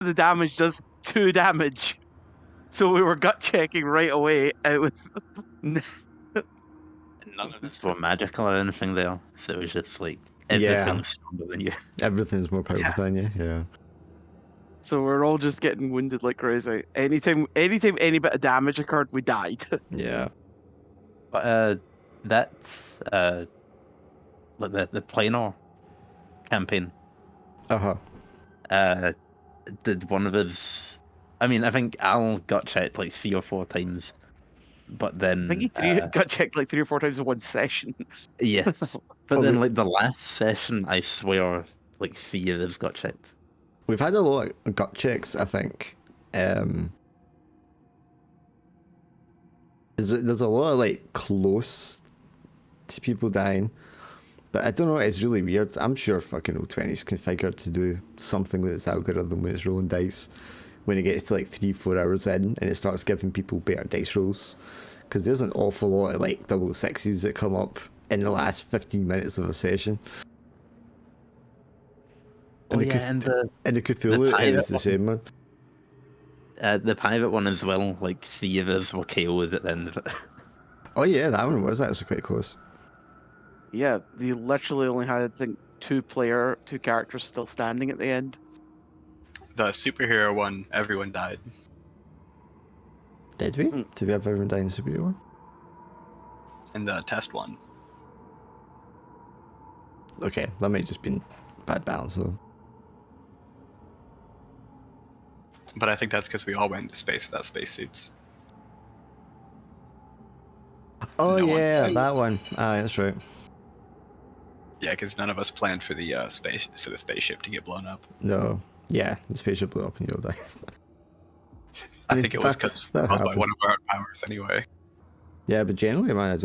the damage does 2 damage. So we were gut checking right away. It was And none of us were magical or anything there, so it was just like everything's stronger than you. Everything's more powerful than you. Yeah. So we're all just getting wounded like crazy. Anytime any bit of damage occurred, we died. Yeah. But that's like the planar campaign. Did one of us? I mean, I think Al got checked like 3 or 4 times, but then I think he got checked like 3 or 4 times in one session. yes, but then like the last session, I swear, like 3 of us got checked. We've had a lot of gut checks, I think. There's a lot of like close to people dying, but I don't know. It's really weird. I'm sure fucking O20 is configured to do something with its algorithm when it's rolling dice. When it gets to like 3-4 hours in, and it starts giving people better dice rolls, because there's an awful lot of like double sixes that come up in the last 15 minutes of a session. And the Cthulhu, it was the same one. The pirate one as well, like 3 of us were KO'd at the end of it. Oh yeah, that one was actually quite close. Yeah, they literally only had, I think, 2 characters still standing at the end. The superhero one, everyone died. Did we? Did we have everyone die in the superhero one? In the test one. Okay, that might just been bad balance though. But I think that's because we all went into space without spacesuits. Oh yeah, that one. Ah, that's right. Yeah, because none of us planned for the spaceship to get blown up. No. Yeah, the spaceship blew up and you'll die. I think it was caused by one of our powers anyway. Yeah, but generally, man,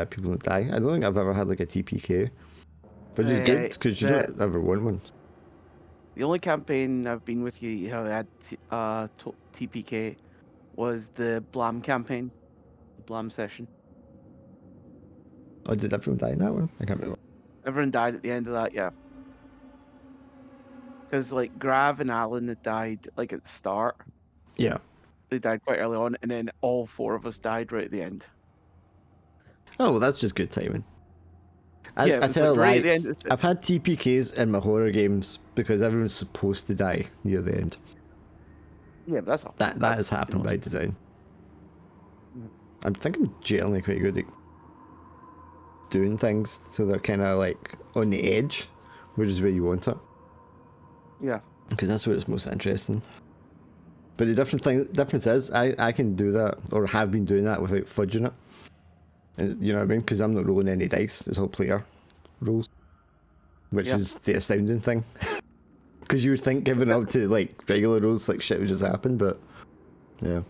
people don't die. I don't think I've ever had like a TPK. Which is good, because you don't ever want one. The only campaign I've been with you how I had TPK was the Blam campaign, the Blam session. Oh, did everyone die in that one? I can't remember. Everyone died at the end of that, yeah. Because like Grav and Alan had died like at the start. Yeah. They died quite early on, and then all 4 of us died right at the end. Oh, well, that's just good timing. Yeah, I tell right you, at the end. I've had TPKs in my horror games because everyone's supposed to die near the end. Yeah, but that's all. That has happened by design. I think I'm generally quite good at doing things so they're kind of like on the edge, which is where you want it. Yeah. Because that's where it's most interesting. But the difference is I can do that, or have been doing that without fudging it. And, you know what I mean? Because I'm not rolling any dice. It's all player rolls, which is the astounding thing. Because you would think giving up to like regular rolls, like shit would just happen, but yeah.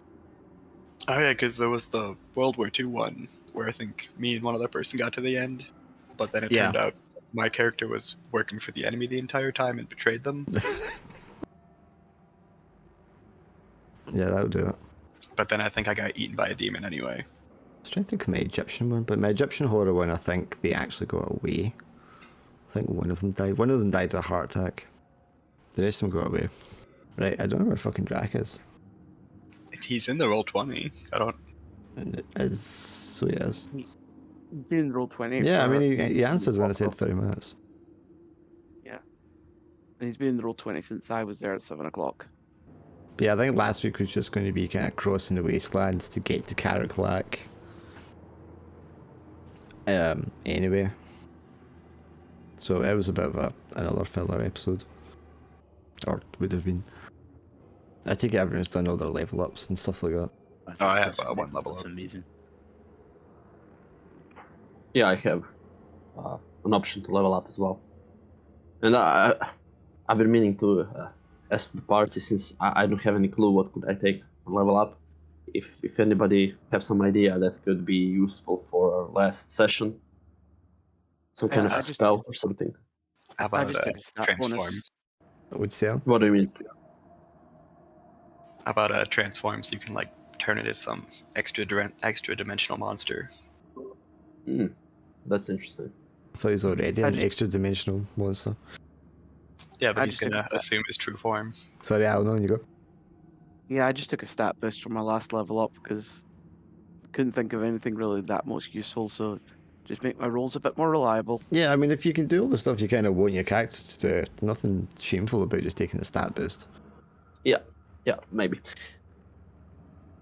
Oh yeah, because there was the World War II one where I think me and one other person got to the end, but then it turned out my character was working for the enemy the entire time and betrayed them. Yeah, that would do it. But then I think I got eaten by a demon anyway. I was trying to think of my Egyptian one, but my Egyptian horror one, I think they actually got away. I think one of them died. One of them died of a heart attack. The rest of them got away. Right, I don't know where fucking Drac is. He's in the Roll20. I don't... So he is. He's been in Roll20. Yeah, I mean, he answered when I said 30 minutes. Yeah. And he's been in the Roll20 since I was there at 7 o'clock. But yeah, I think last week was just going to be kind of crossing the wastelands to get to Karak Lak. Anyway. So it was a bit of another filler episode. Or would have been. I take it everyone's done all their level ups and stuff like that. Oh, I have one level up. That's amazing. Yeah, I have an option to level up as well. And I've been meaning to ask the party, since I don't have any clue what could I take and level up. If anybody have some idea that could be useful for our last session. Some kind of a spell or something. How about transform? What would you say? What do you mean? How about transform, so you can like turn it into some extra dimensional monster? That's interesting. I thought he was already an extra dimensional monster. Yeah, but I he's just took gonna a stat. assume his true form. Sorry, Alan, on you go. Yeah, I just took a stat boost from my last level up because couldn't think of anything really that much useful. So just make my rolls a bit more reliable. Yeah, I mean, if you can do all the stuff you kind of want your character to do, nothing shameful about just taking a stat boost. Yeah, maybe.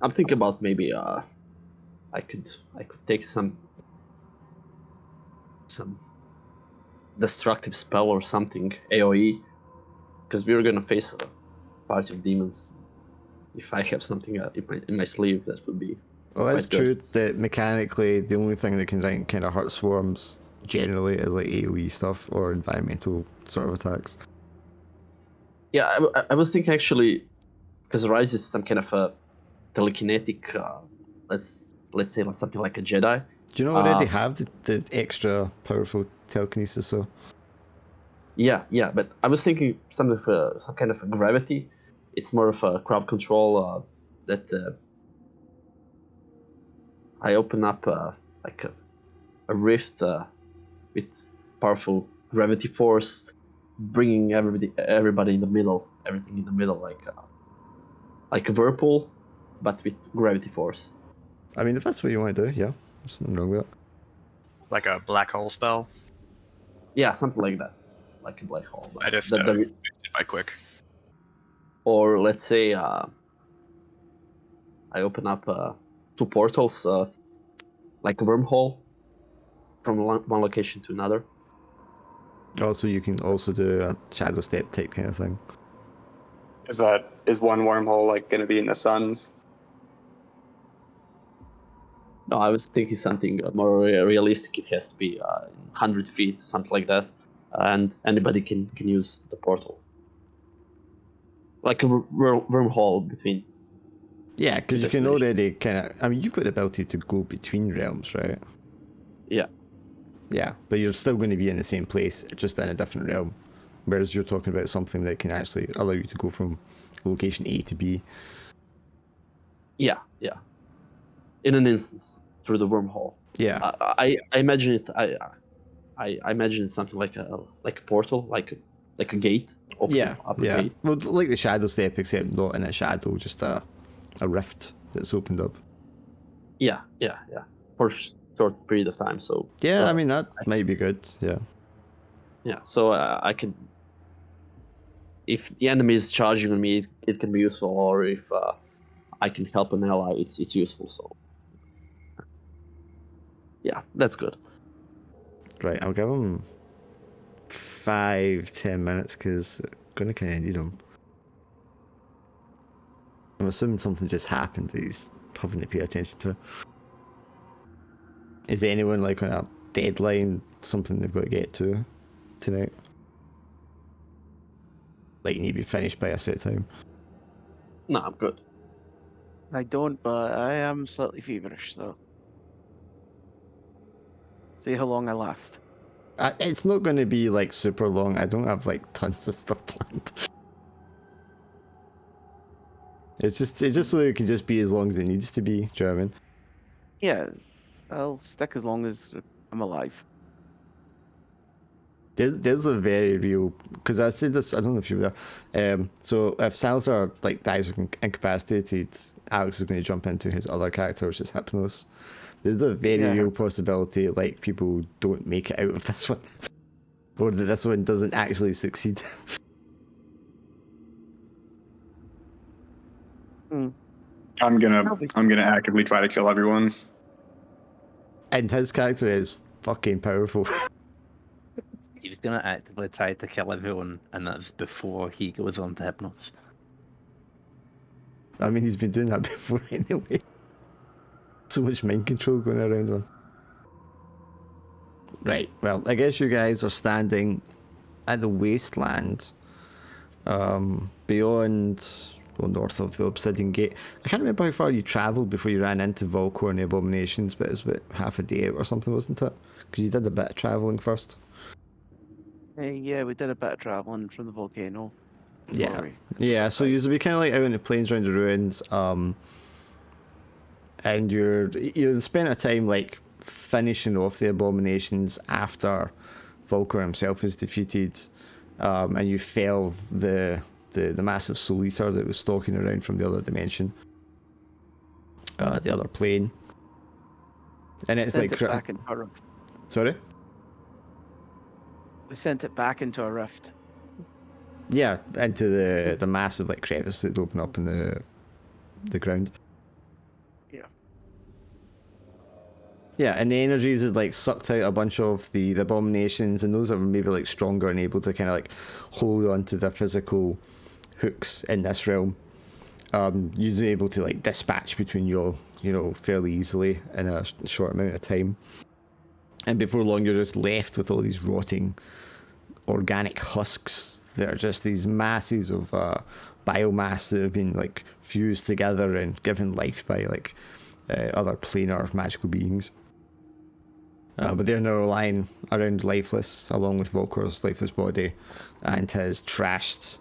I'm thinking about maybe I could take some destructive spell or something, AoE, because we're gonna face a party of demons. If I have something in my sleeve, that would be Well, that's quite good. true that mechanically the only thing that can kind of hurt swarms generally is like AoE stuff or environmental sort of attacks. Yeah, I was thinking actually, because Rise is some kind of a telekinetic, let's say something like a Jedi. Do you know already have the extra powerful telekinesis? So Yeah, but I was thinking some kind of a gravity. It's more of a crowd control that I open up like a rift with powerful gravity force, bringing everybody in the middle, everything in the middle, like a whirlpool, but with gravity force. I mean, if that's what you want to do, yeah, there's nothing wrong with it. Like a black hole spell. Yeah, something like that, like a black hole. I just The- boosted my quick. or let's say I open up two portals, like a wormhole, from one location to another. Also, you can also do a shadow step type kind of thing. Is one wormhole like going to be in the sun? No, I was thinking something more realistic. It has to be 100 feet, something like that, and anybody can use the portal, like a wormhole between. Yeah, because you can Destination. already kind of. I mean, you've got the ability to go between realms, right? Yeah. Yeah, but you're still going to be in the same place, just in a different realm. Whereas you're talking about something that can actually allow you to go from location A to B. Yeah. In an instance, through the wormhole. Yeah. I imagine it. I imagine it's something like a portal, like a gate. Yeah. Up a Yeah. gate. Well, like the shadow step, except not in a shadow, just a rift that's opened up. Yeah. For a short period of time. So. Yeah, I mean that might be good. Yeah. Yeah. So I can. If the enemy is charging on me, it can be useful, or if I can help an ally, it's useful. So. Yeah, that's good. Right, I'll give him 5-10 minutes because I'm gonna kind of need him. I'm assuming something just happened that he's having to pay attention to. Is anyone like on a deadline, something they've got to get to tonight? Like you need to be finished by a set time. No, I'm good. I don't, but I am slightly feverish, so see how long I last. It's not going to be like super long. I don't have like tons of stuff planned. It's just so it can just be as long as it needs to be. Do you know what I mean? Yeah, I'll stick as long as I'm alive. There's a very real, because I said this, I don't know if you were there. So if Salazar like dies or incapacitated, Alex is going to jump into his other character, which is Hypnos. There's a very real possibility like people don't make it out of this one, or that this one doesn't actually succeed. I'm gonna actively try to kill everyone. And his character is fucking powerful. He's gonna actively try to kill everyone, and that's before he goes on to Hypnos. I mean, he's been doing that before anyway. So much mind control going around him. Right, well, I guess you guys are standing at the wasteland, beyond, well, north of the Obsidian Gate. I can't remember how far you travelled before you ran into Volcor and the Abominations, but it was about half a day out or something, wasn't it? Because you did a bit of travelling first. Yeah, we did a bit of traveling from the volcano. Yeah, so you'll be kind of like out in the plains around the ruins, and you spent a time like finishing off the Abominations after Volker himself is defeated, and you fell the massive soul eater that was stalking around from the other dimension, the other plane. And it's Sent like it back into a rift. sorry. We sent it back into a rift. Yeah, into the massive like crevice that opened up in the ground. Yeah. Yeah, and the energies had like sucked out a bunch of the abominations, and those that were maybe like stronger and able to kind of like hold on to their physical hooks in this realm. You're able to like dispatch between you know, fairly easily in a short amount of time. And before long, you're just left with all these rotting organic husks that are just these masses of biomass that have been like fused together and given life by like other planar magical beings. But they're now lying around lifeless, along with Volkor's lifeless body and his trashed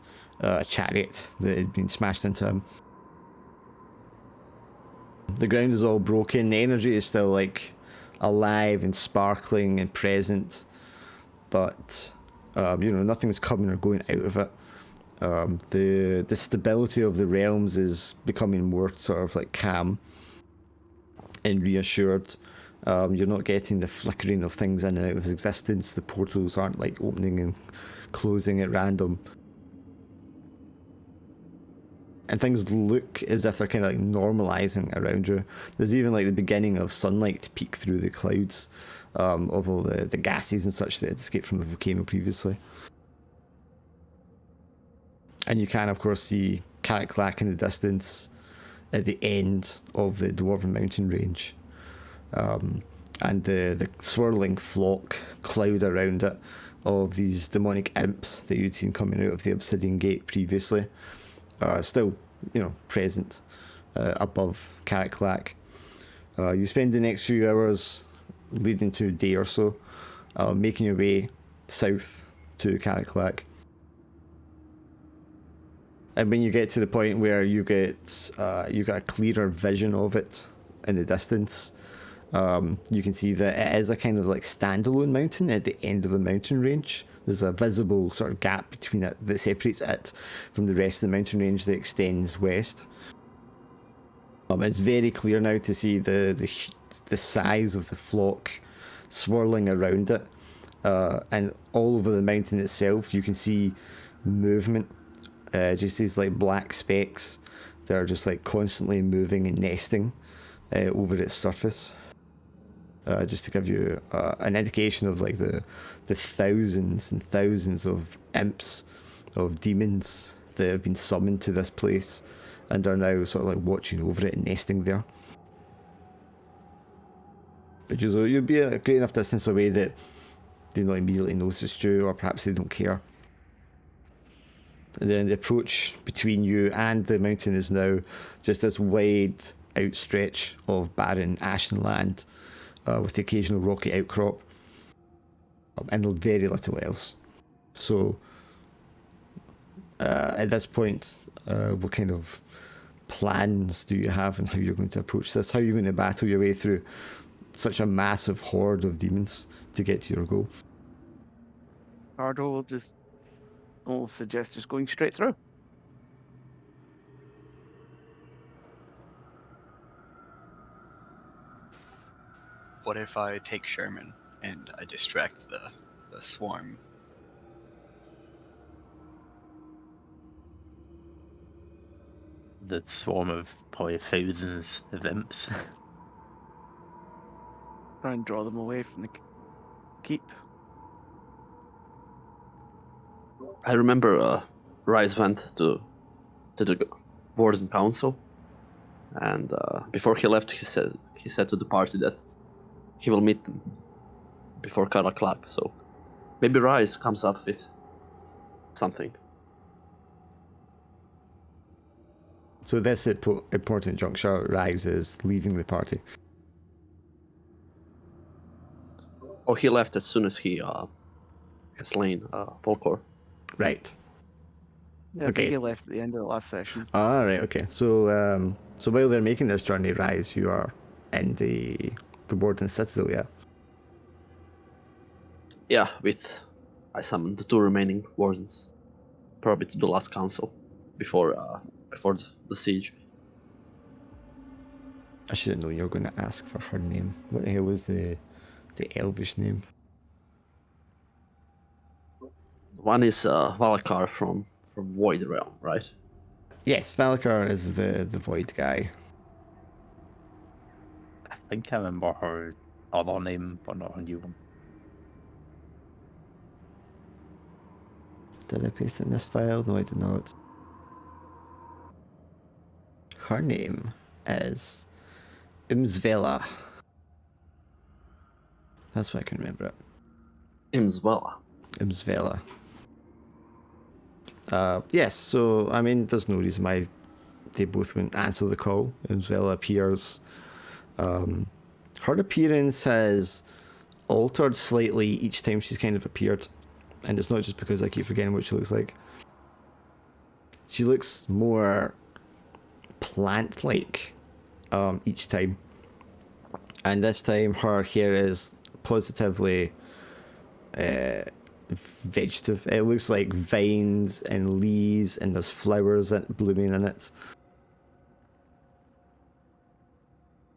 chariot that had been smashed into him. The ground is all broken. The energy is still like alive and sparkling and present, but you know, nothing's coming or going out of it. The stability of the realms is becoming more sort of like calm and reassured. You're not getting the flickering of things in and out of existence. The portals aren't like opening and closing at random. And things look as if they're kind of like normalizing around you. There's even like the beginning of sunlight to peek through the clouds of all the gases and such that had escaped from the volcano previously. And you can, of course, see Karak Lak in the distance at the end of the Dwarven Mountain range. And the swirling flock cloud around it of these demonic imps that you'd seen coming out of the Obsidian Gate previously. Still, you know, present above Karak Lak. You spend the next few hours leading to a day or so, making your way south to Karak Lak. And when you get to the point where you get a clearer vision of it in the distance, you can see that it is a kind of like standalone mountain at the end of the mountain range. There's a visible sort of gap between it that separates it from the rest of the mountain range that extends west. It's very clear now to see the size of the flock swirling around it, and all over the mountain itself you can see movement, just these like black specks that are just like constantly moving and nesting over its surface. Just to give you an indication of like the thousands and thousands of imps, of demons that have been summoned to this place and are now sort of like watching over it and nesting there. But you'll be a great enough distance away that they don't immediately notice you, or perhaps they don't care. And then the approach between you and the mountain is now just this wide outstretch of barren ashen land, with the occasional rocky outcrop, and very little else. So, at this point, what kind of plans do you have on how you're going to approach this? How are you going to battle your way through such a massive horde of demons to get to your goal? Ardo will just almost suggest just going straight through. What if I take Sherman and I distract the swarm? The swarm of probably thousands of imps. Try and draw them away from the keep. I remember Rise went to the Warden Council, and before he left, he said to the party that he will meet them before Karak Lak. So maybe Rise comes up with something. So this important juncture, Rise is leaving the party. Oh, he left as soon as he has slain Volkor. Right. Yeah, I think he left at the end of the last session. Ah, right, okay. So so while they're making this journey, Rise, you are in the Warden Citadel, yeah? Yeah, with I summon the 2 remaining wardens, probably to the last council before the siege. I should have known you were going to ask for her name. What the hell was the elvish name? One is Valakar from Void Realm, right? Yes, Valakar is the void guy. I think I remember her other name, but not her new one. Did I paste it in this file? No, I did not. Her name is Imsvela. That's why I can remember it. Imsvela. Imsvela. Yes, so I mean, there's no reason why they both wouldn't answer the call. Imsvela appears. Her appearance has altered slightly each time she's kind of appeared, and it's not just because I keep forgetting what she looks like. She looks more plant-like each time, and this time her hair is positively vegetative. It looks like vines and leaves, and there's flowers blooming in it.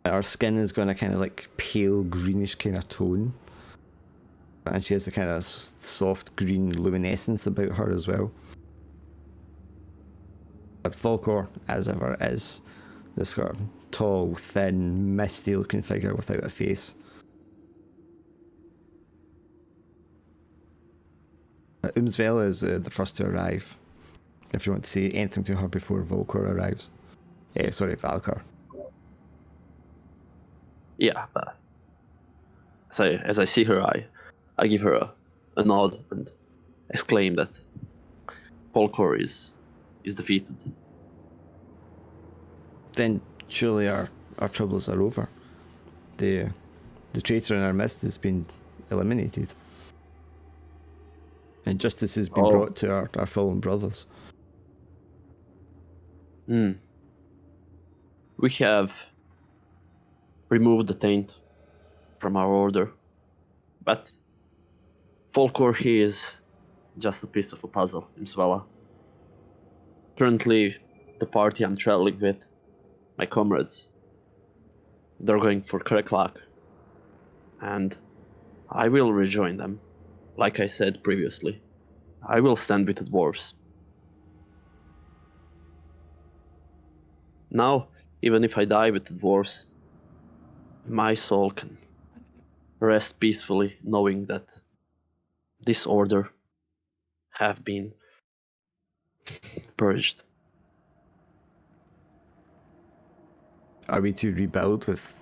Her skin is going to kind of like pale greenish kind of tone, and she has a kind of soft green luminescence about her as well. But Volkor, as ever, is this sort of tall, thin, misty looking figure without a face. Umsvela is the first to arrive, if you want to say anything to her before Volkor arrives. Sorry, Valkar. Yeah, but as I see her, I give her a nod and exclaim that Volkor is defeated. Then surely our troubles are over. The traitor in our midst has been eliminated, and justice has been brought to our fallen brothers. We have removed the taint from our order, but Volkor, he is just a piece of a puzzle in Svella. Currently, the party I'm traveling with, my comrades, they're going for Karak Lak, and I will rejoin them. Like I said previously, I will stand with the dwarves. Now, even if I die with the dwarves, my soul can rest peacefully knowing that this order have been purged. Are we to rebuild with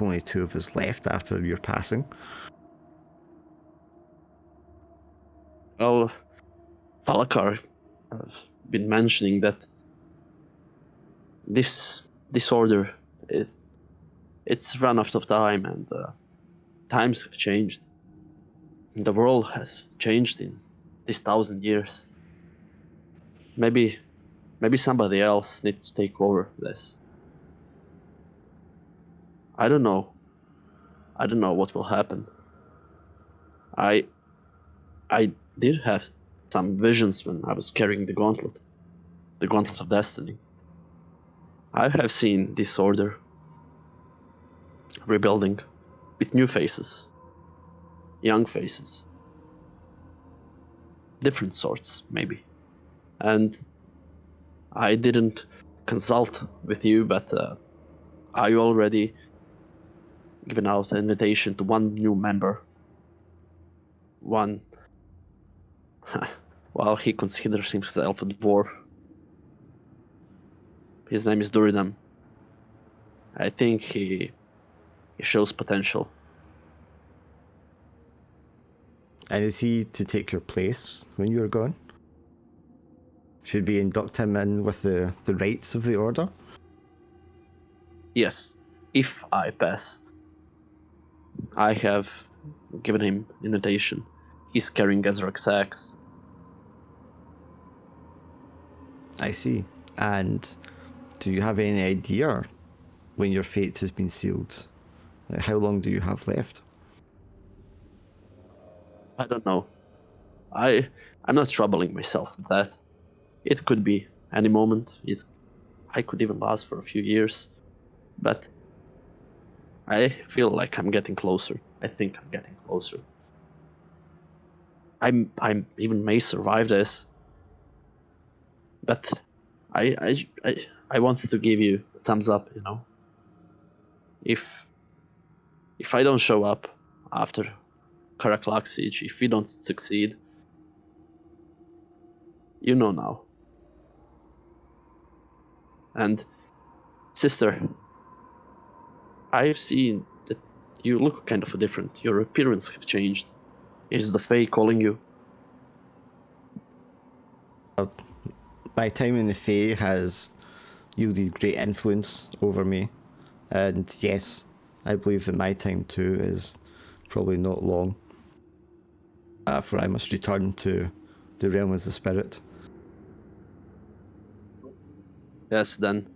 only 2 of us left after your passing? Well, Falakar has been mentioning that this order it's run out of time, and times have changed. The world has changed in this 1,000 years. Maybe somebody else needs to take over this. I don't know what will happen. I did have some visions when I was carrying the gauntlet of destiny. I have seen this order rebuilding with new faces, young faces, different sorts maybe. And I didn't consult with you, but I already given out an invitation to one new member. One, well, he considers himself a dwarf. His name is Duridam. I think he shows potential. And is he to take your place when you're gone? Should we induct him in with the rights of the order? Yes, if I pass. I have given him invitation. He's carrying Ezrak's axe. I see. And do you have any idea when your fate has been sealed? Like, how long do you have left? I don't know. I'm not troubling myself with that. It could be any moment. I could even last for a few years, but I feel like I'm getting closer. I think I'm getting closer. I'm even may survive this, but I wanted to give you a thumbs up. You know, if I don't show up after Karak Lak siege, if we don't succeed, you know now. And sister, I've seen that you look kind of different. Your appearance have changed. Is the Fae calling you? My time in the Fae has yielded great influence over me, and yes, I believe that my time too is probably not long, for I must return to the realm of the spirit. Yes, then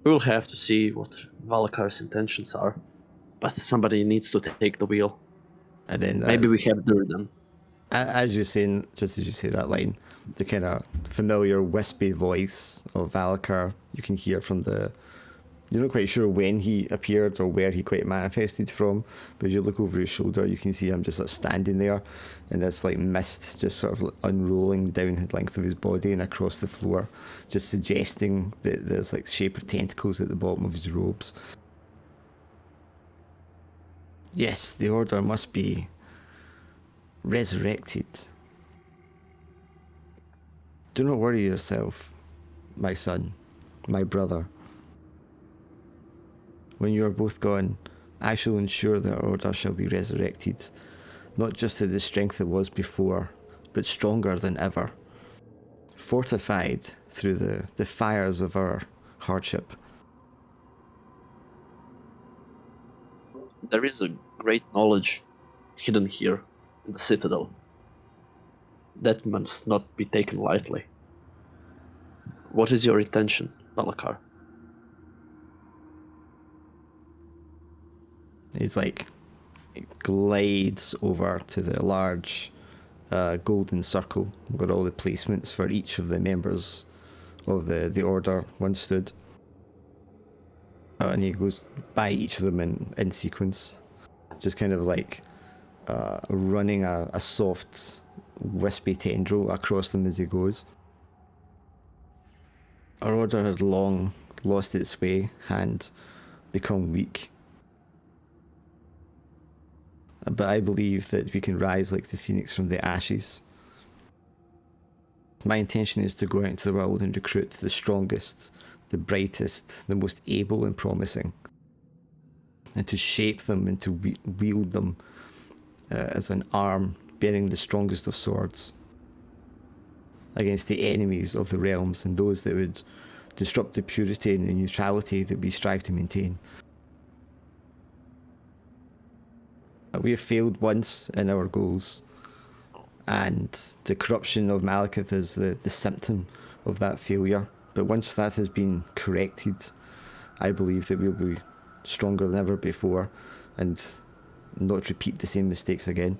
we'll have to see what Valakar's intentions are. But somebody needs to take the wheel. And then Maybe we have Durden. as you're saying, just as you say that line, the kind of familiar wispy voice of Valakar you can hear from the. You're not quite sure when he appeared or where he quite manifested from, but as you look over his shoulder, you can see him just like standing there, and this like mist just sort of like unrolling down the length of his body and across the floor, just suggesting that there's like shape of tentacles at the bottom of his robes. Yes, the Order must be resurrected. Do not worry yourself, my son, my brother. When you are both gone, I shall ensure that our Order shall be resurrected, not just to the strength it was before, but stronger than ever, fortified through the fires of our hardship. There is a great knowledge hidden here in the Citadel. That must not be taken lightly. What is your intention, Balakar? He's like, glides over to the large golden circle where all the placements for each of the members of the Order once stood. And he goes by each of them in sequence, just kind of like running a soft, wispy tendril across them as he goes. Our Order had long lost its way and become weak. But I believe that we can rise like the phoenix from the ashes. My intention is to go out into the world and recruit the strongest, the brightest, the most able and promising, and to shape them and to wield them as an arm bearing the strongest of swords against the enemies of the realms and those that would disrupt the purity and the neutrality that we strive to maintain. We have failed once in our goals, and the corruption of Malekith is the symptom of that failure. But once that has been corrected, I believe that we'll be stronger than ever before and not repeat the same mistakes again.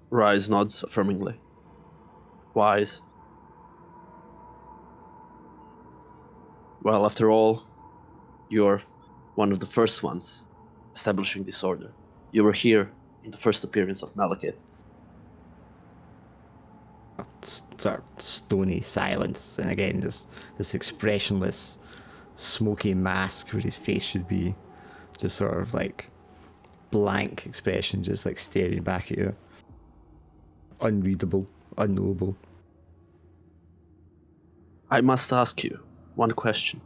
Rise nods affirmingly. Wise. Well, after all, you're one of the first ones establishing this order. You were here in the first appearance of Malekith. Sort of stony silence, and again this expressionless, smoky mask where his face should be, just sort of like blank expression, just like staring back at you. Unreadable, unknowable. I must ask you one question.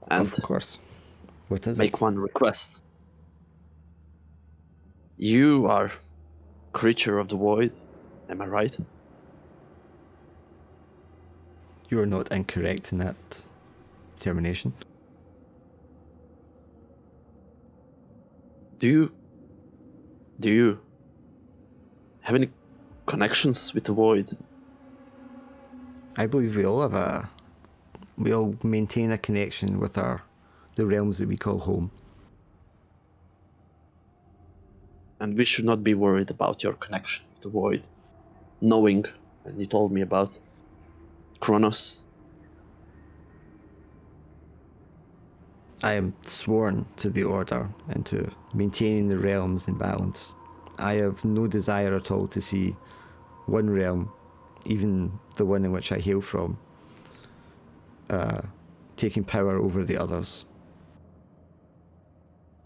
And of course. What is make it? one request. You are creature of the void, am I right? You are not incorrect in that determination. Do you have any connections with the void? I believe we all maintain a connection with the realms that we call home. and we should not be worried about your connection with the void. Knowing, and you told me about Kronos. I am sworn to the Order and to maintaining the realms in balance. I have no desire at all to see one realm, even the one in which I hail from, taking power over the others.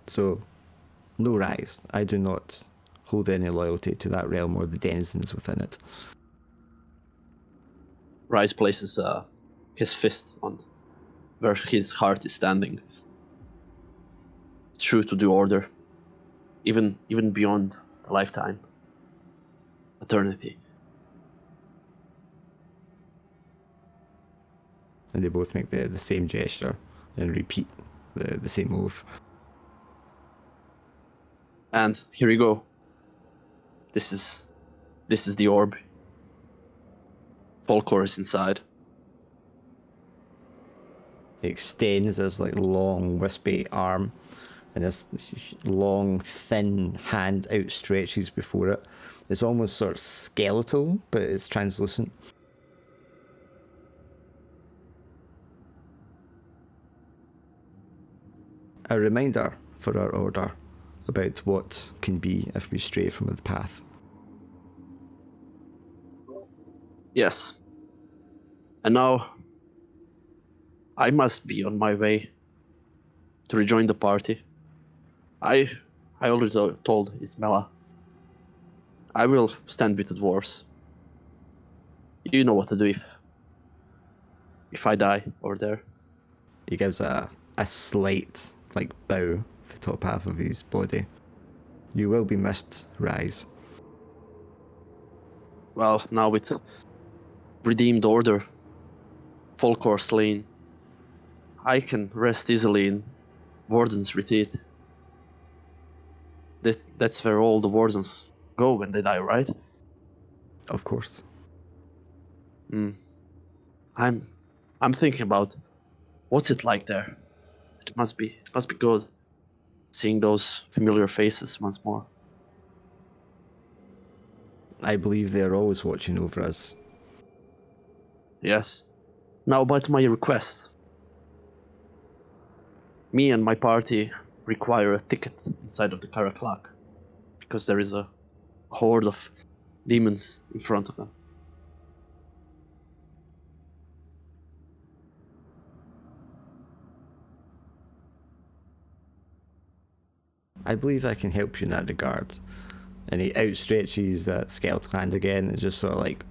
So, no Rise. I do not hold any loyalty to that realm or the denizens within it. Rise places his fist on where his heart is standing. True to the Order, even beyond a lifetime, eternity. And they both make the same gesture and repeat the same oath. And here you go. This is the orb. Volkor is inside. He extends his like long wispy arm, and this long thin hand outstretches before it. It's almost sort of skeletal, but it's translucent. A reminder for our Order about what can be if we stray from the path. Yes. And now I must be on my way to rejoin the party. I already told Ismela. I will stand with the dwarves. You know what to do if I die over there. He gives a slight like bow to the top half of his body. You will be missed, Rise. Well, now with redeemed order, Volkor slain, I can rest easily in Warden's Retreat. That's where all the Wardens go when they die, right? Of course. I'm thinking about what's it like there. It must be good, seeing those familiar faces once more. I believe they're always watching over us. Yes. Now about my request. Me and my party require a ticket inside of the Karak Lak, because there is a horde of demons in front of them. I believe I can help you in that regard. And he outstretches that skeletal hand again and just sort of like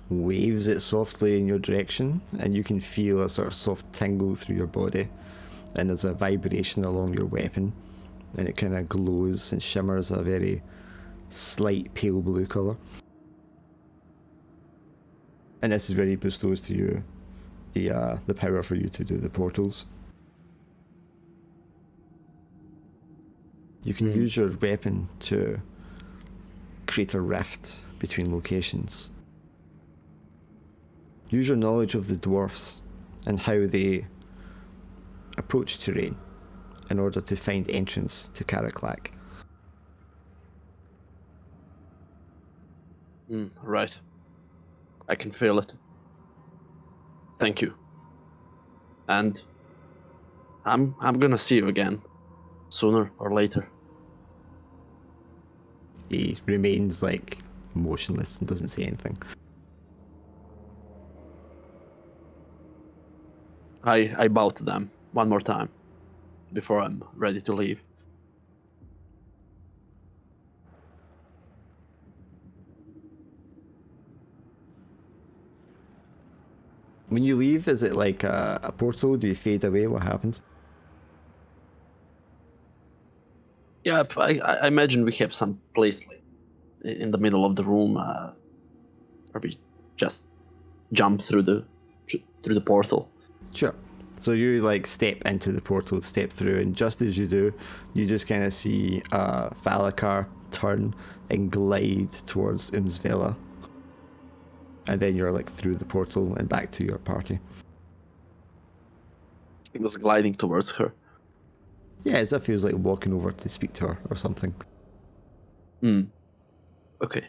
waves it softly in your direction, and you can feel a sort of soft tingle through your body, and there's a vibration along your weapon, and it kind of glows and shimmers a very slight pale blue colour. And this is where he bestows to you the power for you to do the portals. You can use your weapon to create a rift between locations. Use your knowledge of the dwarfs and how they approach terrain in order to find entrance to Karak Lak. Right. I can feel it. Thank you. And I'm gonna see you again, sooner or later. He remains like motionless and doesn't say anything. I bow to them one more time before I'm ready to leave. When you leave, is it like a portal? Do you fade away? What happens? Yeah, I imagine we have some place like in the middle of the room, where we just jump through the portal. Sure. So you like step into the portal, step through, and just as you do, you just kind of see Valakar turn and glide towards Umsvela. And then you're like through the portal and back to your party. He was gliding towards her. Yeah, as if he was like walking over to speak to her or something. Okay.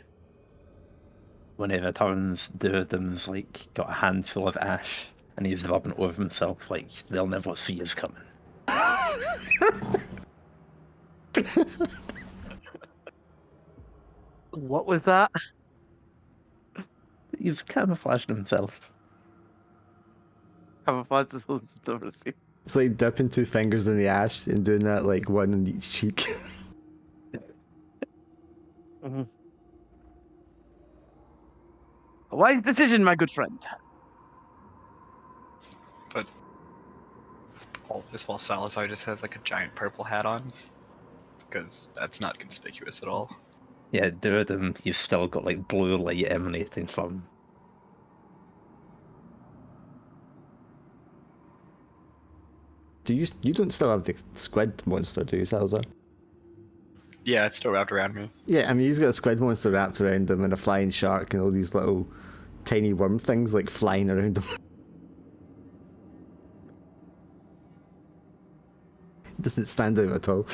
When he returns, Duradim's like got a handful of ash, and he's rubbing it over himself like they'll never see us coming. What was that? He's camouflaged himself. Camouflage is never seen. It's like dipping 2 fingers in the ash and doing that like one on each cheek. A wise decision, my good friend. But all this while Salazar just has like a giant purple hat on, because that's not conspicuous at all. Yeah, Duradim, he's still got like blue light emanating from him. You don't still have the squid monster, do you, Salazar? Yeah, it's still wrapped around me. Yeah, I mean he's got a squid monster wrapped around him and a flying shark and all these little tiny worm things like flying around him. Doesn't stand out at all.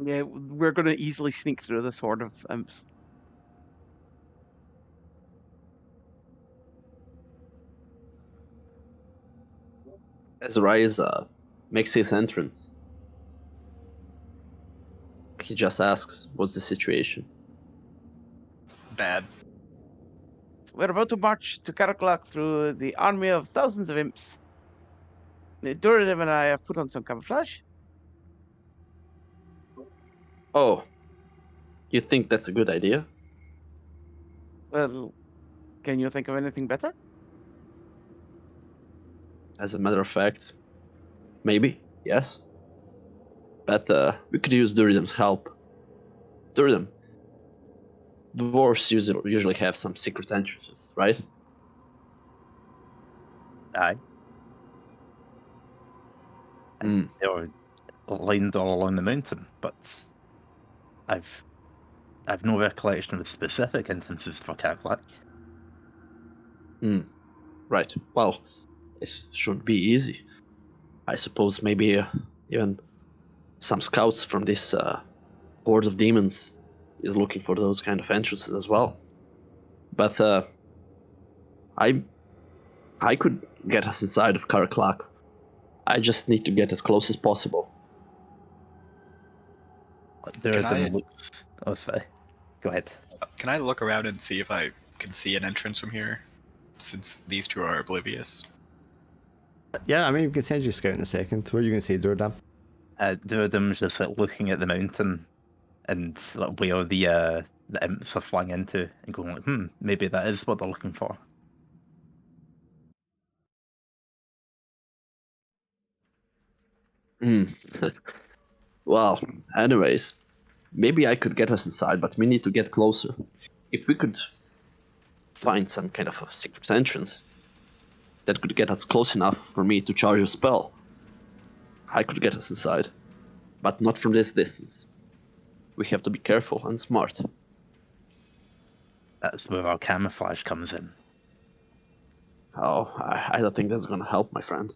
Yeah, we're going to easily sneak through this horde of imps. As Rise makes his entrance, he just asks, "What's the situation?" Bad. We're about to march to Karak Lak through the army of thousands of imps. Duradim and I have put on some camouflage. Oh, you think that's a good idea? Well, can you think of anything better? As a matter of fact, maybe, yes. But we could use Duridim's help. Duridim, dwarves usually have some secret entrances, right? Aye. Mm. They're lined all along the mountain, but I've no recollection of specific instances for Karak Lak. Right. Well, it shouldn't be easy. I suppose maybe even some scouts from this horde of demons is looking for those kind of entrances as well. But I could get us inside of Karak Lak. I just need to get as close as possible. Duradim looks. Oh, sorry. Go ahead. Can I look around and see if I can see an entrance from here? Since these two are oblivious. Yeah, I mean we can send you a scout in a second. What are you going to say, Duradam? Duradim's just like looking at the mountain and like, where the imps are flying into and going like, maybe that is what they're looking for. Well, anyways, maybe I could get us inside, but we need to get closer. If we could find some kind of a secret entrance that could get us close enough for me to charge a spell, I could get us inside. But not from this distance. We have to be careful and smart. That's where our camouflage comes in. Oh, I don't think that's gonna help, my friend.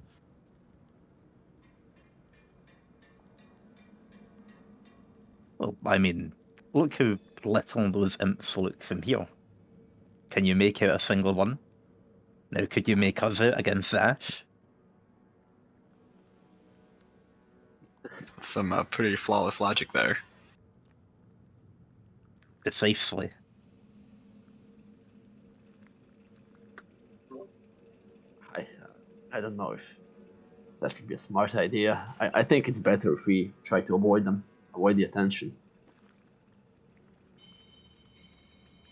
Well, I mean, look how little those imps look from here. Can you make out a single one? Now, could you make us out against the ash? Some pretty flawless logic there. Precisely. I don't know if that would be a smart idea. I think it's better if we try to avoid them, avoid the attention.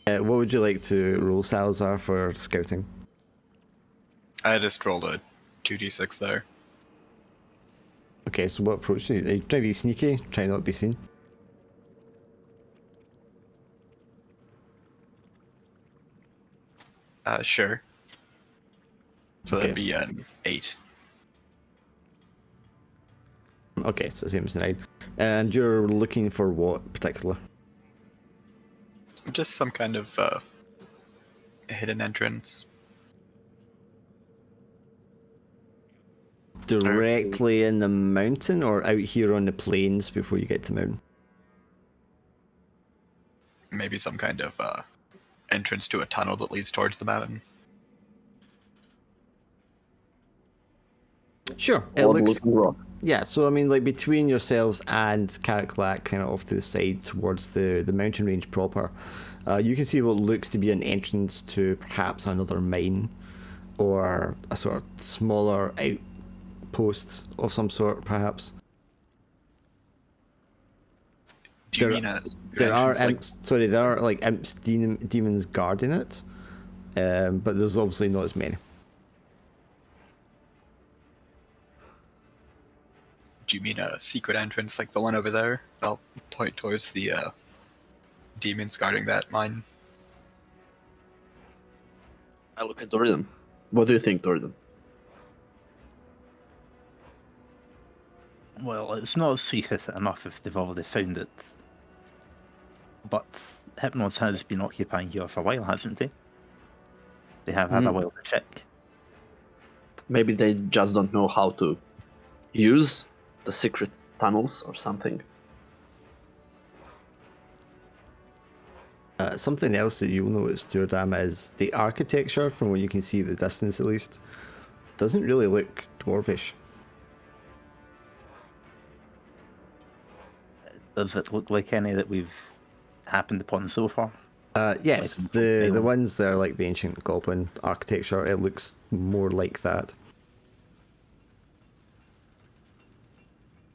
What would you like to roll, Salazar, for scouting? I just rolled a 2d6 there. Okay, so what approach do you? Are you trying to be sneaky? Try not to be seen? Sure. So Okay. that'd be an 8. Okay, so same as 9. And you're looking for what particular? Just some kind of hidden entrance. Directly in the mountain or out here on the plains before you get to the mountain? maybe some kind of entrance to a tunnel that leads towards the mountain. Sure, it Odd looks. looking rock. Yeah, so I mean, like between yourselves and Karak Lak, kind of off to the side towards the mountain range proper, you can see what looks to be an entrance to perhaps another mine or a sort of smaller outpost of some sort, perhaps. Do you There- mean a There are entrance, imps. Sorry, there are like imps, demons guarding it, but there's obviously not as many. do you mean a secret entrance like the one over there? I'll point towards the demons guarding that mine. I look at Dorian. What do you think, Dorian? Well, it's not secret enough if they've already found it. But Hypnos has been occupying here for a while, hasn't he? They have had a while to check. Maybe they just don't know how to use the secret tunnels or something. Something else that you'll notice, Jordam, is the architecture, from what you can see at the distance at least, doesn't really look dwarvish. Does it look like any that we've happened upon so far? Yes, Like the Island. ones that are like the ancient goblin architecture, it looks more like that.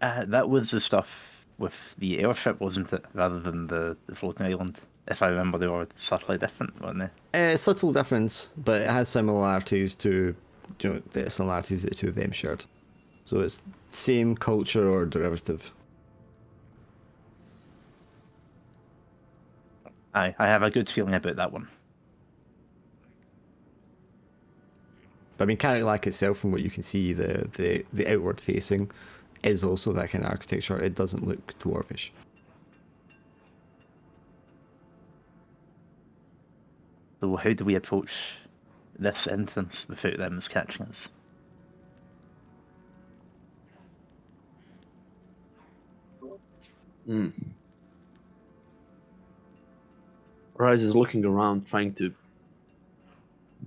That was the stuff with the airship, wasn't it? Rather than the floating island. If I remember, they were subtly different, weren't they? Subtle difference, but it has similarities to the similarities that the two of them shared. So it's same culture or derivative. I have a good feeling about that one. But I mean, Karak Lak itself, from what you can see, the outward facing is also that kind of architecture. It doesn't look dwarvish. So how do we approach this entrance without them catching us? Rise is looking around, trying to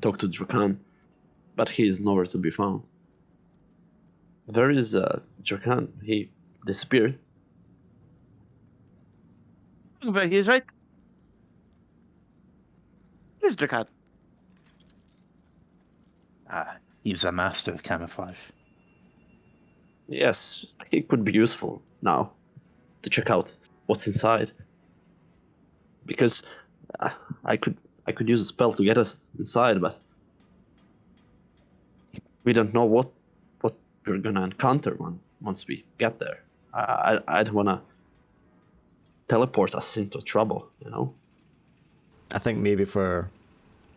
talk to Drakan, but he is nowhere to be found. There is Drakan. He disappeared. But he's right. He's Drakan. He's a master of camouflage. Yes, he could be useful now to check out what's inside. Because I could use a spell to get us inside, but we don't know what we're gonna encounter once we get there. I don't wanna teleport us into trouble, you know. I think maybe for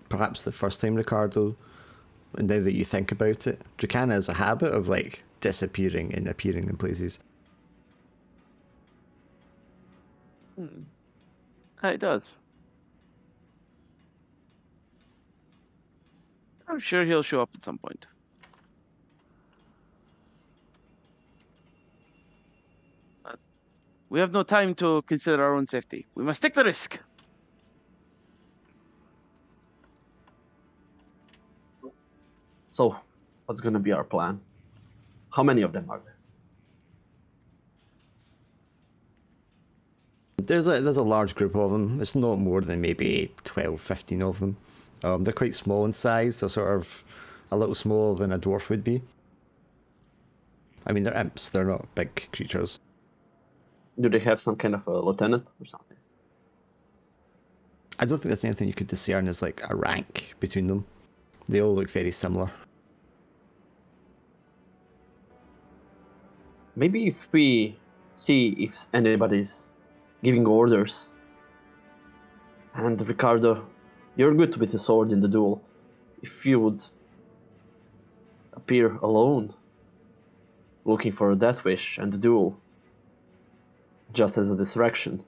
perhaps the first time, Ricardo, and now that you think about it, Drakan has a habit of like disappearing and appearing in places. It does. I'm sure he'll show up at some point. But we have no time to consider our own safety. We must take the risk. So, what's gonna be our plan? How many of them are there? There's a large group of them. It's not more than maybe 12, 15 of them. They're quite small in size. They're sort of a little smaller than a dwarf would be. I mean, they're imps. They're not big creatures. Do they have some kind of a lieutenant or something? I don't think there's anything you could discern as like a rank between them. They all look very similar. Maybe if we see if anybody's giving orders. And Ricardo, you're good with the sword in the duel. If you would appear alone, looking for a death wish and the duel, just as a distraction.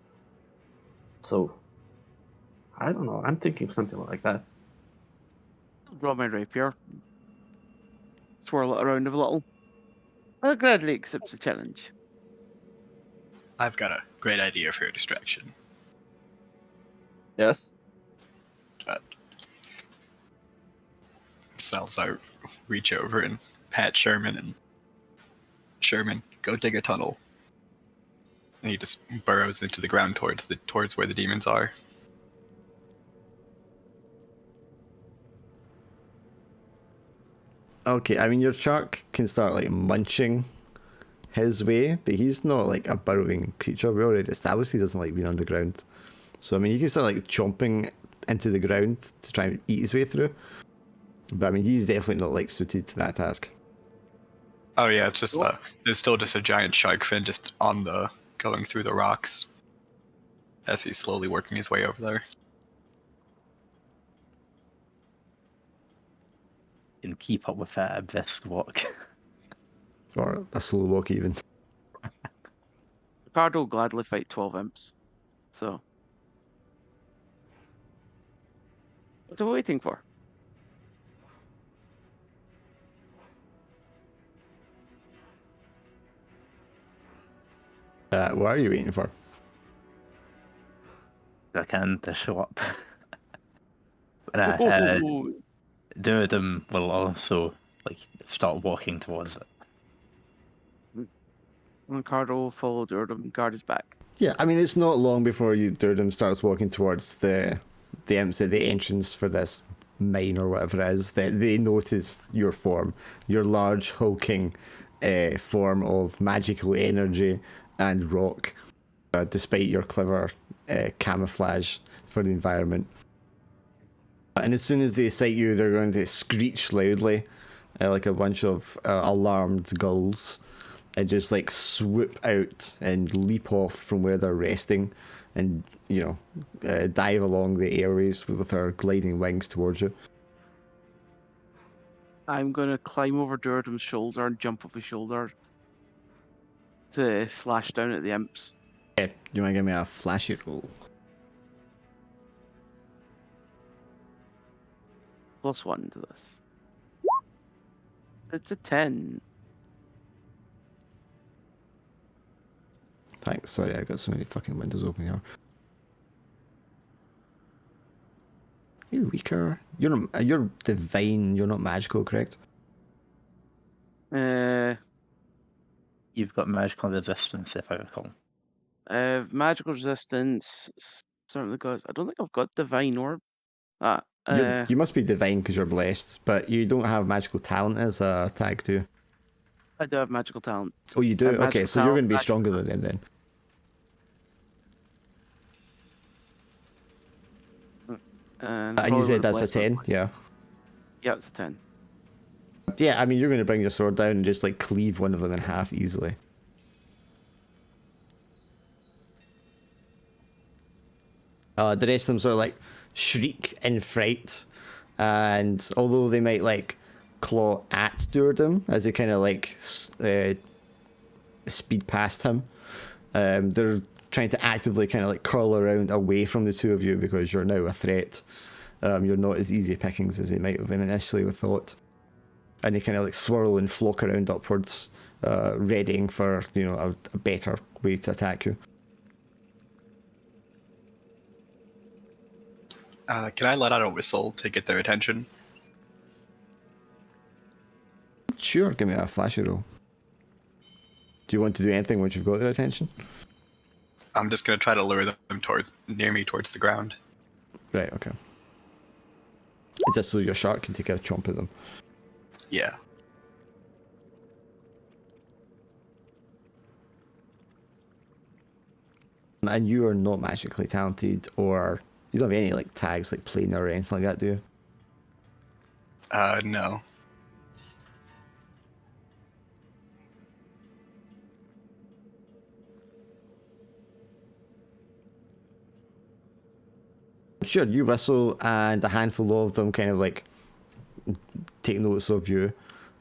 So, I don't know, I'm thinking something like that. I'll draw my rapier. Swirl it around a little. I'll gladly accept the challenge. I've got a great idea for a distraction. Yes. Salazar reach over and pat Sherman, and Sherman, go dig a tunnel. And he just burrows into the ground towards where the demons are. Okay, I mean your shark can start like munching his way, but he's not like a burrowing creature. We already established he doesn't like being underground. So I mean he can start like chomping into the ground to try and eat his way through. But I mean he's definitely not like suited to that task. Oh yeah, it's just there's still just a giant shark fin just going through the rocks as he's slowly working his way over there. And keep up with that brisk walk. Or a slow walk even. Ricardo will gladly fight 12 imps. So. What are we waiting for? What are you waiting for? I can to show up. Ooh. Duradum will also like start walking towards it. Ricardo will follow Durdum, guard his back. Yeah, I mean it's not long before Durdum starts walking towards the imps at the entrance for this mine or whatever it is. That they notice your form, your large hulking form of magical energy and rock, despite your clever camouflage for the environment. And as soon as they sight you, they're going to screech loudly, like a bunch of alarmed gulls, and just like swoop out and leap off from where they're resting, and dive along the airways with their gliding wings towards you. I'm going to climb over Durdum's shoulder and jump off his shoulder to slash down at the imps. Yeah, you want to give me a flashy roll? +1 to this. It's a 10. Thanks. Sorry, I got so many fucking windows open here. You're weaker. You're divine. You're not magical, correct? You've got magical resistance, if I recall. Magical resistance certainly goes. I don't think I've got divine orb. You must be divine because you're blessed, but you don't have magical talent as a tag, do you? I do have magical talent. Oh, you do? Okay, so you're going to be stronger than them then. And you said that's a 10, yeah? Yeah, it's a 10. Yeah, I mean, you're going to bring your sword down and just like cleave one of them in half easily. The rest of them sort of like shriek in fright, and although they might like claw at Durdum as they kind of like speed past him, they're trying to actively kind of like curl around away from the two of you because you're now a threat. You're not as easy pickings as they might have initially thought, and they kind of like swirl and flock around upwards, readying for a better way to attack you. Can I let out a whistle to get their attention? Sure, give me a flashy roll. Do you want to do anything once you've got their attention? I'm just gonna try to lure them near me towards the ground. Right, okay. Is this so your shark can take a chomp at them? Yeah. And you are not magically talented, or you don't have any like tags like planar or anything like that, do you? No. Sure, you whistle and a handful of them kind of like take notice of you.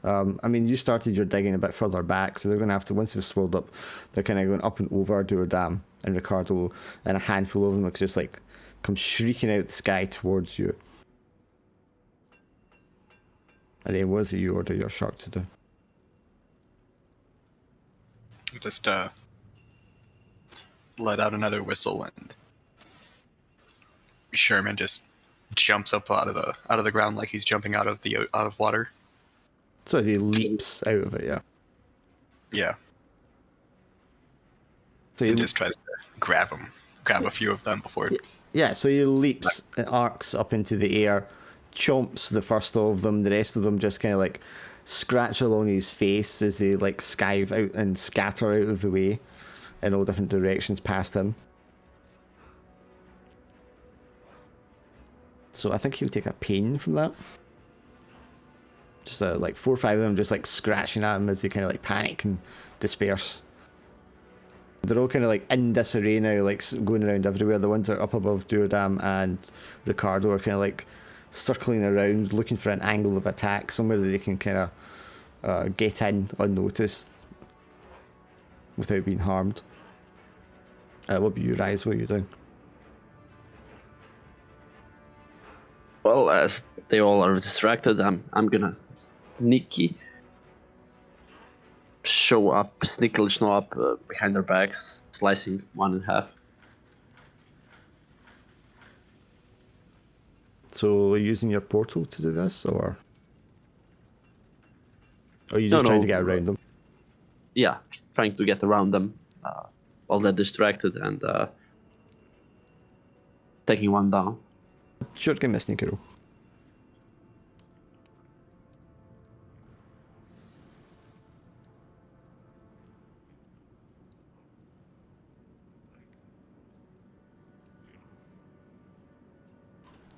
I mean, you started your digging a bit further back, so they're going to have to, once they've swirled up, they're kind of going up and over Duradam and Ricardo, and a handful of them looks just like come shrieking out the sky towards you. And then what is it you order your shark to do? Just let out another whistle and Sherman just jumps up out of the ground like he's jumping out of water. So as he leaps out of it, yeah. Yeah. So He just tries to grab a few of them before. Yeah, so he leaps and arcs up into the air, chomps the first of them. The rest of them just kind of like scratch along his face as they like skive out and scatter out of the way in all different directions past him. So I think he'll take a pain from that. Just like 4 or 5 of them just like scratching at him as they kind of like panic and disperse. They're all kind of like in disarray now, like going around everywhere. The ones that are up above Duradam and Ricardo are kind of like circling around, looking for an angle of attack, somewhere that they can kind of get in unnoticed without being harmed. What about you, Rise? What are you doing? Well, as they all are distracted, I'm gonna sneakily show up behind their backs, slicing one in half. So are you using your portal to do this, or are you just trying to get around them? Yeah, trying to get around them while they're distracted and taking one down. Sure, give me a sneaky roll.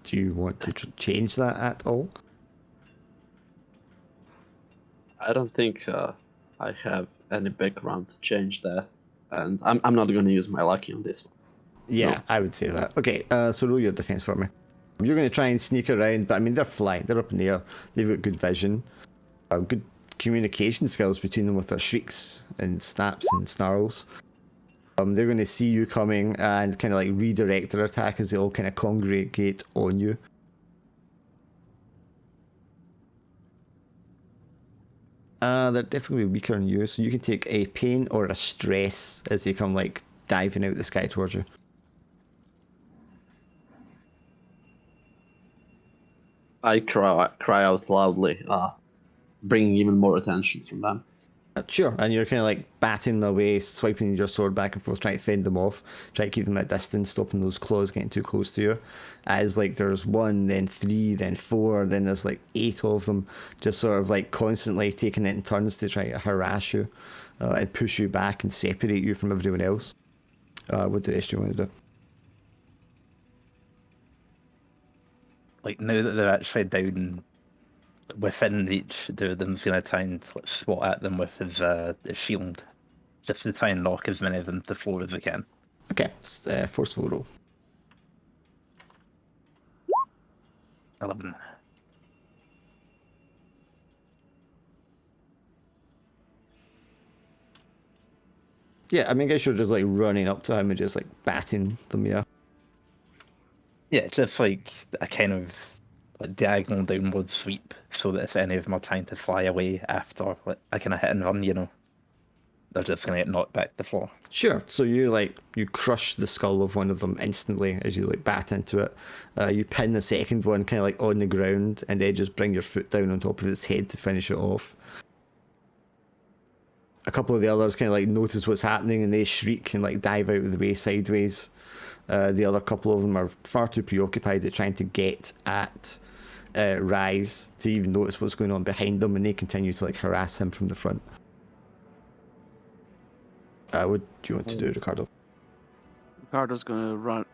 Do you want to change that at all? I don't think I have any background to change that, and I'm not going to use my lucky on this one. Yeah, No. I would say that. Okay, so roll your defense for me. You're going to try and sneak around, but I mean, they're flying. They're up in the air. They've got good vision. Good communication skills between them with their shrieks and snaps and snarls. They're going to see you coming and kind of like redirect their attack as they all kind of congregate on you. They're definitely weaker than you, so you can take a pain or a stress as they come like diving out the sky towards you. I cry out loudly, bringing even more attention from them. Sure, and you're kind of like batting them away, swiping your sword back and forth, trying to fend them off, trying to keep them at distance, stopping those claws getting too close to you. As like there's 1, then 3, then 4, then there's like 8 of them, just sort of like constantly taking it in turns to try to harass you and push you back and separate you from everyone else. What the rest do you want to do? Like, now that they're actually down within reach, Duradam's going to try and like, swat at them with his shield, just to try and knock as many of them to the floor as we can. Okay, it's forceful roll. 11. Yeah, I mean, I guess you're just like running up to him and just like batting them, yeah. Yeah, just like a kind of like diagonal downward sweep, so that if any of them are trying to fly away after like a kind of hit and run, you know, they're just gonna get knocked back to the floor. Sure. So you crush the skull of one of them instantly as you like bat into it. You pin the second one kind of like on the ground, and then just bring your foot down on top of its head to finish it off. A couple of the others kind of like notice what's happening and they shriek and like dive out of the way sideways. The other couple of them are far too preoccupied at trying to get at Rise to even notice what's going on behind them, and they continue to like harass him from the front. What do you want to do, Ricardo? Ricardo's going to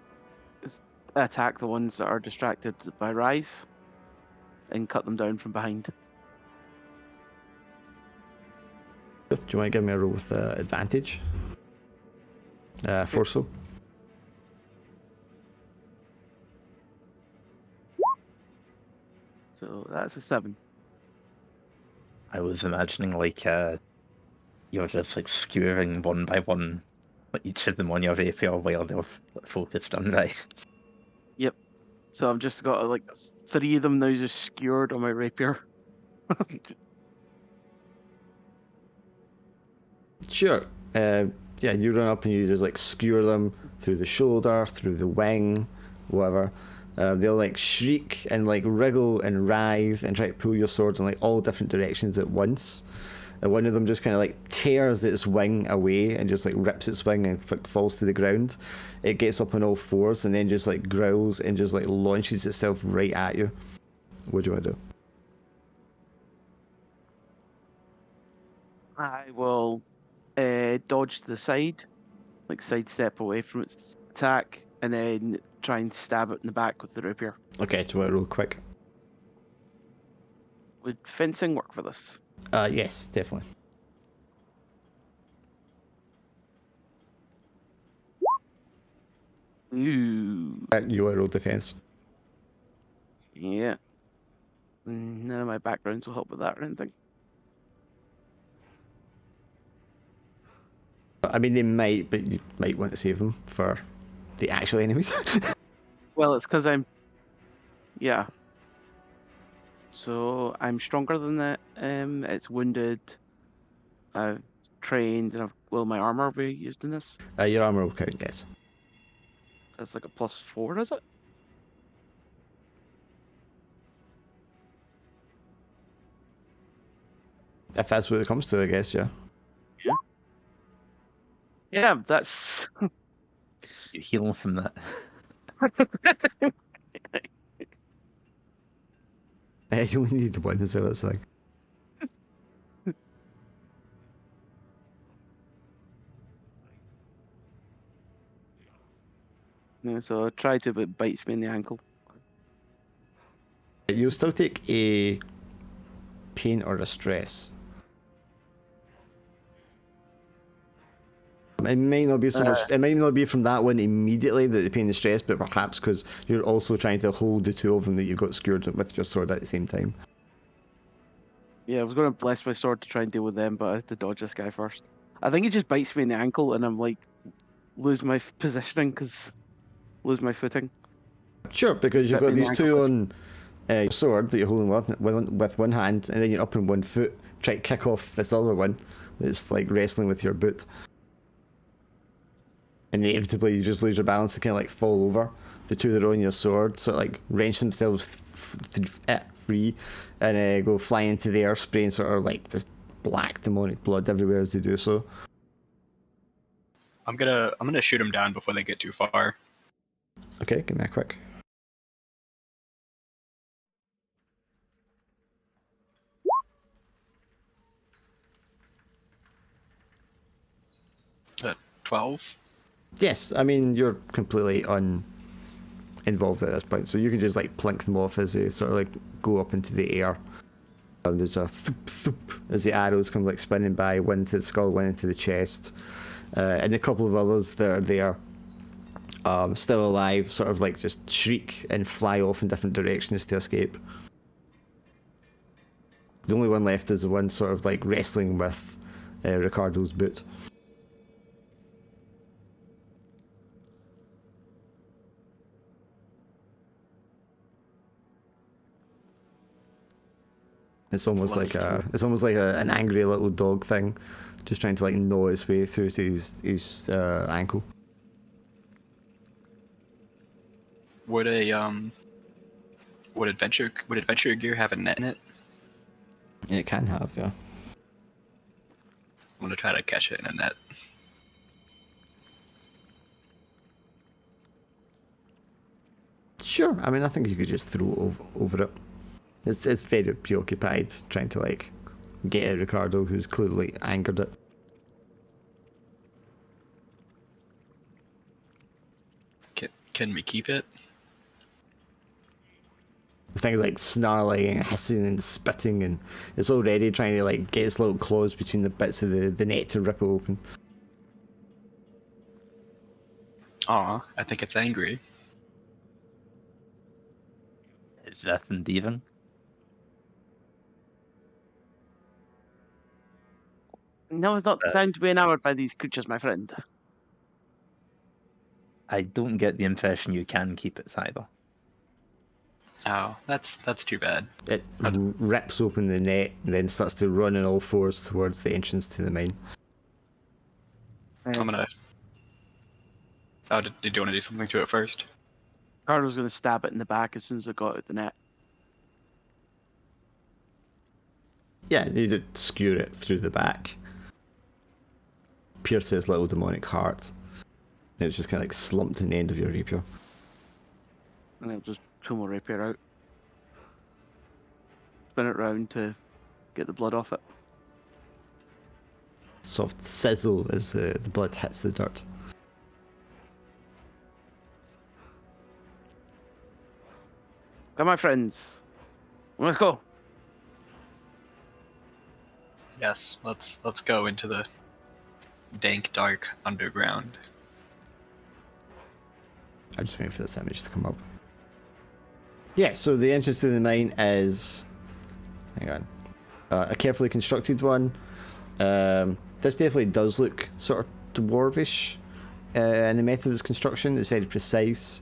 attack the ones that are distracted by Rise and cut them down from behind. Do you want to give me a roll with advantage? Forso. So that's a 7. I was imagining like you're just like skewering one by one, like each of them on your rapier while they're focused on Rise. Yep. So I've just got like 3 of them now just skewered on my rapier. Sure. Yeah, you run up and you just like skewer them through the shoulder, through the wing, whatever. They'll like shriek and like wriggle and writhe and try to pull your swords in like all different directions at once. And one of them just kind of like tears its wing away and just like rips its wing and falls to the ground. It gets up on all fours and then just like growls and just like launches itself right at you. What do you want to do? I will dodge to the side, like sidestep away from its attack, and then try and stab it in the back with the rapier. Okay, do you want to roll quick? Would fencing work for this? Yes, definitely. Ooh. You want to roll defense? Yeah. None of my backgrounds will help with that or anything. I mean, they might, but you might want to save them for the actual enemies. Well, it's because I'm... Yeah. So I'm stronger than that. It's wounded. I've trained, and will my armor be used in this? Your armor will count, yes. That's like a +4, is it? If that's what it comes to, I guess, yeah. Yeah, that's... You heal from that. You only need one as well, that's like. Yeah, so I try to, but it bites me in the ankle. You'll still take a pain or a stress. It may not be so much. It might not be from that one immediately that the pain and stress, but perhaps because you're also trying to hold the two of them that you got skewered with your sword at the same time. Yeah, I was going to bless my sword to try and deal with them, but I had to dodge this guy first. I think he just bites me in the ankle, and I'm like, lose my positioning because lose my footing. Sure, because you've Bit got me in the these two ankle, on your sword that you're holding with one hand, and then you're up on one foot, try to kick off this other one that's like wrestling with your boot. Inevitably, you just lose your balance and kind of like fall over. The two that are on your sword sort of like wrench themselves free and go flying into the air, spraying sort of like this black demonic blood everywhere as they do so. I'm gonna shoot them down before they get too far. Okay, give me a quick. Is that 12? Yes, I mean you're completely involved at this point, so you can just like plink them off as they sort of like go up into the air. And there's a thoop thoop as the arrows come like spinning by, one into the skull, one into the chest, and a couple of others that are there, still alive, sort of like just shriek and fly off in different directions to escape. The only one left is the one sort of like wrestling with Ricardo's boot. It's almost like an angry little dog thing, just trying to like gnaw its way through to his ankle. Would adventure gear have a net in it? It can have, yeah. I'm gonna try to catch it in a net. Sure. I mean, I think you could just throw over it. It's very preoccupied trying to like get at Ricardo, who's clearly angered it. Can we keep it? The thing's like snarling and hissing and spitting, and it's already trying to like get its little claws between the bits of the net to rip it open. Aw, I think it's angry. It's Death and Devon. No, it's not time to be enamored by these creatures, my friend. I don't get the impression you can keep it either. Oh, that's too bad. It rips open the net and then starts to run on all fours towards the entrance to the mine. I'm gonna... Oh, did you want to do something to it first? Carter's going to stab it in the back as soon as I got out the net. Yeah, you just skewer it through the back. Pierce his little demonic heart. And it's just kind of like slumped in the end of your rapier. And I'll just pull my rapier out. Spin it round to get the blood off it. Soft sizzle as the blood hits the dirt. Come on, friends. Let's go. Yes, let's go into the dank, dark underground. I'm just waiting for this image to come up. Yeah, so the entrance to the mine is... Hang on. A carefully constructed one. This definitely does look sort of dwarvish. And the method of its construction is very precise.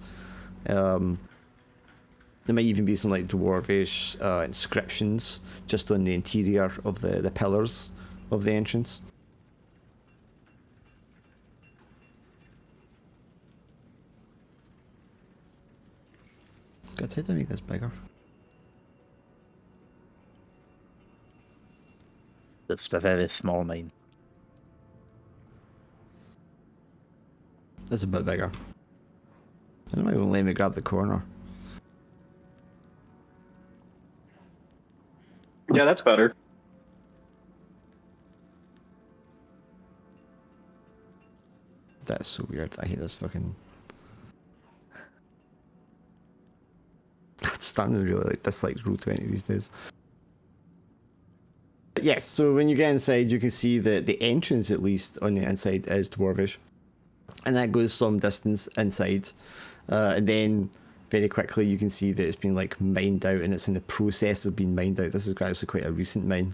There might even be some like dwarvish inscriptions just on the interior of the pillars of the entrance. God, how do I make this bigger? It's a very small mine. That's a bit bigger. I don't know why it won't let me grab the corner. Yeah, that's better. That's so weird. I hate this fucking... I'm starting to really dislike Roll20 these days. But yes, so when you get inside, you can see that the entrance, at least on the inside, is dwarvish. And that goes some distance inside. And then very quickly you can see that it's been like mined out and it's in the process of being mined out. This is actually quite a recent mine.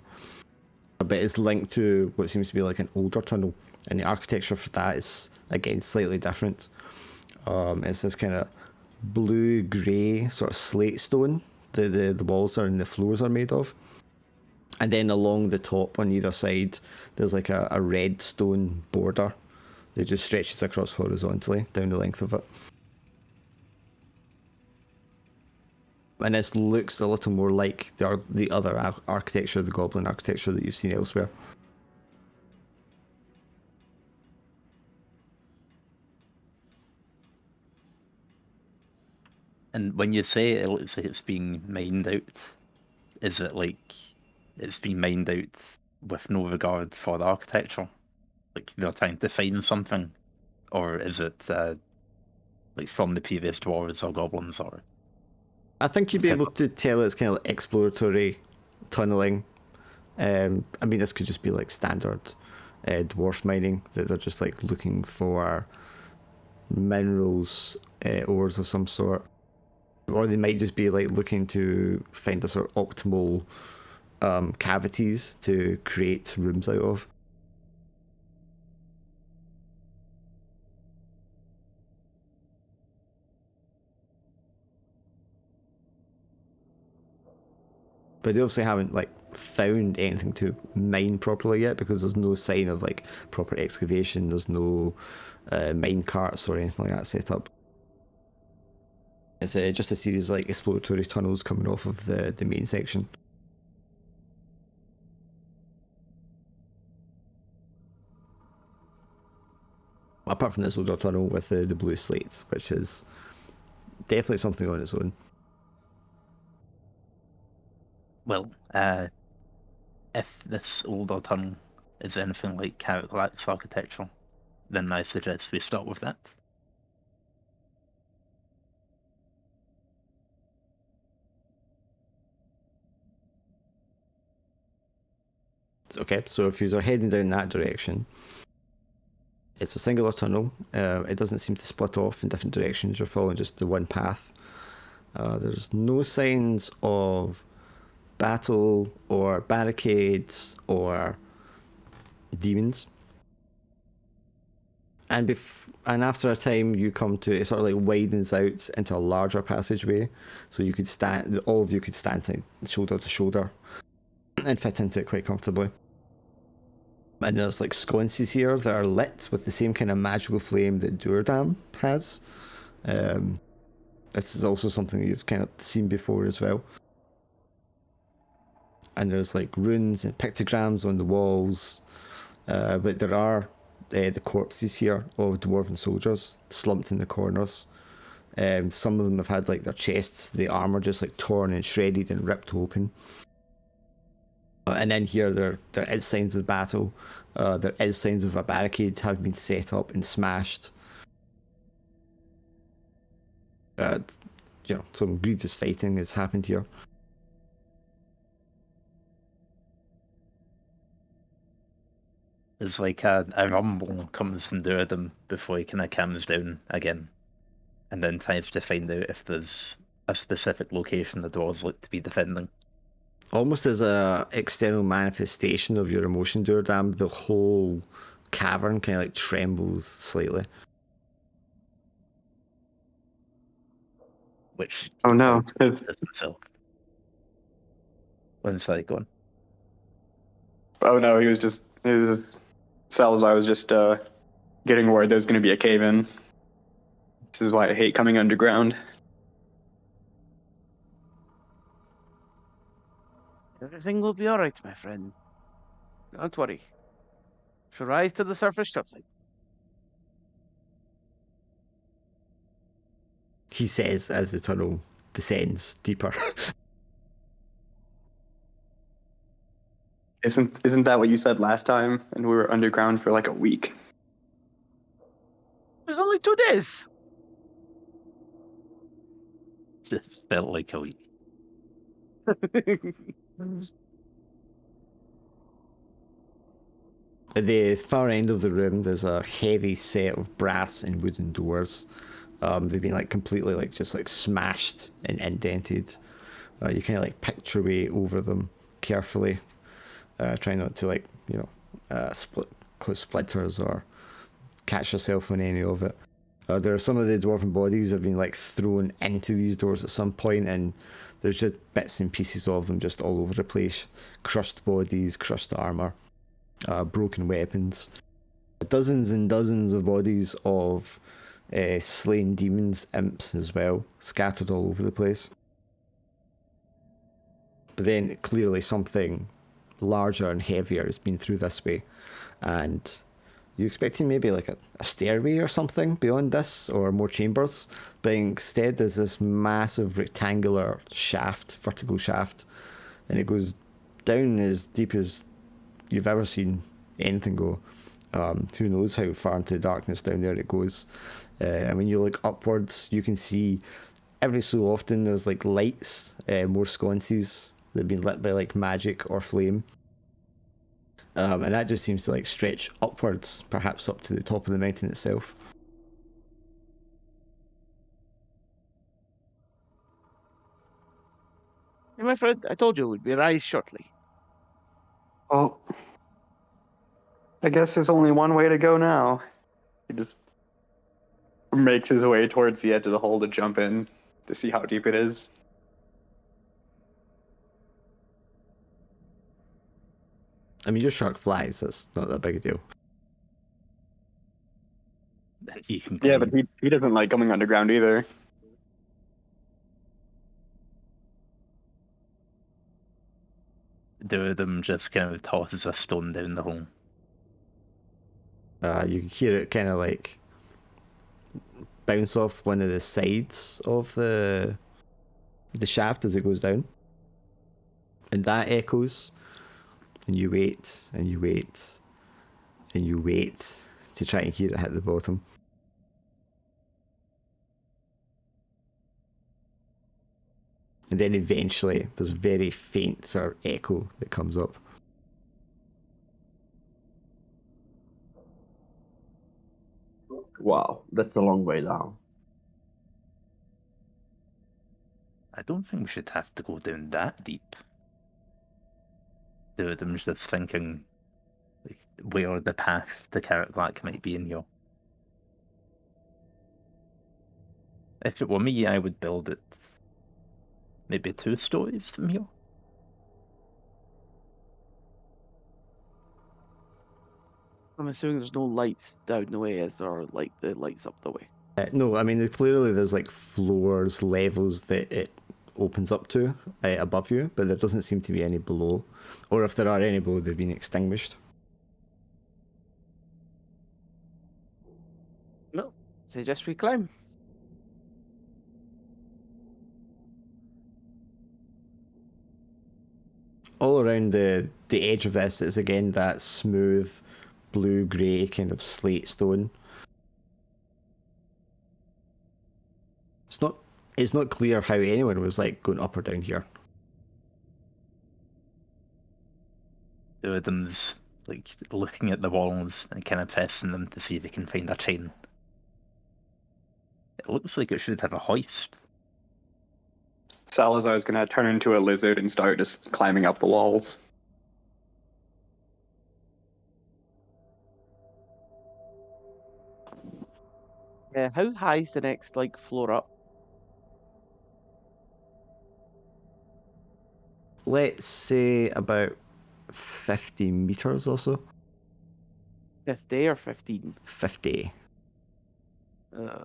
But it's linked to what seems to be like an older tunnel. And the architecture for that is, again, slightly different. It's this kind of blue-grey sort of slate stone the walls are and the floors are made of. And then along the top on either side, there's like a red stone border that just stretches across horizontally down the length of it. And this looks a little more like the other architecture, the goblin architecture that you've seen elsewhere. And when you say it looks like it's being mined out, is it like it's being mined out with no regard for the architecture? Like they're trying to find something? Or is it like from the previous dwarves or goblins? Or I think you'd be able to tell it's kind of like exploratory tunneling. I mean, this could just be like standard dwarf mining, that they're just like looking for minerals, ores of some sort. Or they might just be like looking to find a sort of optimal cavities to create rooms out of. But they obviously haven't like found anything to mine properly yet, because there's no sign of like proper excavation. There's no mine carts or anything like that set up. It's just a series of like exploratory tunnels coming off of the main section. Apart from this older tunnel with the blue slate, which is definitely something on its own. well, if this older tunnel is anything like Karak Lak's architecture, then I suggest we start with that. Okay, so if you're heading down that direction, it's a singular tunnel. It doesn't seem to split off in different directions. You're following just the one path. There's no signs of battle or barricades or demons. And after a time, you come to, it sort of like widens out into a larger passageway, so you could stand, all of you could stand shoulder to shoulder and fit into it quite comfortably. And there's like sconces here that are lit with the same kind of magical flame that Duradam has. This is also something that you've kind of seen before as well. And there's like runes and pictograms on the walls, but there are the corpses here of dwarven soldiers slumped in the corners. Some of them have had like their chests, the armor just like torn and shredded and ripped open. And then here there is signs of battle. There is signs of a barricade have been set up and smashed. Some grievous fighting has happened here. There's like a rumble comes from the rhythm before he kind of calms down again, and then tries to find out if there's a specific location the dwarves look to be defending. Almost as a external manifestation of your emotion, Duradam, the whole cavern kind of like trembles slightly. Which Oh no, it's himself. When's that going? oh no, it was just Salazar was just getting word there's going to be a cave in. This is why I hate coming underground. Everything will be all right, my friend. Don't worry. She'll rise to the surface shortly. He says as the tunnel descends deeper. Isn't that what you said last time? And we were underground for like a week. It was only 2 days. It felt like a week. At the far end of the room, there's a heavy set of brass and wooden doors. They've been like completely like just like smashed and indented. You kind of like pick your way over them carefully, try not to like cause splinters or catch yourself on any of it. There are some of the dwarven bodies have been like thrown into these doors at some point, and there's just bits and pieces of them just all over the place. Crushed bodies, crushed armor, broken weapons. Dozens and dozens of bodies of slain demons, imps as well, scattered all over the place. But then clearly something larger and heavier has been through this way, and you're expecting maybe like a stairway or something beyond this, or more chambers, but instead there's this massive rectangular shaft, vertical shaft, and it goes down as deep as you've ever seen anything go. Who knows how far into the darkness down there it goes. And when you look upwards, you can see every so often there's like lights, more sconces that have been lit by like magic or flame. And that just seems to like stretch upwards, perhaps up to the top of the mountain itself. Hey, my friend, I told you we'd be rise shortly. Well, I guess there's only one way to go now. He just makes his way towards the edge of the hole to jump in to see how deep it is. I mean, your shark flies, that's not that big a deal. Then you can Yeah, but he doesn't like going underground either. do them just kind of tosses a stone down the hole. You can hear it kind of like bounce off one of the sides of the shaft as it goes down, and that echoes, and you wait and you wait and you wait to try and hear it hit the bottom. And then eventually there's a very faint sort of echo that comes up. Wow, that's a long way down. I don't think we should have to go down that deep. I'm just thinking like, where the path to Karak Lak might be in here. If it were me, I would build it maybe 2 stories from here. I'm assuming there's no lights down the way, is there? Like the lights up the way. No, I mean clearly there's like floors, levels that it opens up to above you, but there doesn't seem to be any below. Or if there are any below, they've been extinguished. No. Suggest we climb. All around the edge of this is again that smooth blue grey kind of slate stone. It's not clear how anyone was like going up or down here. Two of them's like looking at the walls and kind of testing them to see if they can find a chain. It looks like it should have a hoist. Salazar's gonna turn into a lizard and start just climbing up the walls. Yeah, how high is the next like floor up? Let's say about 50 meters or so. 50 or 15? 50. Uh,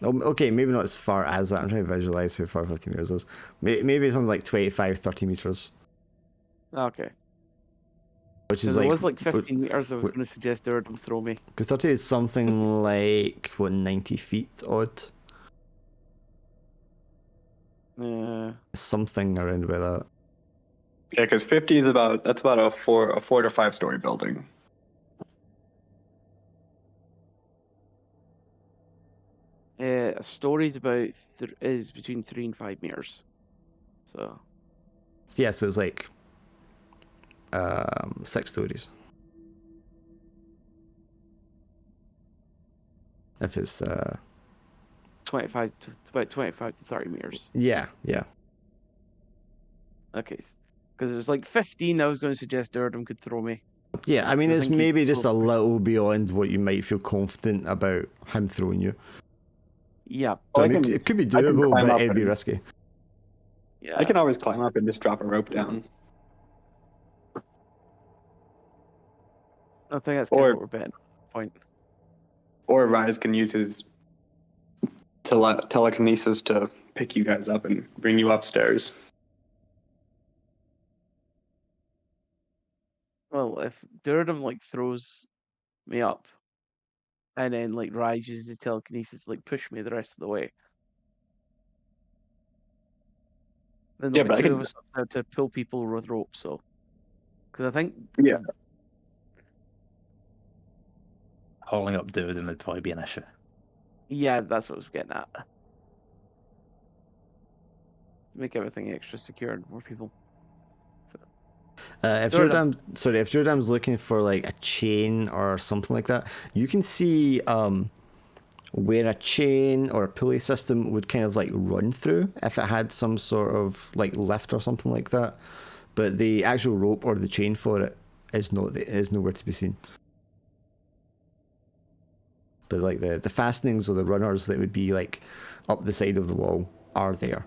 Okay, maybe not as far as that. I'm trying to visualize how far 50 meters is. Maybe something like 25, 30 meters. okay. Which is Because like. it was like 15 meters, I was w- going to suggest Durd would throw me. Because 30 is something like, what, 90 feet odd? Something around about that. Yeah, because 50 is about a four to 5 story building. A story's about is between 3 and 5 meters. So Yeah, so it's like 6 stories. If it's 25 to about 25 to 30 meters. yeah. Okay. Because it was like 15, I was going to suggest Durdham could throw me. Yeah, I mean I it's think he maybe just a throw me. little beyond what you might feel confident about him throwing you. Yeah. So Well, I mean, it could be doable, climb but up it'd be and- risky. Yeah. I can always climb up and just drop a rope down. I think that's kind Or- of what we're betting at this point. Or Rise can use his telekinesis to pick you guys up and bring you upstairs. Well, if Durdham like throws me up, and then like Rise uses the telekinesis to like push me the rest of the way, then Yeah, there'll but be I two can- of us up there to pull people with rope. So, because I think Yeah. Hauling up Durden would probably be an issue. yeah, that's what I was getting at. Make everything extra secure and more people. If Jordan's looking for like a chain or something like that, you can see where a chain or a pulley system would kind of like run through if it had some sort of like lift or something like that. But the actual rope or the chain for it is nowhere to be seen. But like the fastenings or the runners that would be like up the side of the wall are there.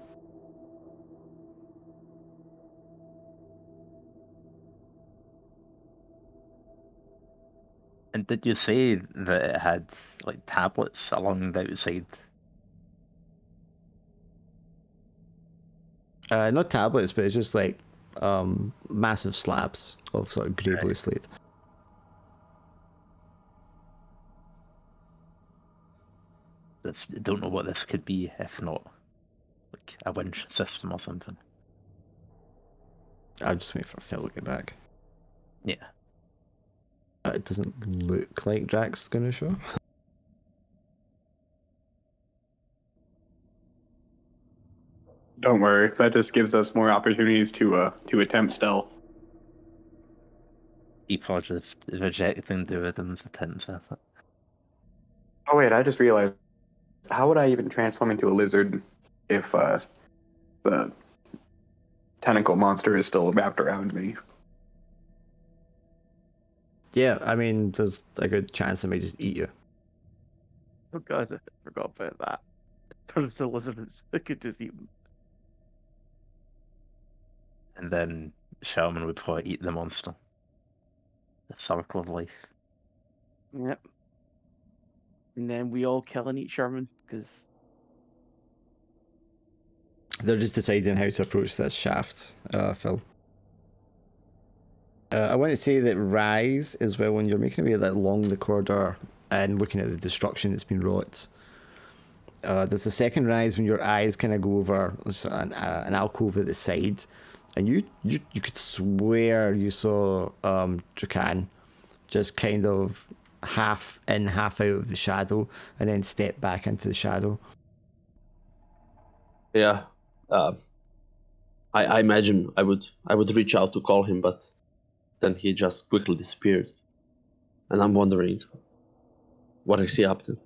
And did you say that it had like tablets along the outside? Not tablets, but it's just like massive slabs of sort of grey blue slate. Don't know what this could be if not like a winch system or something. I'll just wait for Phil to get back. Yeah. It doesn't look like Jack's gonna show. Don't worry, that just gives us more opportunities to attempt stealth. People are just rejecting Durden's attempts at it. Oh wait, I just realized. How would I even transform into a lizard if the tentacle monster is still wrapped around me? Yeah, I mean, there's a good chance it may just eat you. Oh god, I forgot about that. Turn into Elizabeth. I could just eat them. And then Sherman would probably eat the monster. The circle of life. Yep. And then we all kill and eat Sherman, because They're just deciding how to approach this shaft, Phil. I want to say that Rise as well, when you're making your way along the corridor and looking at the destruction that's been wrought. There's a second Rise when your eyes kind of go over an alcove at the side, and you could swear you saw Drakan just kind of half in, half out of the shadow, and then step back into the shadow. Yeah. I imagine I would reach out to call him, but then he just quickly disappeared. And I'm wondering, what is he up to?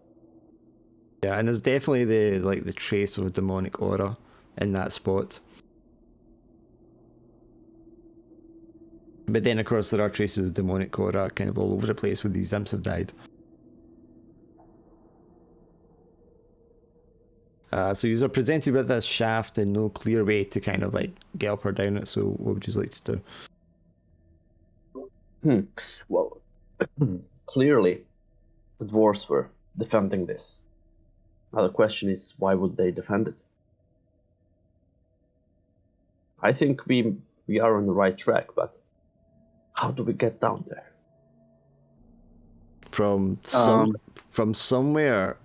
Yeah, and there's definitely the trace of a demonic aura in that spot. But then, of course, there are traces of demonic aura kind of all over the place where these imps have died. So you are presented with this shaft and no clear way to kind of like get up or down it. So what would you like to do? Well, clearly, the dwarves were defending this. Now the question is, why would they defend it? I think we are on the right track, but how do we get down there? From somewhere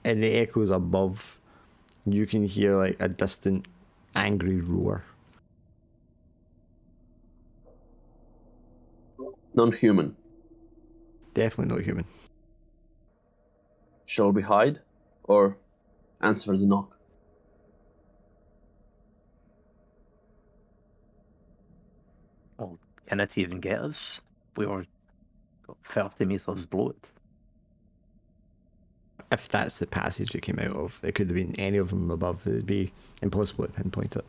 in the echoes above, you can hear like a distant, angry roar. Non-human. Definitely not human. Shall we hide, or answer the knock? Well, can it even get us? We were 30 meters below it. If that's the passage it came out of, it could have been any of them above. It'd be impossible to pinpoint it.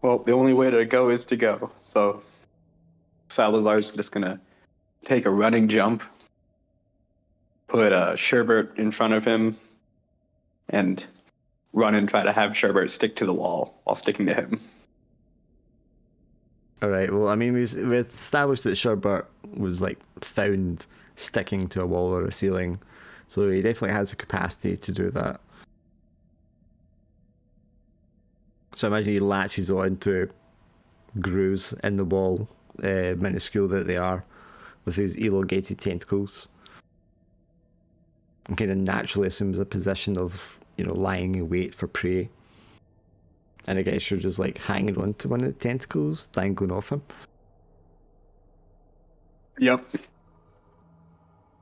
Well, the only way to go is to go. So Salazar's just gonna take a running jump, put Sherbert in front of him, and run and try to have Sherbert stick to the wall while sticking to him. All right. Well, I mean, we established that Sherbert was like found sticking to a wall or a ceiling, so he definitely has the capacity to do that. So I imagine he latches on to grooves in the wall, minuscule that they are, with his elongated tentacles, and kind of naturally assumes a position of, lying in wait for prey. And I guess you're just like hanging on to one of the tentacles, dangling off him. Yep.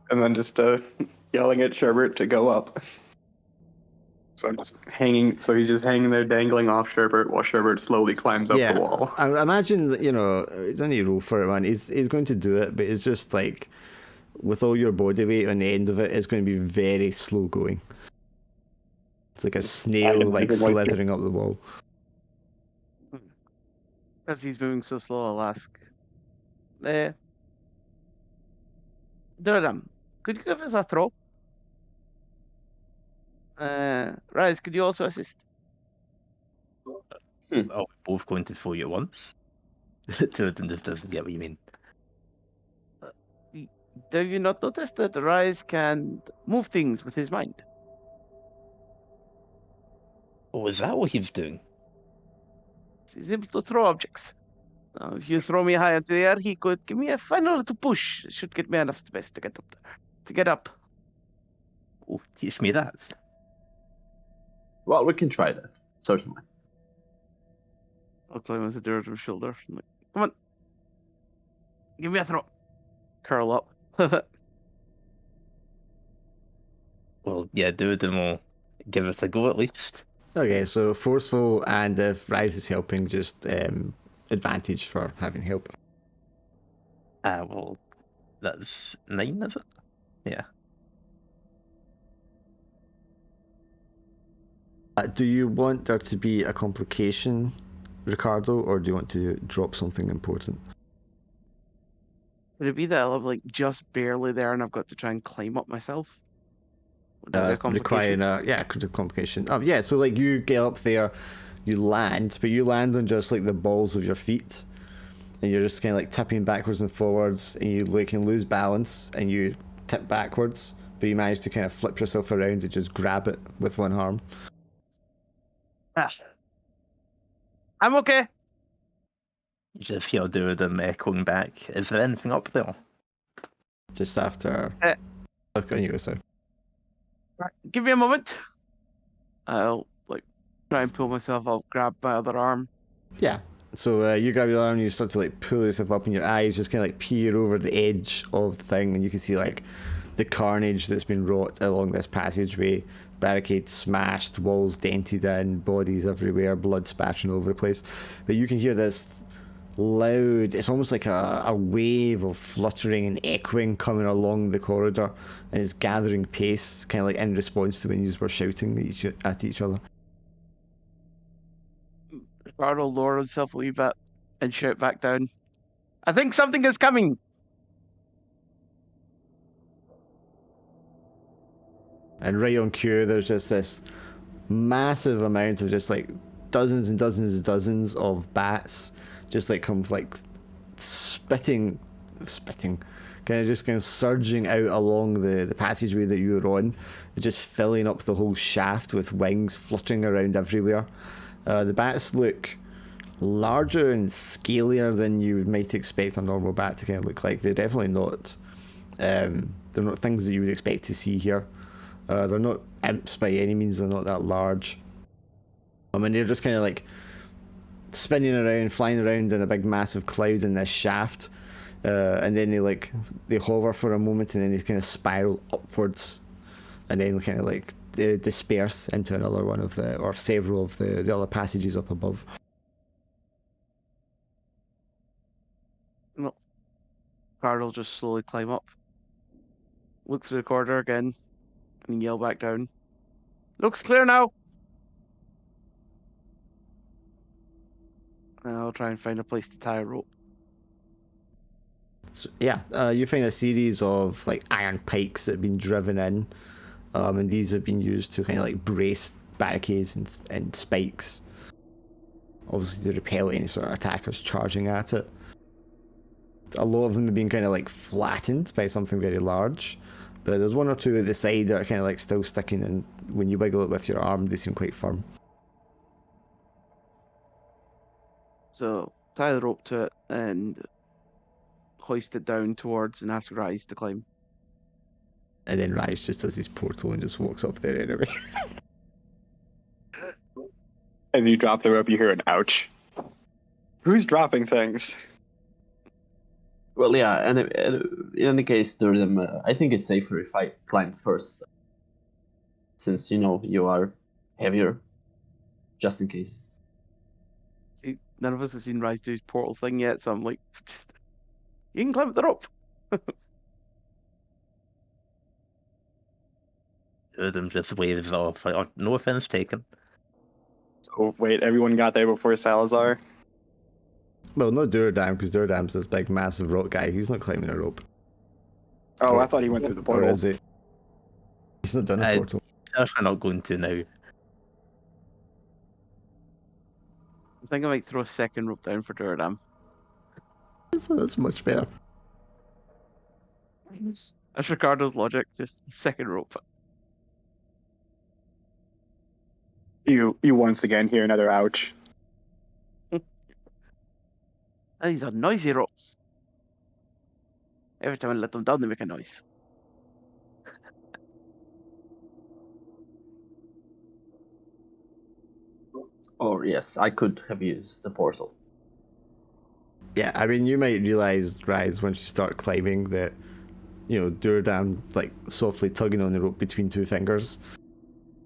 And then just yelling at Sherbert to go up. So I'm just hanging. So he's just hanging there, dangling off Sherbert, while Sherbert slowly climbs up the wall. I imagine that, you don't need to roll for it, man. He's going to do it, but it's just like, with all your body weight on the end of it, it's going to be very slow going. It's like a snail, like slithering up the wall. as he's moving so slow, I'll ask, Durham, could you give us a throw? Rise, could you also assist? Oh, we're both going to throw you at once? Two of them just doesn't get what you mean. Do you not notice that Rise can move things with his mind? Oh, is that what he's doing? He's able to throw objects. If you throw me high into the air, he could give me a final little push. It should get me enough space to get up there. To get up. Oh, teach me that. Well, we can try that, certainly. I'll climb onto Durham's shoulder. I'm like, come on. Give me a throw. Curl up. Well, yeah, do them all. Give it a go at least. Okay, so forceful, and if Rise is helping, just advantage for having help. Well, that's 9, is it? Yeah. Do you want there to be a complication, Ricardo, or do you want to drop something important? Would it be that I'm like just barely there and I've got to try and climb up myself? Would that be a complication? Requiring a complication. Oh yeah, so like you get up there, you land, but you land on just like the balls of your feet, and you're just kind of like tipping backwards and forwards, and you like can lose balance and you tip backwards, but you manage to kind of flip yourself around and just grab it with one arm. I'm okay. You just hear them echoing back. Is there anything up there? Just after. Look on you, sir. Right, give me a moment. I'll like try and pull myself up, grab my other arm. Yeah. So you grab your arm and you start to like pull yourself up, and your eyes just kind of like peer over the edge of the thing, and you can see like the carnage that's been wrought along this passageway. Barricades smashed, walls dented in, bodies everywhere, blood splattering over the place. But you can hear this loud, it's almost like a wave of fluttering and echoing coming along the corridor, and it's gathering pace, kind of like in response to when you were shouting at each other. Ricardo will lower himself a wee bit and shout back down. I think something is coming. And right on cue, there's just this massive amount of just like dozens and dozens and dozens of bats just like come like spitting, kind of surging out along the passageway that you were on, just filling up the whole shaft with wings fluttering around everywhere. The bats look larger and scalier than you might expect a normal bat to kind of look like. They're definitely not. They're not things that you would expect to see here. They're not imps by any means. They're not that large. I mean, they're just kind of like spinning around, flying around in a big massive cloud in this shaft, and then they hover for a moment, and then they kind of spiral upwards, and then kind of like they disperse into another one of the, or several of the other passages up above. No. Ricardo will just slowly climb up, look through the corridor again, and yell back down. Looks clear now. And I'll try and find a place to tie a rope. So, yeah, you find a series of like iron pikes that have been driven in, and these have been used to kind of like brace barricades and spikes, obviously to repel any sort of attackers charging at it. A lot of them have been kind of like flattened by something very large, but there's one or two at the side that are kind of like still sticking, and when you wiggle it with your arm, they seem quite firm. So tie the rope to it and hoist it down towards and ask Rise to climb. And then Rise just does his portal and just walks up there anyway. As you drop the rope, you hear an ouch. Who's dropping things? Well, yeah, and in any case, I think it's safer if I climb first, since you are heavier, just in case. See, none of us have seen Rise do his portal thing yet, so I'm like, just you can climb up the rope. Them just waves off. Like, oh, no offense taken. So wait, everyone got there before Salazar? Well, not Duradam, because Duradam's this big, massive rock guy. He's not climbing a rope. Oh, I thought he went through the portal. Or is he? He's not done a portal. I'm not going to now. I think I might throw a second rope down for Duradam. So that's much better. That's Ricardo's logic, just second rope. You once again hear another ouch. These are noisy ropes. Every time I let them down, they make a noise. Or yes, I could have used the portal. Yeah, I mean, you might realise, Rise, once you start climbing that, Duradam, like, softly tugging on the rope between two fingers.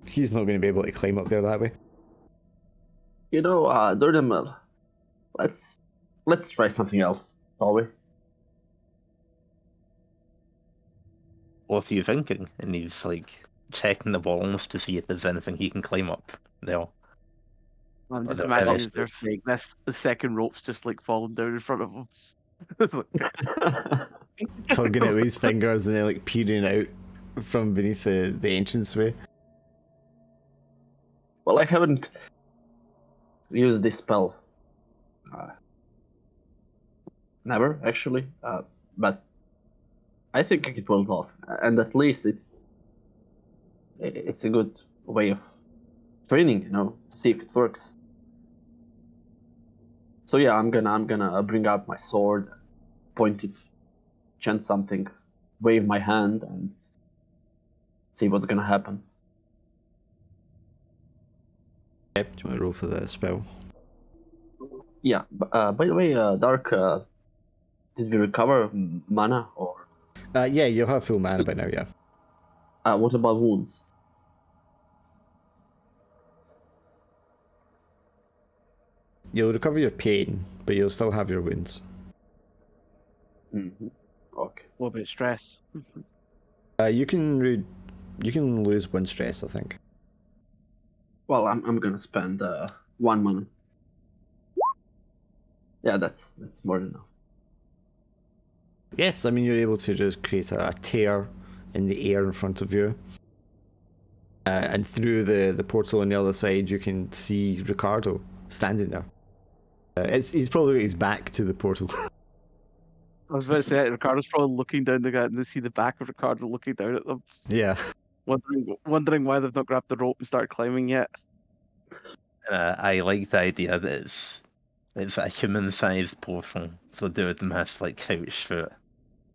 He's not going to be able to climb up there that way. Durden, let's try something else, shall we? What are you thinking? And he's like checking the walls to see if there's anything he can climb up there. I'm just the imagining first as they're saying this, the second rope's just like falling down in front of them. Tugging it with his fingers and then like peering out from beneath the entranceway. Well, I haven't used this spell never actually, but I think I can pull it off, and at least it's a good way of training, to see if it works. So yeah, I'm gonna bring out my sword, point it, chant something, wave my hand, and see what's gonna happen. Yep, do you want to roll for the spell? Yeah. By the way, Dark, did we recover mana or? Yeah, you'll have full mana by now, yeah. What about wounds? You'll recover your pain, but you'll still have your wounds. Mm-hmm. Okay. What about stress? You can lose 1 stress, I think. Well, I'm gonna spend 1 mana. Yeah, that's more than enough. Yes, I mean you're able to just create a tear in the air in front of you. And through the portal on the other side, you can see Ricardo standing there. He's probably got his back to the portal. I was about to say, Ricardo's probably looking down the guy and they see the back of Ricardo looking down at them, Yeah. wondering why they've not grabbed the rope and started climbing yet. I like the idea that it's a human-sized portal, so dude has to like couch through it,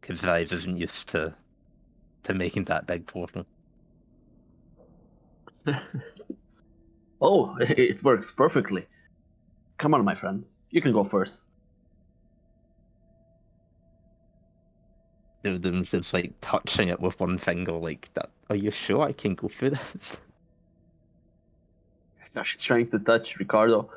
because Vive isn't used to making that big portal. Oh, it works perfectly. Come on, my friend. You can go first. Dude's just like touching it with one finger, like that. Are you sure I can go through this? Gosh, she's trying to touch Ricardo.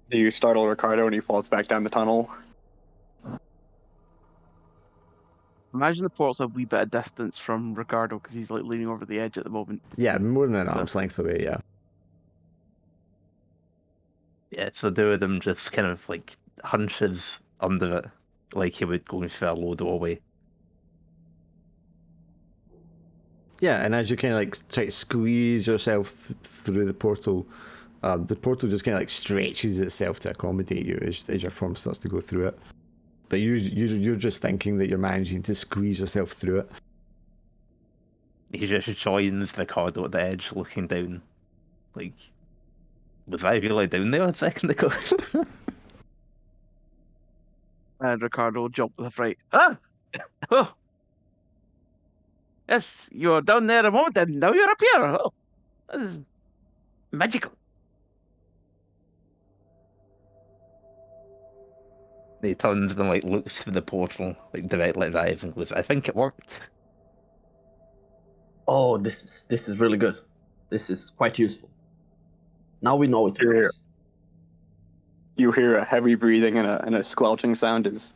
Do you startle Ricardo and he falls back down the tunnel? Imagine the portal's a wee bit of distance from Ricardo because he's like leaning over the edge at the moment. Yeah, more than an So- arm's length away, yeah. Yeah, so them just kind of like hunches under it, like he would go through a low doorway. Yeah, and as you kind of like try to squeeze yourself through the portal just kind of like stretches itself to accommodate you as your form starts to go through it. But you're just thinking that you're managing to squeeze yourself through it. He just joins Ricardo at the edge, looking down. Like, was I really down there a second ago? And Ricardo will jump with a fright. Ah! Oh! Yes, you were down there a moment and now you're up here. Oh, this is magical. He turns and like looks for the portal, like directly at Vive and goes, I think it worked. Oh, this is really good. This is quite useful. Now we know it Yeah. works. You hear a heavy breathing and a squelching sound as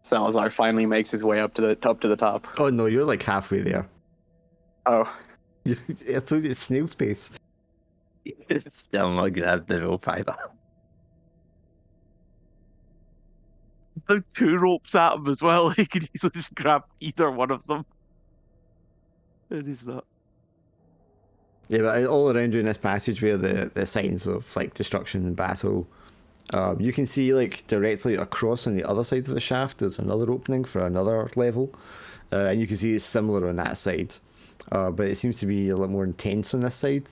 Salazar finally makes his way up to the top. Oh no, you're like halfway there. Oh, I told you it's snail space. Still not grab the rope either. There are 2 ropes at him as well. He could easily just grab either one of them. It is that. Yeah, but all around you in this passage where the signs of like destruction and battle, you can see like directly across on the other side of the shaft there's another opening for another level, and you can see it's similar on that side, but it seems to be a lot more intense on this side.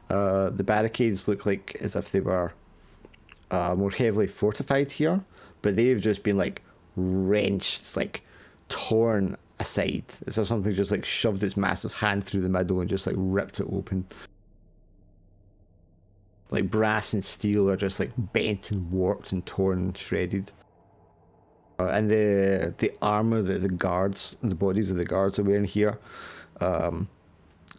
The barricades look like as if they were more heavily fortified here, but they've just been like wrenched, like torn aside. It's as something just like shoved its massive hand through the middle and just like ripped it open. Like brass and steel are just like bent and warped and torn and shredded. And the armor that the guards, the bodies of the guards are wearing here,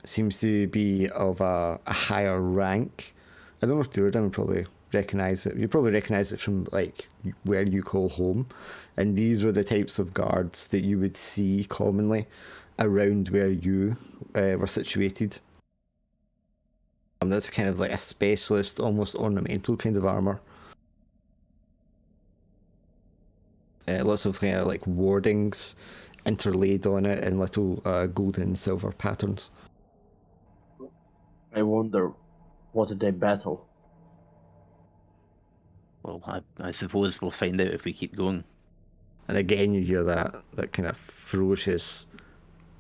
seems to be of a higher rank. I don't know if Durden would probably recognize it. You probably recognize it from like where you call home, and these were the types of guards that you would see commonly around where you were situated. That's kind of like a specialist, almost ornamental kind of armor. Lots of kind of like wardings interlaid on it in little golden and silver patterns. I wonder, what did they battle? Well, I suppose we'll find out if we keep going. And again, you hear that kind of ferocious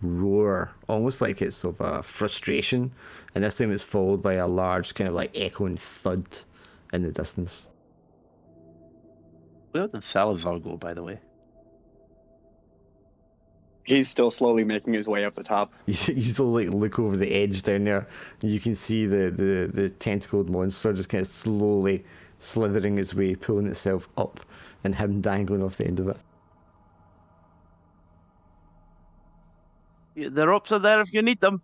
roar, almost like it's of frustration. And this time it's followed by a large kind of like echoing thud in the distance. Where did Salazar go, by the way? He's still slowly making his way up the top. You still like look over the edge down there, and you can see the tentacled monster just kind of slowly slithering its way, pulling itself up, and him dangling off the end of it. The ropes are there if you need them.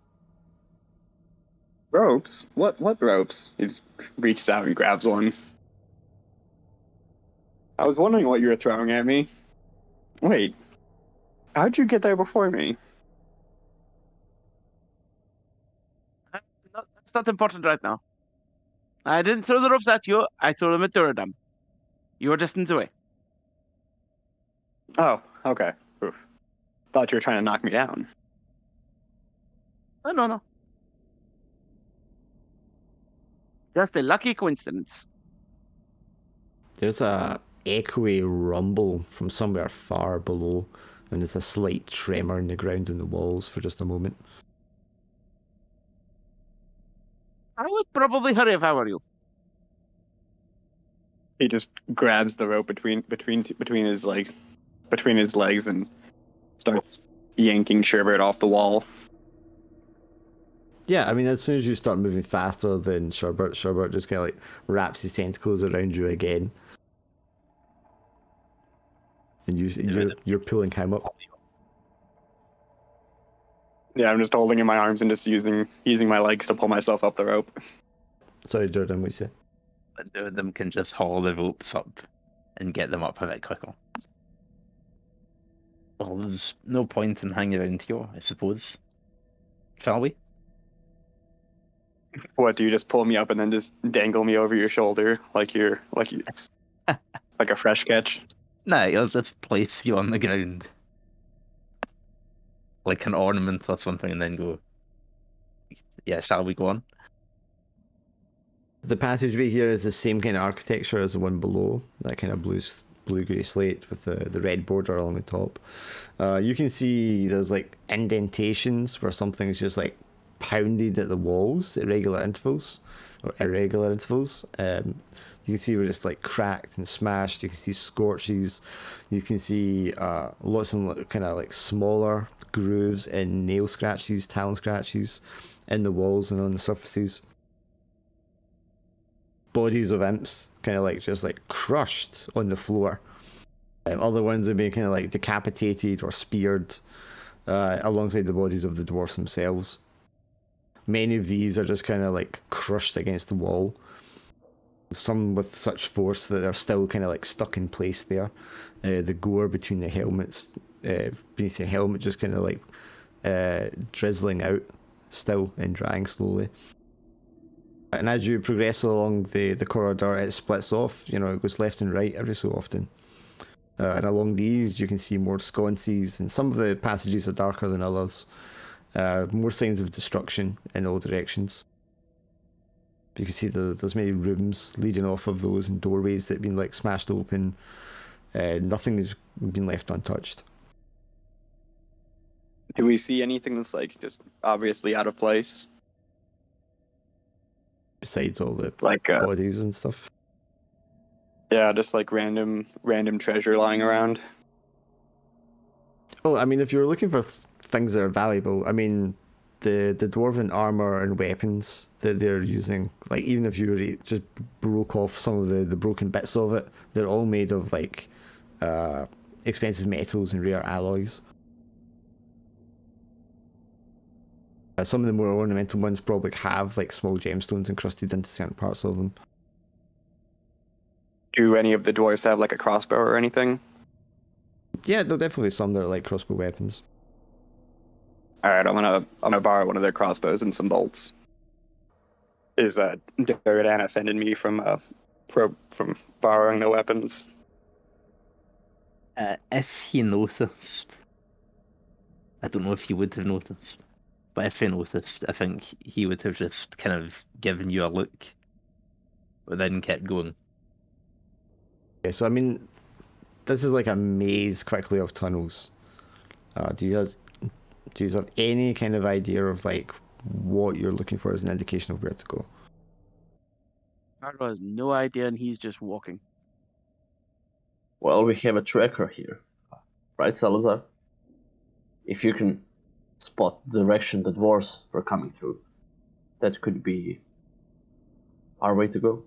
Ropes? What ropes? He just reaches out and grabs one. I was wondering what you were throwing at me. Wait, how'd you get there before me? That's not important right now. I didn't throw the ropes at you. I threw them at Duradam. You were distance away. Oh, okay. Oof. Thought you were trying to knock me down. Oh, no. Just a lucky coincidence. There's a echoey rumble from somewhere far below, and there's a slight tremor in the ground and the walls for just a moment. I would probably hurry if I were you. He just grabs the rope between his legs and starts yanking Sherbert off the wall. Yeah, I mean, as soon as you start moving faster than Sherbert just kind of like wraps his tentacles around you again. And you're pulling him up. Yeah, I'm just holding in my arms and just using my legs to pull myself up the rope. Sorry, Jordan, what you say? But two of them can just haul the ropes up and get them up a bit quicker. Well, there's no point in hanging around here, I suppose. Shall we? What, do you just pull me up and then just dangle me over your shoulder like like a fresh catch? Nah, I'll just place you on the ground. Like an ornament or something, and then go. Yeah, shall we go on? The passageway here is the same kind of architecture as the one below, that kind of blue-grey slate with the red border along the top. You can see there's like indentations where something's just like pounded at the walls at regular intervals, or irregular intervals. You can see where it's like cracked and smashed. You can see scorches. You can see lots of kind of like smaller grooves and nail scratches, talon scratches in the walls and on the surfaces. Bodies of imps kind of like just like crushed on the floor. Other ones have been kind of like decapitated or speared alongside the bodies of the dwarfs themselves. Many of these are just kind of like crushed against the wall. Some with such force that they're still kind of like stuck in place there. The gore between the helmets, beneath the helmet, just kind of like drizzling out still and drying slowly. And as you progress along the corridor, it splits off. You know, it goes left and right every so often. And along these, you can see more sconces, and some of the passages are darker than others. More signs of destruction in all directions. You can see there's many rooms leading off of those and doorways that have been like smashed open. Nothing has been left untouched. Do we see anything that's like just obviously out of place? Besides all the Like bodies and stuff. yeah, just like random treasure lying around. Oh, I mean, if you're looking for things that are valuable, I mean, the dwarven armor and weapons that they're using, like even if you just broke off some of the broken bits of it, they're all made of like expensive metals and rare alloys. Some of the more ornamental ones probably have like small gemstones encrusted into certain parts of them. Do any of the dwarves have like a crossbow or anything? Yeah, there are definitely some that are like crossbow weapons. All right, I'm gonna borrow one of their crossbows and some bolts. Is Duridan offended me from borrowing the weapons? If he noticed, I don't know if he would have noticed, but if he noticed, I think he would have just kind of given you a look, but then kept going. Yeah, so I mean, this is like a maze quickly of tunnels. Do you guys have any kind of idea of like what you're looking for as an indication of where to go? Carlo has no idea, and he's just walking. Well, we have a tracker here, right, Salazar? If you can spot the direction the dwarves were coming through, that could be our way to go.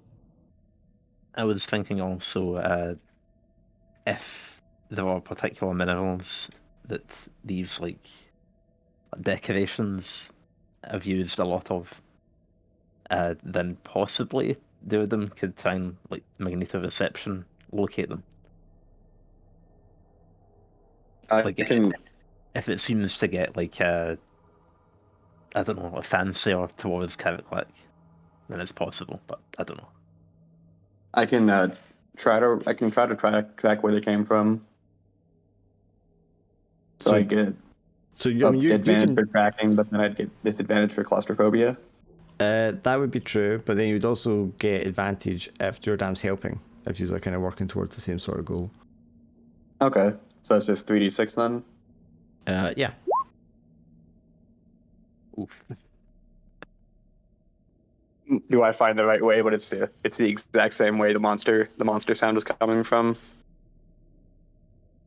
I was thinking also if there were particular minerals that these like decorations have used a lot of, then possibly two of them could try and like magnetoreception locate them. I Like can. if it seems to get like I don't know, a fancier towards Karak Lak, then it's possible, but I don't know. I can try to track where they came from. So I get So I mean, you advantage can. for tracking, but then I'd get disadvantage for claustrophobia. That would be true, but then you'd also get advantage if Jordan's helping, if you're kind of working towards the same sort of goal. Okay, so that's just 3d6 then. Yeah. Oof. Do I find the right way? But it's the exact same way the monster sound was coming from.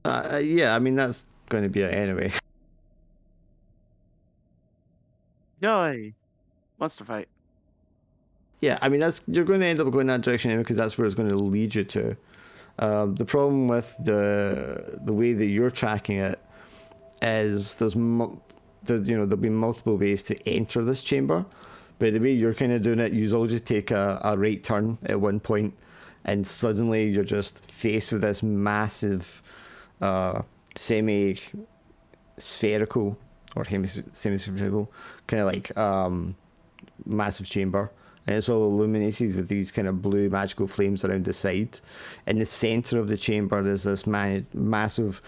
Yeah, I mean, that's going to be it anyway. Yay! Monster fight. Yeah, I mean, you're going to end up going that direction anyway, because that's where it's going to lead you to. The problem with the way that you're tracking it is there'll be multiple ways to enter this chamber, but the way you're kind of doing it, you all just take a right turn at one point, and suddenly you're just faced with this massive semi-spherical or semi-spherical kind of like massive chamber, and it's all illuminated with these kind of blue magical flames around the side. In the center of the chamber, there's this massive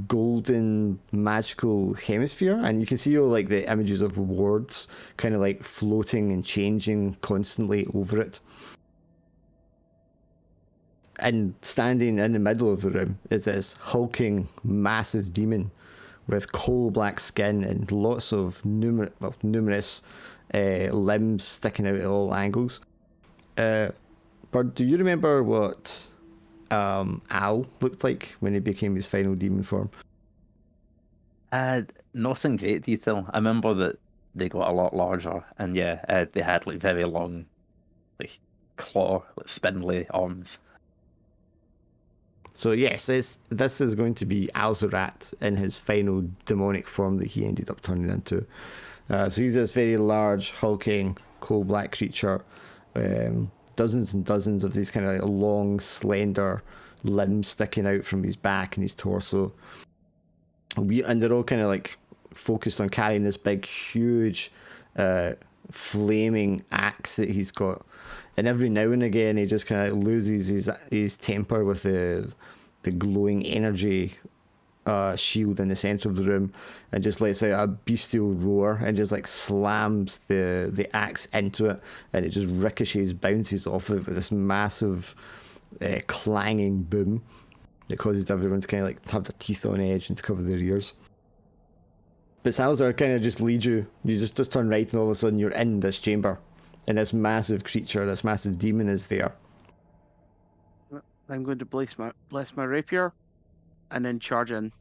golden magical hemisphere, and you can see all like the images of wards kind of like floating and changing constantly over it. And standing in the middle of the room is this hulking massive demon with coal black skin and lots of numerous limbs sticking out at all angles. But do you remember what Al looked like when he became his final demon form? Not in great detail. I remember that they got a lot larger, and yeah, they had like very long, like claw, like spindly arms. So yes, this is going to be Alzarat in his final demonic form that he ended up turning into. So he's this very large, hulking, coal-black creature. Dozens and dozens of these kind of like long, slender limbs sticking out from his back and his torso. And they're all kind of like focused on carrying this big, huge, flaming axe that he's got. And every now and again, he just kind of loses his temper with the glowing energy shield in the center of the room, and just lets out a bestial roar and just like slams the axe into it, and it just ricochets, bounces off it with this massive clanging boom that causes everyone to kind of like have their teeth on edge and to cover their ears. But Salazar kind of just leads you just turn right, and all of a sudden you're in this chamber, and this massive creature, this massive demon is there. I'm going to bless my rapier, and then charge in.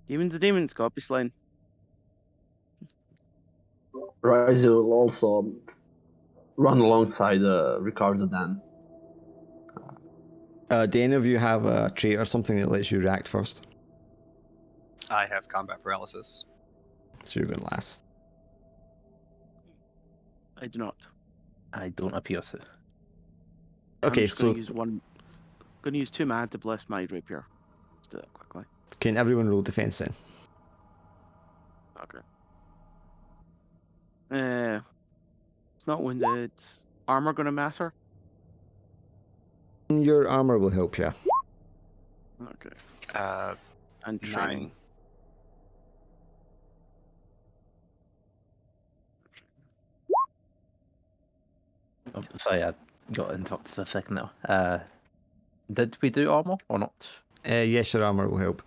Demon's a demon. It's got to be slain. Rise will also run alongside Ricardo then. Do any of you have a trait or something that lets you react first? I have combat paralysis. So you're going last. I do not. I don't appear to. Okay, I'm just so going to use one. Going to use 2 mana to bless my rapier. Let's do that quickly. can everyone roll defense then? Okay. It's not wounded. Armor going to matter. Your armor will help you. Okay. And 9. training. Oh, sorry, I got interrupted for a second there. Did we do armor or not? Yes, your armor will help.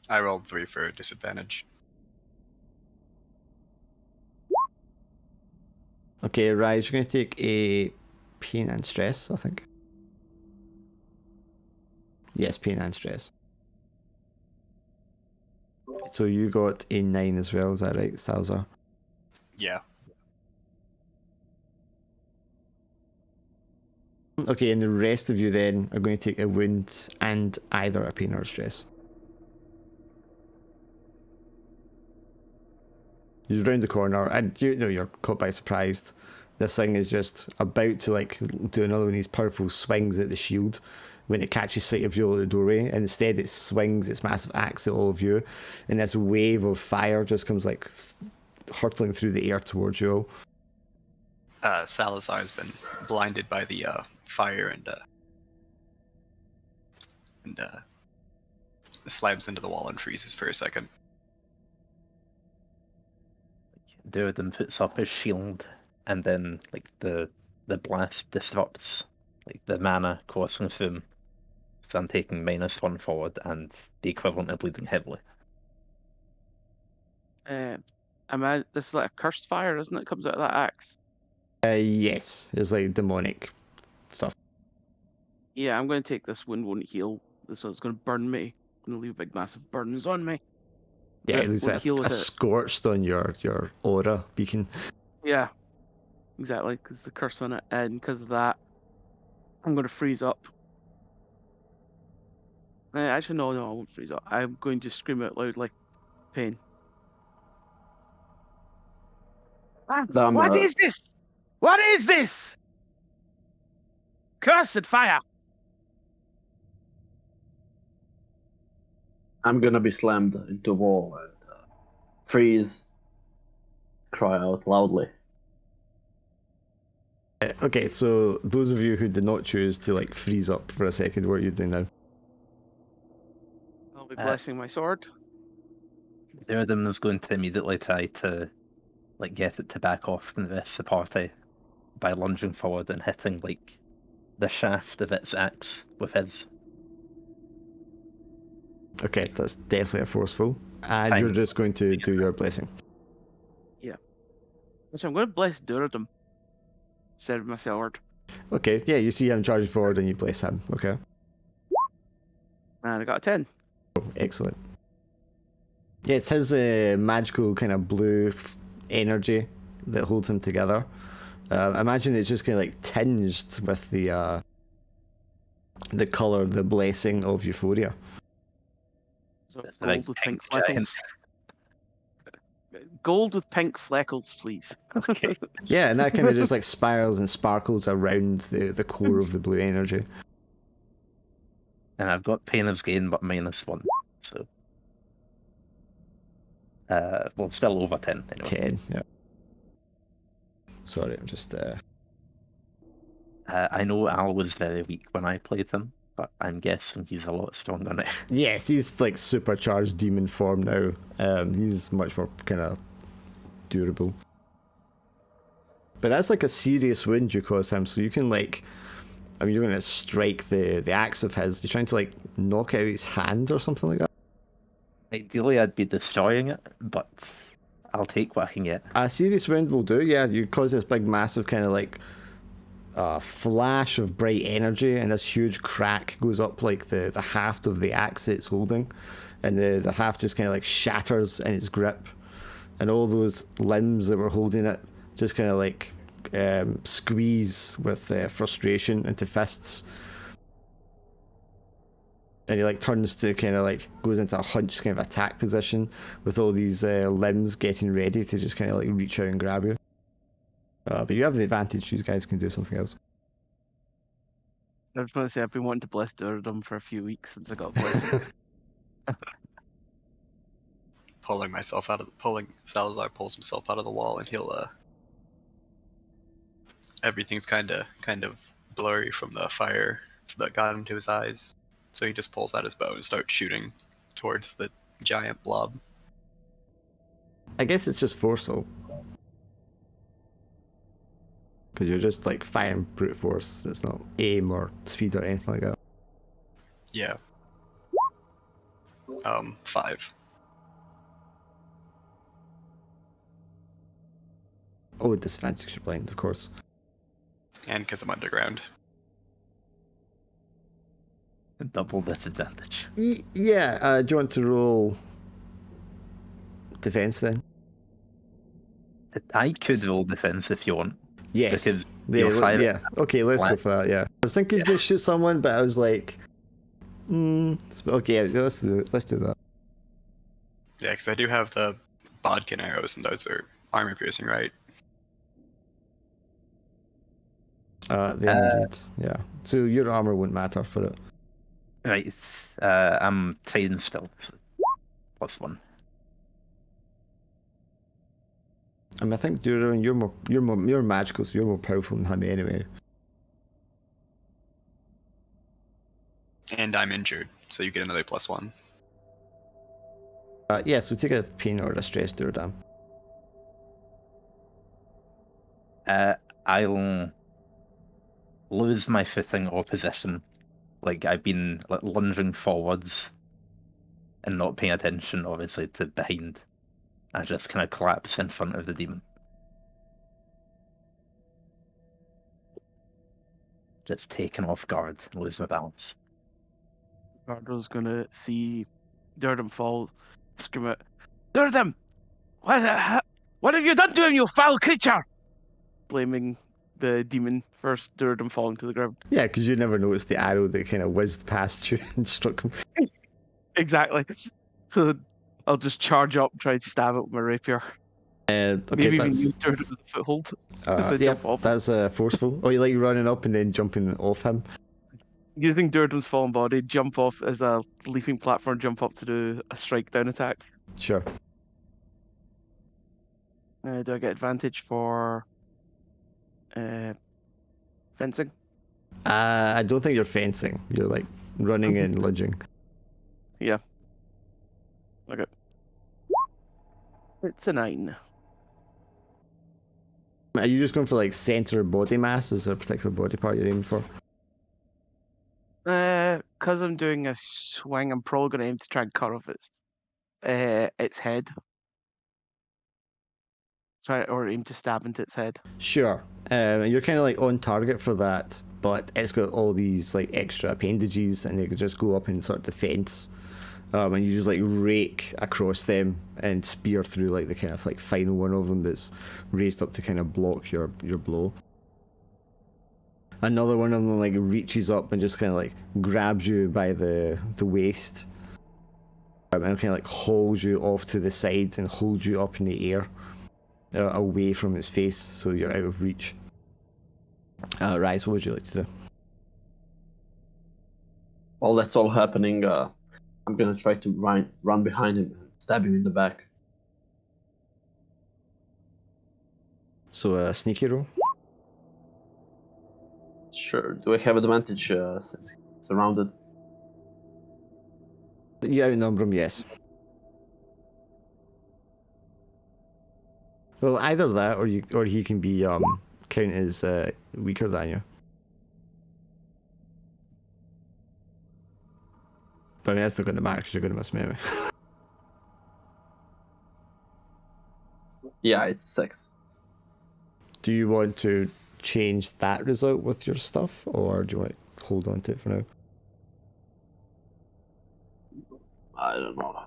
I rolled 3 for disadvantage. Okay, Rise, you're going to take a pain and stress, I think. Yes, pain and stress. So you got a 9 as well, is that right, Salazar? Yeah. Okay, and the rest of you then are going to take a wound and either a pain or a stress. You're round the corner, and you know you're caught by surprise. This thing is just about to like do another one of these powerful swings at the shield when it catches sight of you at the doorway, and instead it swings its massive axe at all of you, and this wave of fire just comes like hurtling through the air towards you all. Salazar's been blinded by the fire and slams into the wall and freezes for a second. Duradin puts up his shield, and then like the blast disrupts like the mana coursing through him. So I'm taking -1 forward and the equivalent of bleeding heavily. This is like a cursed fire, isn't it? Comes out of that axe. Yes, it's like demonic stuff. Yeah, I'm going to take this wound, won't heal. So it's going to burn me. Going to leave big massive burns on me. Yeah, But it looks won't like heal a with it. scorched on your aura beacon. Yeah, exactly, because the curse on it, and because of that, I'm going to freeze up. Actually, no, I won't freeze up. I'm going to scream out loud like pain. What is this? What is this? Cursed fire! I'm gonna be slammed into a wall and freeze, cry out loudly. Okay, so those of you who did not choose to like freeze up for a second, what are you doing now? I'll be blessing my sword. Duradin is going to immediately try to like get it to back off from the rest of the party by lunging forward and hitting like the shaft of its axe with his. Okay, that's definitely a forceful. And Fine. you're just going to do your blessing. So I'm going to bless Duradum instead of my sword. Okay, yeah, you see him charging forward and you bless him. Okay, And I got a 10. excellent. Yeah, it's his magical kind of blue energy that holds him together. Imagine it's just kind of like tinged with the color, the blessing of euphoria. So That's the big gold with pink pink giant. fleckles. Gold with pink fleckles, please. Okay. Yeah, and that kind of just like spirals and sparkles around the core of the blue energy. And I've got pain of gain, but -1. So, well, still over 10 anyway. 10, yeah. Sorry, I'm just I know Al was very weak when I played him, but I'm guessing he's a lot stronger now. Yes, he's like supercharged demon form now. He's much more kind of durable. But that's like a serious wound you cause him, so you can like, I mean, you're gonna strike the axe of his. You're trying to like knock out his hand or something like that. Ideally, I'd be destroying it, but I'll take what I can get. A serious wound will do. Yeah, you cause this big, massive kind of like flash of bright energy, and this huge crack goes up like the haft of the axe it's holding, and the haft just kind of like shatters in its grip, and all those limbs that were holding it just kind of like squeeze with frustration into fists, and he like turns to kind of like goes into a hunched kind of attack position with all these limbs getting ready to just kind of like reach out and grab you. But you have the advantage. You guys can do something else. I was going to say I've been wanting to bless Duradum for a few weeks since I got blessing. Pulling Salazar pulls himself out of the wall, and he'll everything's kind of blurry from the fire that got into his eyes. So he just pulls out his bow and starts shooting towards the giant blob. I guess it's just forceful. Because you're just like firing brute force. It's not aim or speed or anything like that. Yeah. 5. Oh, with disadvantage, you're blind, of course. And because I'm underground. Double disadvantage. Yeah, do you want to roll defense then? I could roll defense if you want. Yes. Because Yeah, you're firing yeah. Okay, let's go black. for that, yeah. I was thinking he's going to shoot someone, but I was like, okay, let's do it. Let's do that. Yeah, because I do have the bodkin arrows, and those are armor piercing, right? They indeed, yeah. So your armor wouldn't matter for it. Right, I'm Titan still. +1. I mean, I think Duran, you're magical, so you're more powerful than him anyway. And I'm injured, so you get another +1. Yeah, so take a pain or a stress, Duran. I'll lose my footing or position. Like I've been lunging forwards and not paying attention, obviously, to behind. I just kind of collapse in front of the demon. Just taken off guard and lose my balance. Gardo's gonna see Durham fall, scream out, Durham! What have you done to him, you foul creature? Blaming the demon for Durham falling to the ground. Yeah, because you never noticed the arrow that kind of whizzed past you and struck him. Exactly. So I'll just charge up and try to stab it with my rapier. Okay, Maybe even that's use Durham as a foothold. as I yeah, jump off. that's forceful. Oh, you like running up and then jumping off him? Using Durham's fallen body, jump off as a leaping platform, jump up to do a strike down attack. Sure. Do I get advantage for fencing? I don't think you're fencing. You're like running and lunging. Yeah. Okay. It's a 9. Are you just going for like center body mass? Is there a particular body part you're aiming for? Because I'm doing a swing, I'm probably going to aim to try and cut off its head. Try or aim to stab into its head. Sure. You're kind of like on target for that, but it's got all these like extra appendages, and they could just go up in sort of defense. And you just like rake across them and spear through like the kind of like final one of them that's raised up to kind of block your blow. Another one of them like reaches up and just kind of like grabs you by the waist, and kind of like hauls you off to the side and holds you up in the air, away from its face, so you're out of reach. Rise, what would you like to do? While that's all happening, I'm gonna try to run behind him and stab him in the back. So a sneaky roll. Sure. Do I have advantage since it's surrounded? You outnumber him, yes. Well, either that, or he can be counted as weaker than you. But I mean, that's not going to matter because you're going to miss me anyway. Yeah, it's 6. Do you want to change that result with your stuff, or do you want to hold on to it for now? I don't know.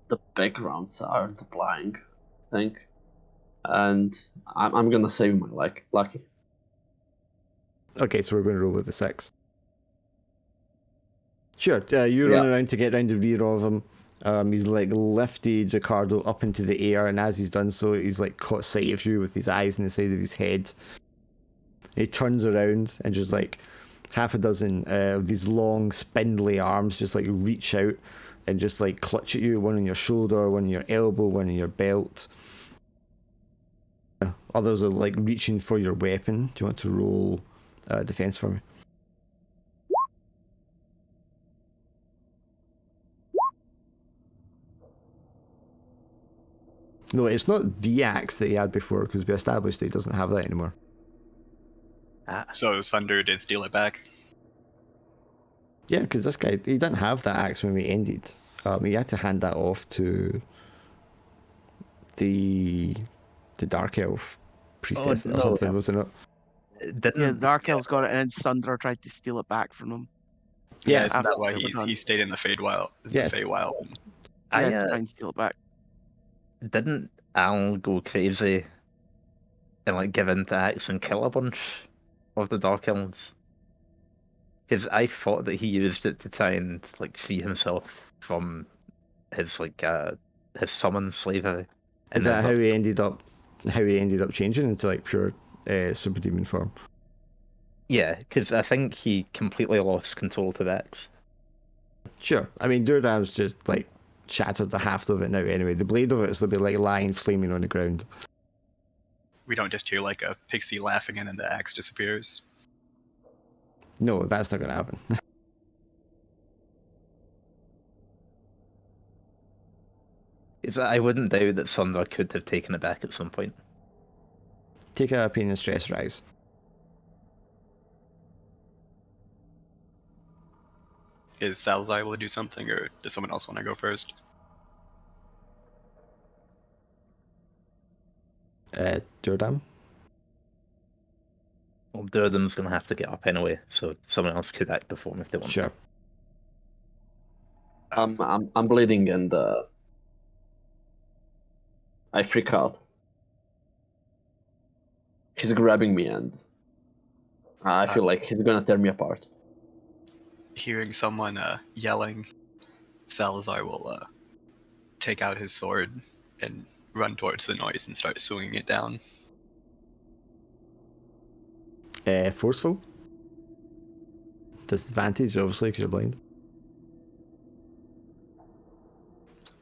The backgrounds aren't applying, I think. And I'm gonna save my lucky. Okay, so we're going to roll with the 6. Sure, you run around to get around the rear of him. He's like lifted Ricardo up into the air, and as he's done so, he's like caught sight of you with his eyes in the side of his head. He turns around and just like half a dozen of these long, spindly arms just like reach out and just like clutch at you, one on your shoulder, one on your elbow, one on your belt. Others are like reaching for your weapon. Do you want to roll defense for me? No, it's not the axe that he had before, because we established that he doesn't have that anymore. So Sunder did steal it back. Yeah, because this guy, he didn't have that axe when we ended. He had to hand that off to the Dark Elf priestess or no. something, wasn't it? Didn't Yeah, the Dark Elf's got it, and then Sunder tried to steal it back from him. Yeah, Yeah, isn't that why after we're done. he stayed in the Feywild? Yes. Feywild. Yeah, I to try and steal it back. didn't Al go crazy and like give in to axe and kill a bunch of the Dark Elves? Because I thought that he used it to try and like free himself from his his summon slavery. Is that how he ended up? How he ended up changing into like pure super demon form? Yeah, because I think he completely lost control to the axe. Sure. I mean, Duradam's just like shattered the haft of it now. Anyway, the blade of it is to be like lying flaming on the ground. We don't just hear like a pixie laughing and then the axe disappears. No, that's not going to happen. I wouldn't doubt that Sunder could have taken it back at some point. Take a pain and stress rise. Is Salzai able to do something, or does someone else want to go first? Duradam? Well, Durden's going to have to get up anyway, so someone else could act before him if they want. Sure. I'm bleeding and I freak out. He's grabbing me and I feel like he's gonna tear me apart. Hearing someone yelling, Salazar will take out his sword and run towards the noise and start swinging it down. Forceful? Disadvantage, obviously, because you're blind.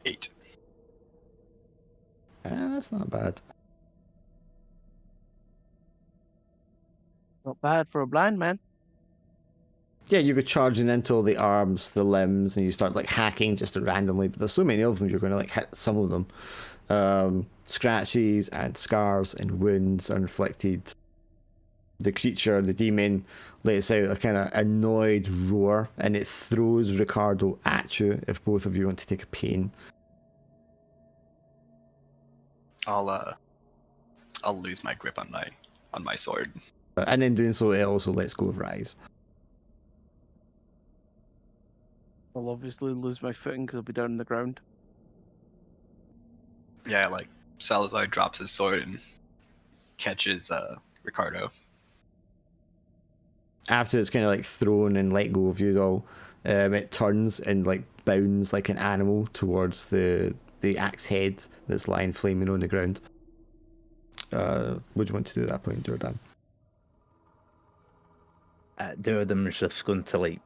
8. That's not bad. Not bad for a blind man. Yeah, you go charging into all the arms, the limbs, and you start like hacking just randomly. But there's so many of them, you're going to like hit some of them. Scratches and scars and wounds are inflicted. The creature, the demon, lets out a kind of annoyed roar, and it throws Ricardo at you if both of you want to take a pain. I'll lose my grip on my sword. And in doing so, it also lets go of Rise. I'll obviously lose my footing because I'll be down on the ground. Yeah, like Salazar drops his sword and catches Ricardo. After it's kind of like thrown and let go of you all, it turns and like bounds like an animal towards the axe head that's lying flaming on the ground. What do you want to do at that point, Durdan? Duradam's just going to like,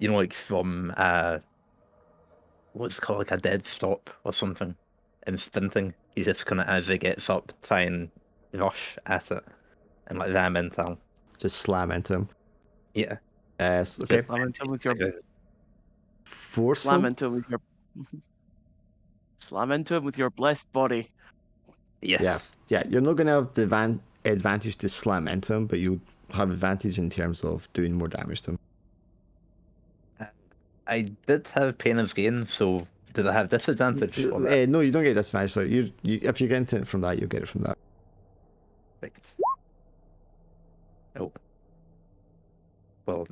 like from what's it called, like a dead stop or something, instanting. He's just gonna, as he gets up, try and rush at it and like ram into him. Just slam into him. Yeah. Okay. Slam into him with your Forceful. slam into him with your slam into him with your blessed body. Yes. Yeah. You're not gonna have the advantage to slam into him, but you'll have advantage in terms of doing more damage to him. I did have pain as gain, so did I have disadvantage? on that? No, you don't get disadvantage. So you if you get it from that, you'll get it from that. Right. Oh. Well,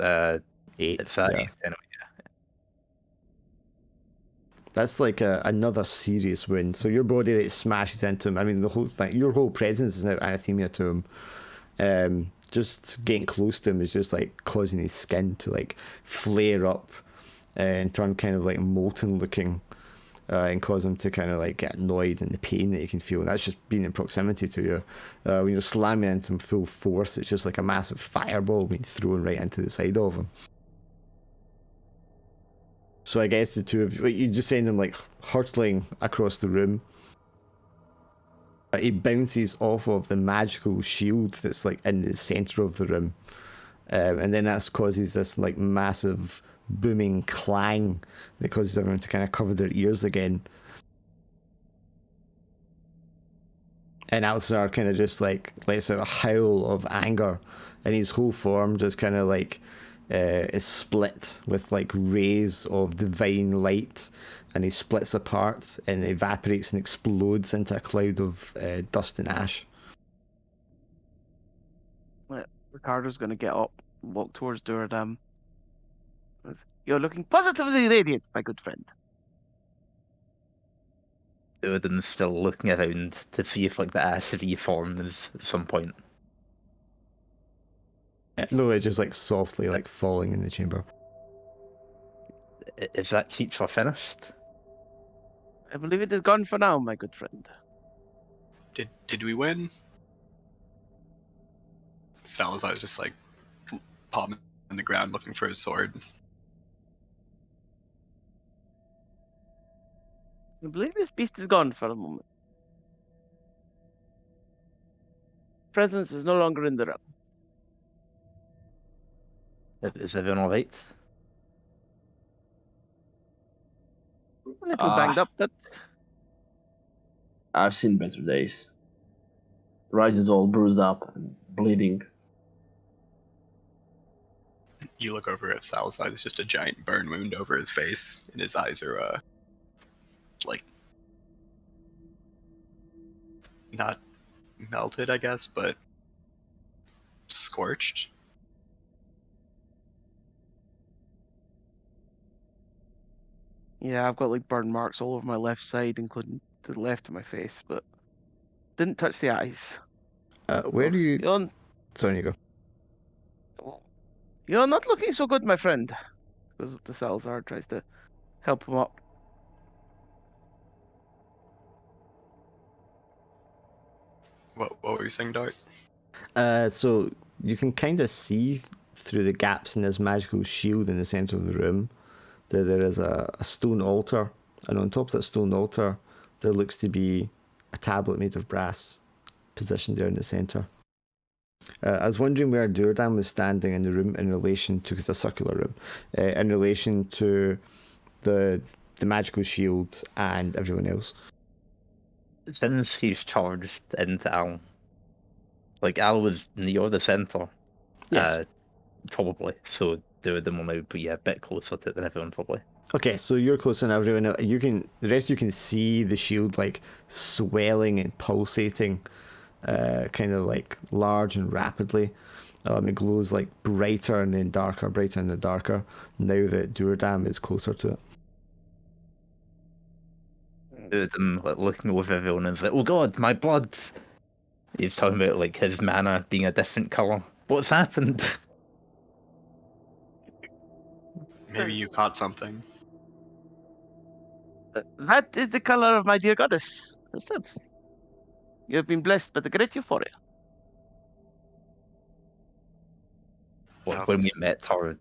8. it's yeah. 8 anyway. That's like another serious wound. So your body that smashes into him. I mean, the whole thing, your whole presence is now anathema to him. Just getting close to him is just like causing his skin to like flare up and turn kind of like molten looking, and cause him to kind of like get annoyed and the pain that you can feel. That's just being in proximity to you. When you're slamming into him full force, it's just like a massive fireball being thrown right into the side of him. So I guess the two of you just send him like hurtling across the room. He bounces off of the magical shield that's like in the center of the room, and then that causes this like massive booming clang that causes everyone to kind of cover their ears again. And Alcazar kind of just like lets out a howl of anger, and his whole form just kind of like is split with like rays of divine light, and he splits apart and evaporates and explodes into a cloud of dust and ash. Ricardo's going to get up and walk towards Duradam. You're looking positively radiant, my good friend. Duradam's still looking around to see if like the ash reforms at some point. No, it's just like softly like falling in the chamber. Is that creature finished? I believe it is gone for now, my good friend. Did we win? Salazar's just like palming on the ground looking for his sword. I believe this beast is gone for a moment. Presence is no longer in the realm. Is everyone alright? A little banged up, but I've seen better days. Rise is all bruised up and bleeding. You look over at Salazar, there's just a giant burn wound over his face, and his eyes are, like, not melted, I guess, but scorched. yeah, I've got like burn marks all over my left side, including the left of my face, but didn't touch the eyes. Where do you... You're, Sorry, you go. you're not looking so good, my friend. Goes up to Salazar, tries to help him up. What were you saying, Dart? So you can kind of see through the gaps in this magical shield in the center of the room that there is a stone altar, and on top of that stone altar there looks to be a tablet made of brass positioned there in the center. I was wondering where Duradam was standing in the room in relation to, because it's a circular room, in relation to the magical shield and everyone else. Since he's charged into Al, like Al was near the center, Yes. probably. So Duradam will now be a bit closer to it than everyone probably. Okay, so you're closer than everyone else. The rest you can see the shield like swelling and pulsating, kind of like large and rapidly. It glows like brighter and then darker, brighter and then darker. Now that Duradam is closer to it. Duradam like looking over everyone and is like, "Oh God, my blood!" He's talking about like his mana being a different color. What's happened? Maybe you caught something. That is the color of my dear goddess herself. You have been blessed by the great Euphoria. What, No. when we met her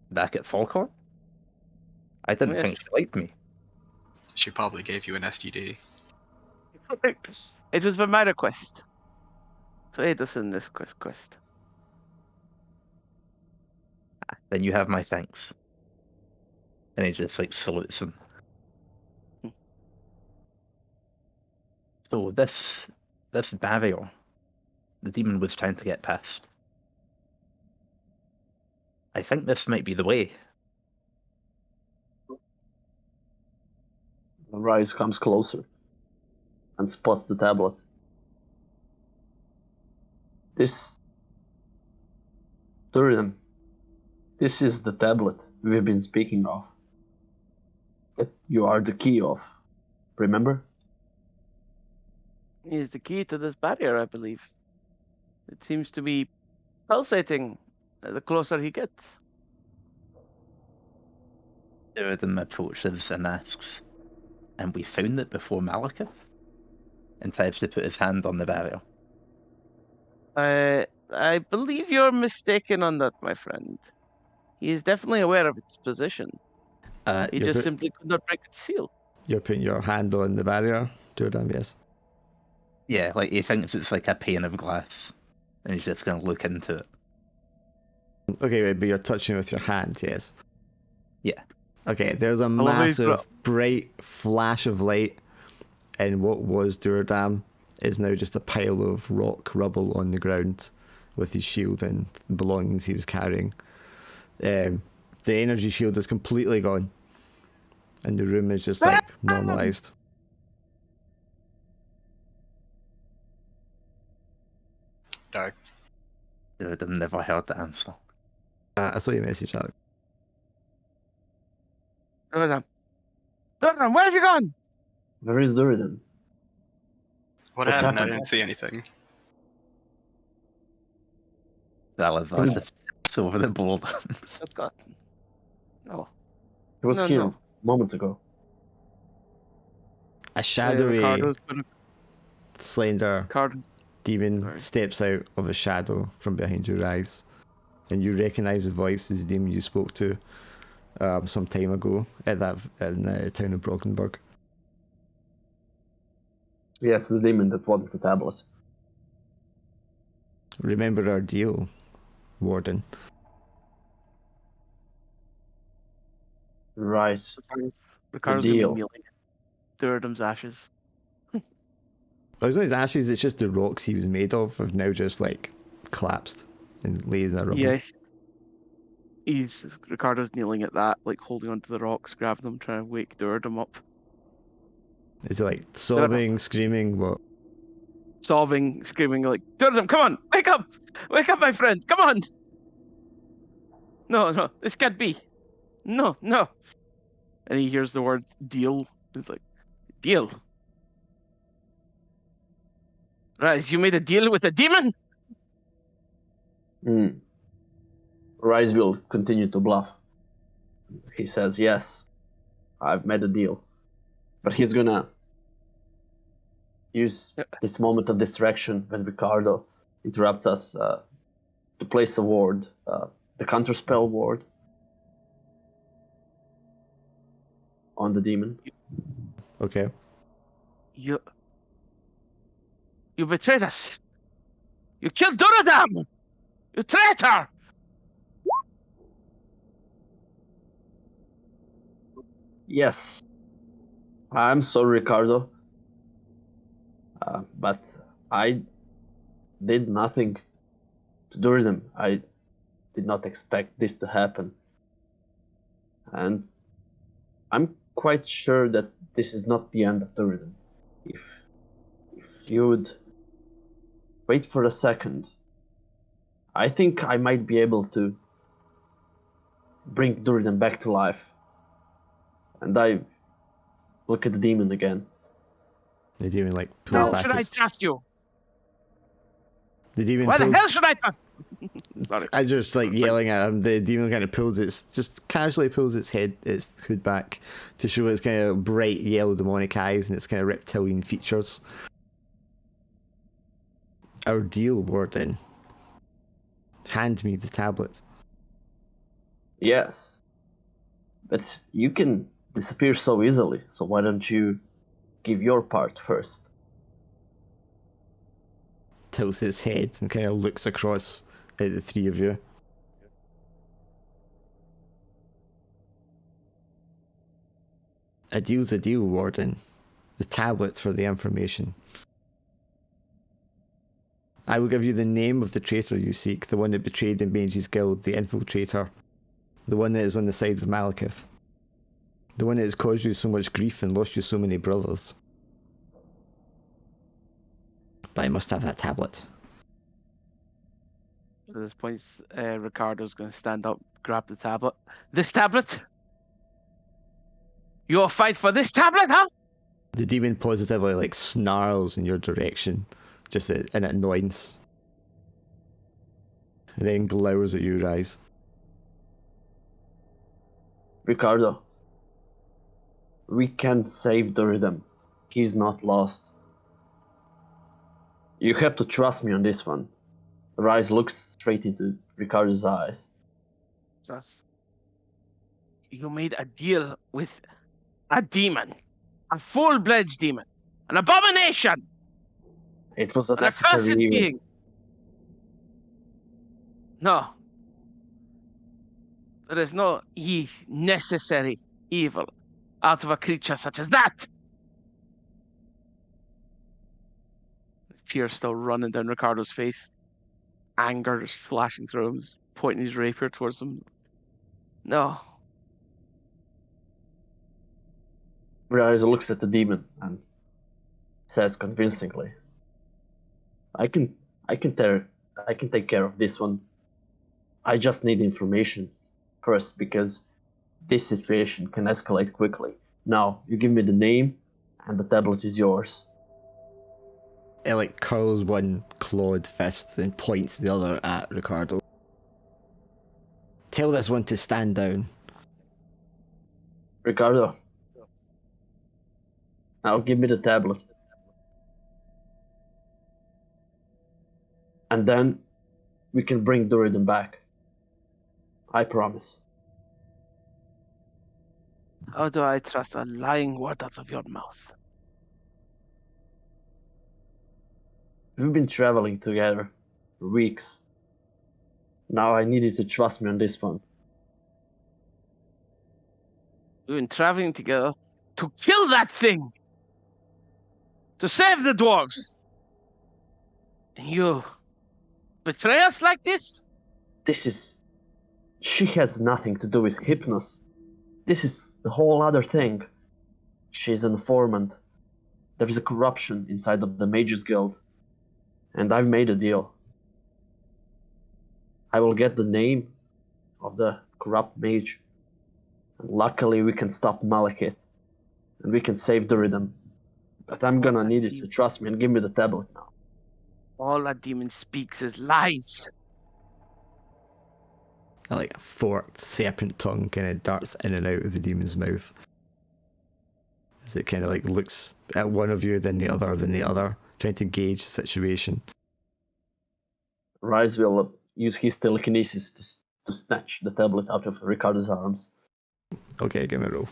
back at Falkor? I didn't think Yes. she liked me. She probably gave you an STD. It was for my request. So aid us in this quest. Then you have my thanks. And he just like salutes him. So this barrier, the demon was trying to get past. I think this might be the way. Rise comes closer and spots the tablet. This is the tablet we've been speaking of. That you are the key of. Remember? He is the key to this barrier, I believe. It seems to be pulsating the closer he gets. Duradam approaches and asks, "And we found it before Malekith?" And tries to put his hand on the barrier. I believe you're mistaken on that, my friend. He is definitely aware of its position. He just simply could not break its seal. You're putting your hand on the barrier, Duradam, yes. Yeah, like he thinks it's like a pane of glass. And he's just going to look into it. Okay, wait, but you're touching it with your hand, yes? Yeah. Okay, there's a love these massive, bright flash of light in what was Duradam, is now just a pile of rock rubble on the ground with his shield and belongings he was carrying. The energy shield is completely gone, and the room is just like normalized. Dark. Dude, I've never heard the answer. I saw your message, Alex. Durdam, where have you gone? Where is Duridan? What What happened? I happened? didn't see anything. Salazar just over the board. Forgotten. No. He was No, here no. moments ago. A shadowy, Ricardo's gonna. slender Ricardo's. demon Sorry. steps out of a shadow from behind your eyes, and you recognize the voice as the demon you spoke to some time ago in the town of Brockenburg. Yes, the demon that wants the tablet. Remember our deal, Warden. Right. Ricardo's gonna deal. be kneeling at Durdam's ashes. It's not his ashes, it's just the rocks he was made of have now just like collapsed and lays in a rubble. Yeah. Ricardo's kneeling at that, like holding onto the rocks, grabbing them, trying to wake Durdam up. Is it like sobbing, screaming, what? Sobbing, screaming like, Durdam, come on! Wake up! Wake up, my friend! Come on! No, this can't be. No. And he hears the word deal. It's like, deal? Right, you made a deal with a demon? Rise will continue to bluff. He says, yes, I've made a deal. But he's gonna use this moment of distraction when Ricardo interrupts us to place a ward, the counterspell ward, on the demon. Okay. You betrayed us. You killed Duradam! You traitor! Yes, I'm sorry, Ricardo. But I did nothing to do them. I did not expect this to happen. And I'm quite sure that this is not the end of the rhythm. If you would wait for a second, I think I might be able to bring Duridan back to life. And I look at the demon again. The demon like pull How back should I his... trust you? The demon Why the pulls... hell should I trust you? Sorry. I just like yelling at him. The demon kind of just casually pulls its hood back to show its kind of bright yellow demonic eyes and its kind of reptilian features. Our deal, Warden. Hand me the tablet. Yes. But you can disappear so easily, so why don't you give your part first? Tilts its head and kind of looks across at the three of you. A deal's a deal, Warden. The tablet for the information. I will give you the name of the traitor you seek, the one that betrayed the Mage's Guild, the infiltrator. The one that is on the side of Malekith. The one that has caused you so much grief and lost you so many brothers. But I must have that tablet. At this point, Ricardo's going to stand up, grab the tablet. This tablet? You'll fight for this tablet, huh? The demon positively like snarls in your direction, just in annoyance. And then glowers at you, Rise. Ricardo, we can save the rhythm. He's not lost. You have to trust me on this one. Rise looks straight into Ricardo's eyes. Just, you made a deal with a demon. A full-fledged demon. An abomination! It was a An accursed necessary evil. being. No. There is no necessary evil out of a creature such as that. tears still running down Ricardo's face. Anger is flashing through him, pointing his rapier towards them. No. Rise looks at the demon and says convincingly, I can take care of this one. I just need information first because this situation can escalate quickly. Now, you give me the name and the tablet is yours. It like curls one clawed fist and points the other at Ricardo. Tell this one to stand down. Ricardo, now give me the tablet. And then we can bring Duridan back. I promise. How do I trust a lying word out of your mouth? We've been traveling together for weeks. Now I need you to trust me on this one. We've been traveling together to kill that thing! To save the dwarves! And you betray us like this? She has nothing to do with Hypnos. This is a whole other thing. She's an informant. There's a corruption inside of the Mages Guild. And I've made a deal. I will get the name of the corrupt mage. And luckily we can stop Malekith. And we can save Duridan. But I'm gonna need you to trust me and give me the tablet now. All a demon speaks is lies. Like a forked serpent tongue kind of darts in and out of the demon's mouth. As it kind of like looks at one of you, then the other, trying to gauge the situation. Rise will use his telekinesis to snatch the tablet out of Ricardo's arms. Okay, give me a roll.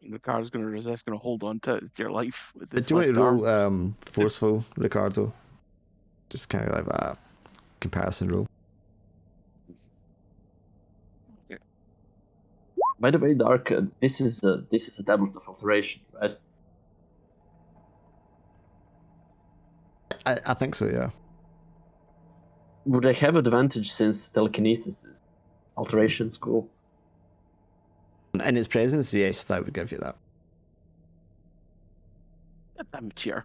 Ricardo's going to resist, going to hold on to your life with his Do you want left to arm. roll forceful, Ricardo? Just kind of like a comparison roll. By the way, Dark, this is a tablet of alteration, right? I think so, yeah. Would I have advantage since telekinesis is alteration school? In its presence, yes, that would give you that. Goddamn cheer.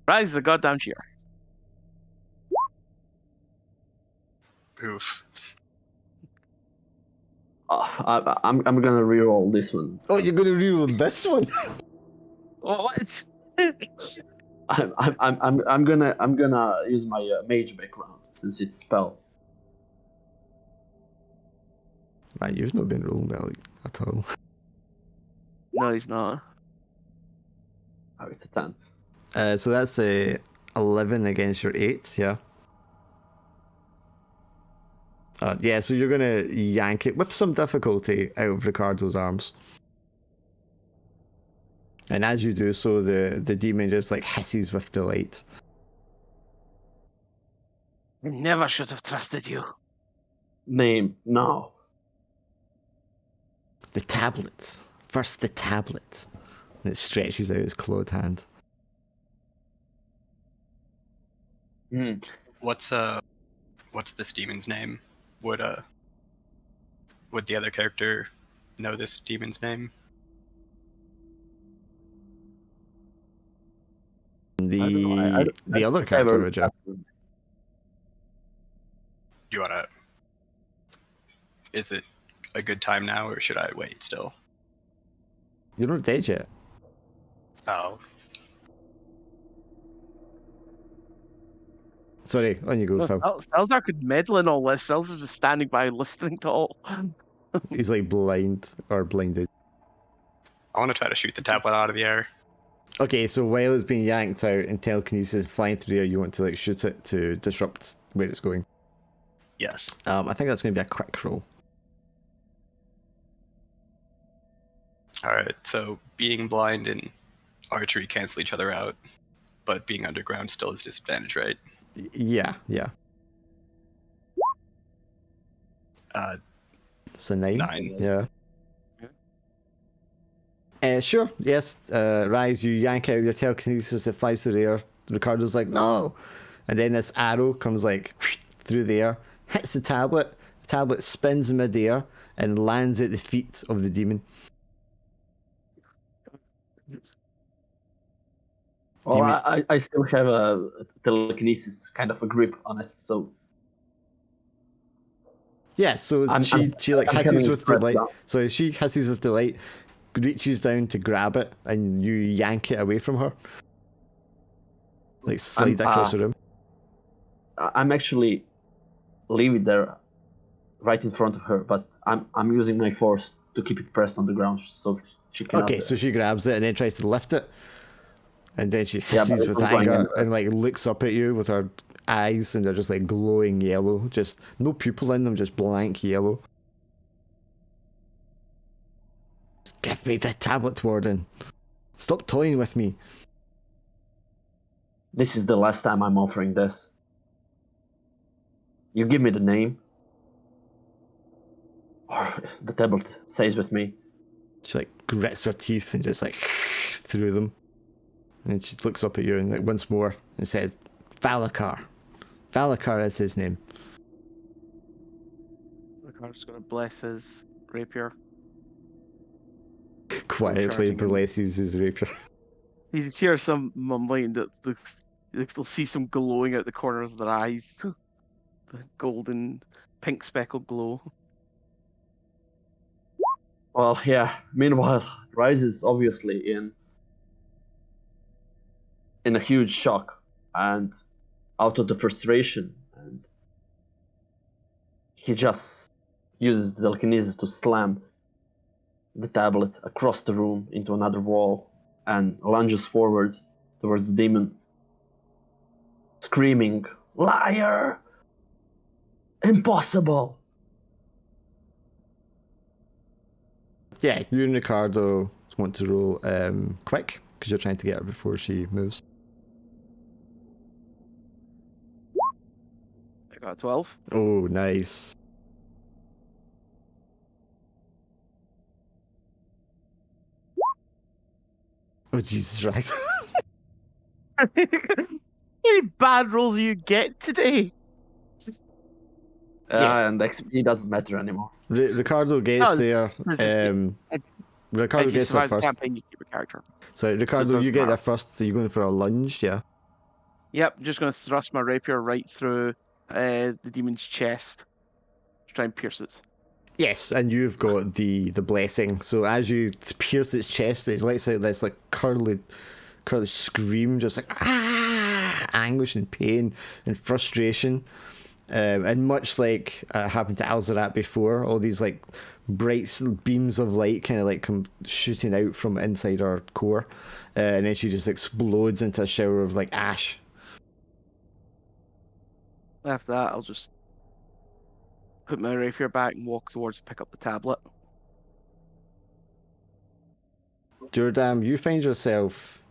Rise the goddamn cheer. Oof. I'm gonna reroll this one. Oh, you're going to reroll this one? Oh, what? I'm gonna use my mage background since it's spell. Man, you've not been rolling well at all. No, he's not. Oh, it's a 10. So that's a 11 against your 8, yeah? Yeah, so you're going to yank it with some difficulty out of Ricardo's arms. And as you do so, the demon just like hisses with delight. I never should have trusted you. Name no. The tablet. First the tablet. And it stretches out its clawed hand. What's this demon's name? Would the other character know this demon's name? The other character would you? You wanna? Is it a good time now, or should I wait still? You're not dead yet. Oh, Sorry, on you go, Phil. Salazar could meddle in all this. Salazar's just standing by listening to all. He's like blind or blinded. I want to try to shoot the tablet out of the air. Okay, so while it's being yanked out and telekinesis flying through the air, you want to like shoot it to disrupt where it's going. Yes. I think that's going to be a quick roll. All right. So being blind and archery cancel each other out, but being underground still is disadvantage, right? Yeah. It's a 9. 9. Yeah. Sure, yes. Rise, you yank out your telekinesis, it flies through the air. Ricardo's like, no! And then this arrow comes like through the air, hits the tablet spins mid-air, and lands at the feet of the demon. Well, Demon- I still have a telekinesis kind of a grip on it, so Yeah, so she like I'm hisses having with the stress light. now. So she hisses with the light, reaches down to grab it, and you yank it away from her. Like slide across the room. I'm actually leave it there, right in front of her, but I'm using my force to keep it pressed on the ground, so she cannot. Okay, so she grabs it and then tries to lift it, and then she Yeah, but hisses it's with not going anger anywhere. and like looks up at you with her eyes, and they're just like glowing yellow, just no pupil in them, just blank yellow. Give me the tablet, Warden. Stop toying with me. This is the last time I'm offering this. You give me the name, or the tablet stays with me. She like grits her teeth and just like through them. And then she looks up at you and like once more and says, Valakar. Valakar is his name. Ricardo's gonna bless his rapier. Quietly Charging him. blesses his rapier. You just hear some mumbling that they'll see some glowing out the corners of their eyes. The golden, pink speckled glow. Well, yeah. Meanwhile, Rise is obviously in a huge shock and out of the frustration, and he just uses the telekinesis to slam the tablet across the room into another wall and lunges forward towards the demon, screaming, "Liar! Impossible!" Yeah, you and Ricardo want to roll quick because you're trying to get her before she moves. I got a 12. Oh, nice. Oh, Jesus Christ. How many bad rolls do you get today? Yes. And XP doesn't matter anymore. Ricardo gets Oh, there. Ricardo If you gets there survive the first. campaign, you keep a character. So, Ricardo, doesn't you get there matter. first. Are you going for a lunge? Yeah. Yep, I'm just going to thrust my rapier right through the demon's chest to try and pierce it. Yes, and you've got the blessing. So as you pierce its chest, it lets out this like curly scream, just like anguish and pain and frustration. And much like happened to Alzarat before, all these like bright beams of light kind of like come shooting out from inside her core, and then she just explodes into a shower of like ash. After that, I'll just put my rapier back and walk towards pick up the tablet. Jordam, you find yourself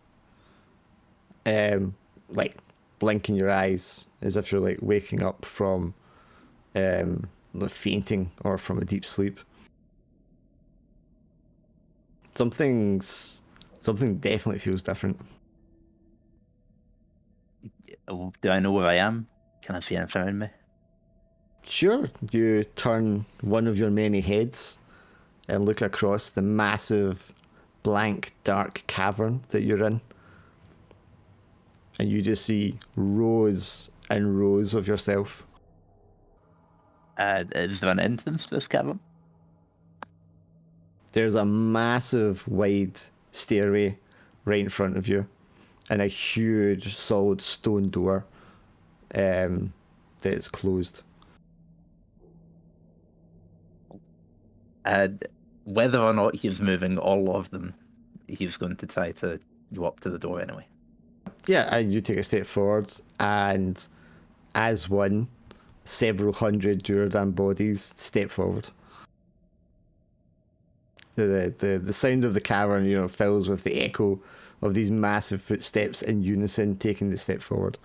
like blinking your eyes as if you're like waking up from like fainting or from a deep sleep. Something definitely feels different. Do I know where I am? Can I see anything around me? Sure, you turn one of your many heads and look across the massive blank dark cavern that you're in, and you just see rows and rows of yourself. Is there an entrance to this cavern? There's a massive wide stairway right in front of you, and a huge solid stone door that is closed. Whether or not he's moving all of them, he's going to try to go up to the door anyway. Yeah, and you take a step forward, and as one, several hundred Jordan bodies step forward. The sound of the cavern, fills with the echo of these massive footsteps in unison taking the step forward.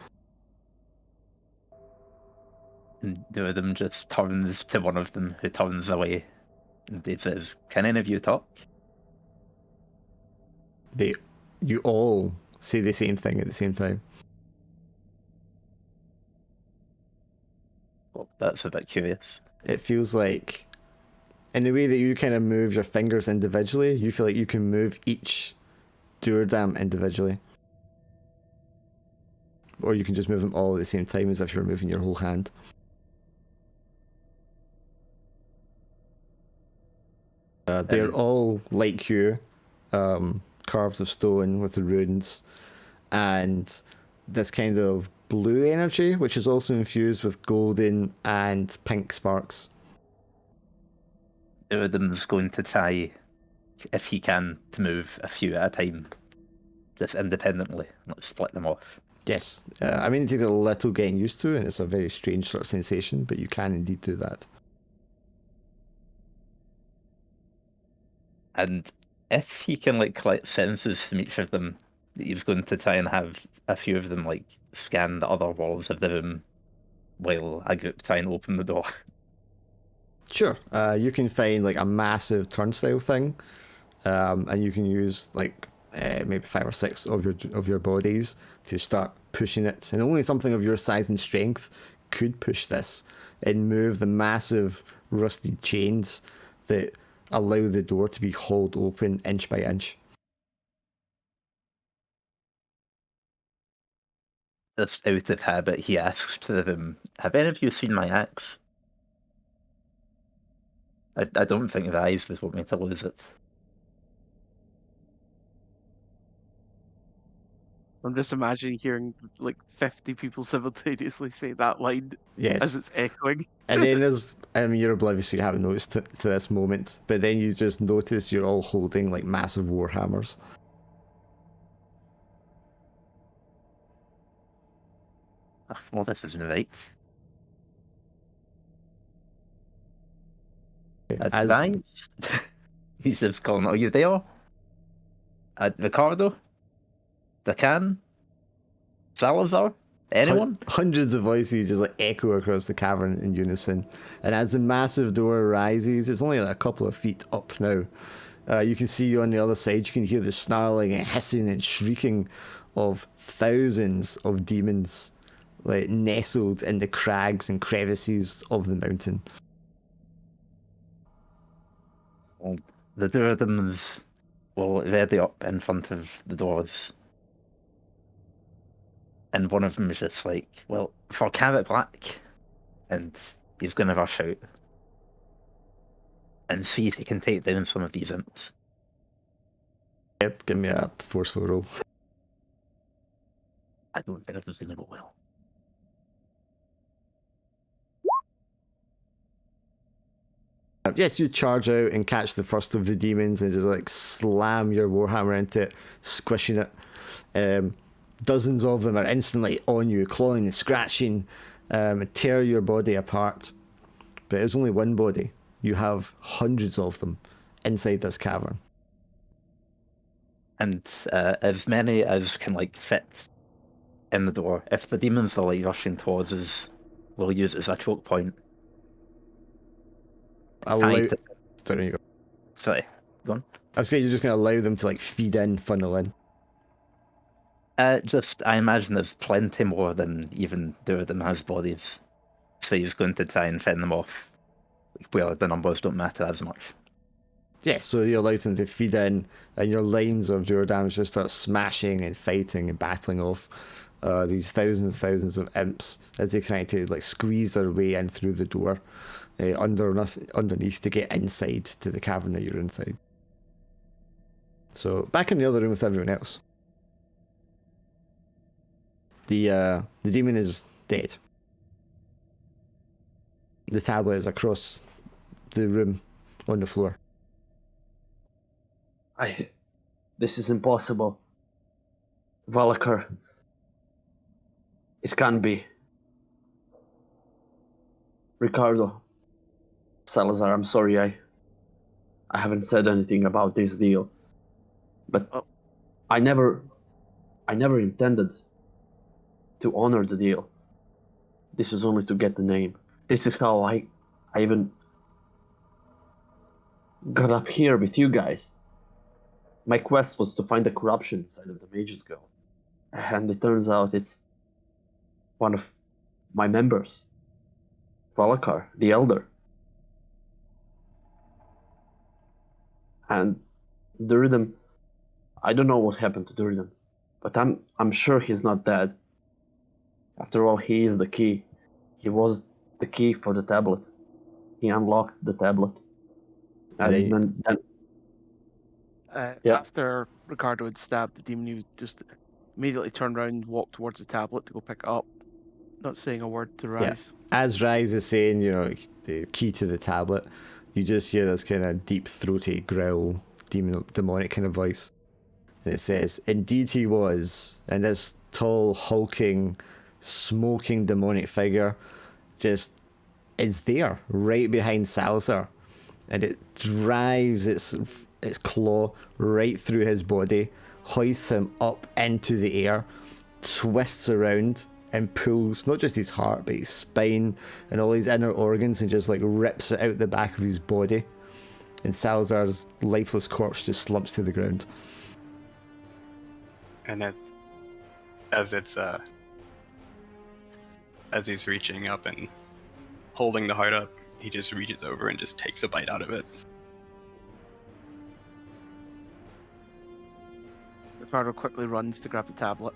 And two of them just turns to one of them, who turns away, and he says, "Can any of you talk?" you all say the same thing at the same time. Well, that's a bit curious. It feels like, in the way that you kind of move your fingers individually, you feel like you can move each Duerdam individually. Or you can just move them all at the same time as if you're moving your whole hand. They're all like you, carved of stone with the runes, and this kind of blue energy, which is also infused with golden and pink sparks. Duradam's going to try, if he can, to move a few at a time, just independently, not split them off. Yes, I mean it takes a little getting used to, and it's a very strange sort of sensation, but you can indeed do that. And if he can like collect sentences from each of them, he's going to try and have a few of them like scan the other walls of the room while a group try and open the door. Sure, you can find like a massive turnstile thing, and you can use like maybe 5 or 6 of your bodies to start pushing it, and only something of your size and strength could push this and move the massive rusty chains that allow the door to be hauled open inch by inch. Just out of habit, he asks to them, "Have any of you seen my axe?" I don't think the eyes would want me to lose it. I'm just imagining hearing like 50 people simultaneously say that line Yes. as it's echoing. And then there's, I mean, you're oblivious, so you haven't noticed to this moment, but then you just notice you're all holding like massive war hammers. Well, this isn't right. Advise? He's just calling, "Are you there? Ricardo? Dacan? Salazar? Anyone?" Hundreds of voices just like echo across the cavern in unison, and as the massive door rises, it's only like a couple of feet up now. You can see on the other side, you can hear the snarling and hissing and shrieking of thousands of demons, like nestled in the crags and crevices of the mountain. Well, the two of them is, well, ready up in front of the doors. And one of them is just like, "Well, for Karak Lak," and he's going to rush out and see if he can take down some of these imps. Yep, give me a forceful roll. I don't think this is going to go well. Yes, you charge out and catch the first of the demons and just like slam your warhammer into it, squishing it. Dozens of them are instantly on you, clawing and scratching, and tear your body apart. But it's only one body. You have hundreds of them inside this cavern. And as many as can like fit in the door. If the demons are like rushing towards us, we'll use it as a choke point. Sorry, you go. Sorry, go on. I was saying you're just going to allow them to like feed in, funnel in. I imagine there's plenty more than even Duradam has bodies. So he's going to try and fend them off where the numbers don't matter as much. Yeah, so you allow them to feed in, and your lines of Duradam just start smashing and fighting and battling off these thousands of imps as they try to like squeeze their way in through the door underneath to get inside to the cavern that you're inside. So back in the other room with everyone else. The demon is dead. The tablet is across the room on the floor. This is impossible. Valakar. It can't be. Ricardo. Salazar, I'm sorry I haven't said anything about this deal. But I never intended to honor the deal. This was only to get the name. This is how I even got up here with you guys. My quest was to find the corruption inside of the Mages Guild. And it turns out it's one of my members, Valakar, the Elder. And Duridan, I don't know what happened to Duridan, but I'm sure he's not dead. After all, he is the key. He was the key for the tablet. He unlocked the tablet. And then yeah. After Ricardo had stabbed the demon, he would just immediately turn around and walk towards the tablet to go pick it up, not saying a word to Rise. As Rise is saying, the key to the tablet, you just hear this kind of deep throaty growl, demonic kind of voice. And it says, "Indeed he was." And this tall, hulking, smoking demonic figure just is there, right behind Salazar. And it drives its claw right through his body, hoists him up into the air, twists around, and pulls not just his heart, but his spine and all his inner organs, and just like rips it out the back of his body. And Salazar's lifeless corpse just slumps to the ground. And as he's reaching up and holding the heart up, he just reaches over and just takes a bite out of it. Ricardo quickly runs to grab the tablet.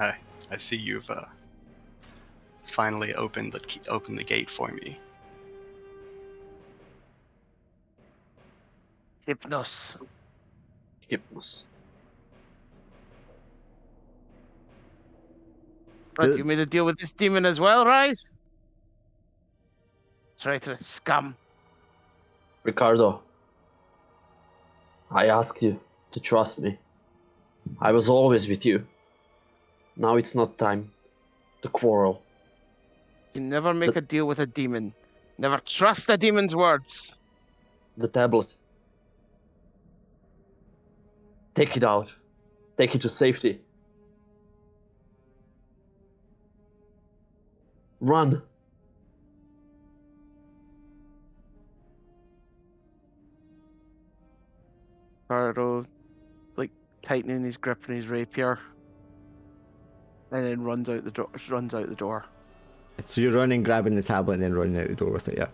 I see you've finally opened the gate for me. Hypnos. Hypnos. But you made a deal with this demon as well, Rise? Traitorous scum. Ricardo, I asked you to trust me. I was always with you. Now it's not time to quarrel. You never make a deal with a demon. Never trust a demon's words. The tablet. Take it out. Take it to safety. Run. Ricardo, tightening his grip on his rapier, and then runs out the door. So you're running, grabbing the tablet, and then running out the door with it, yeah?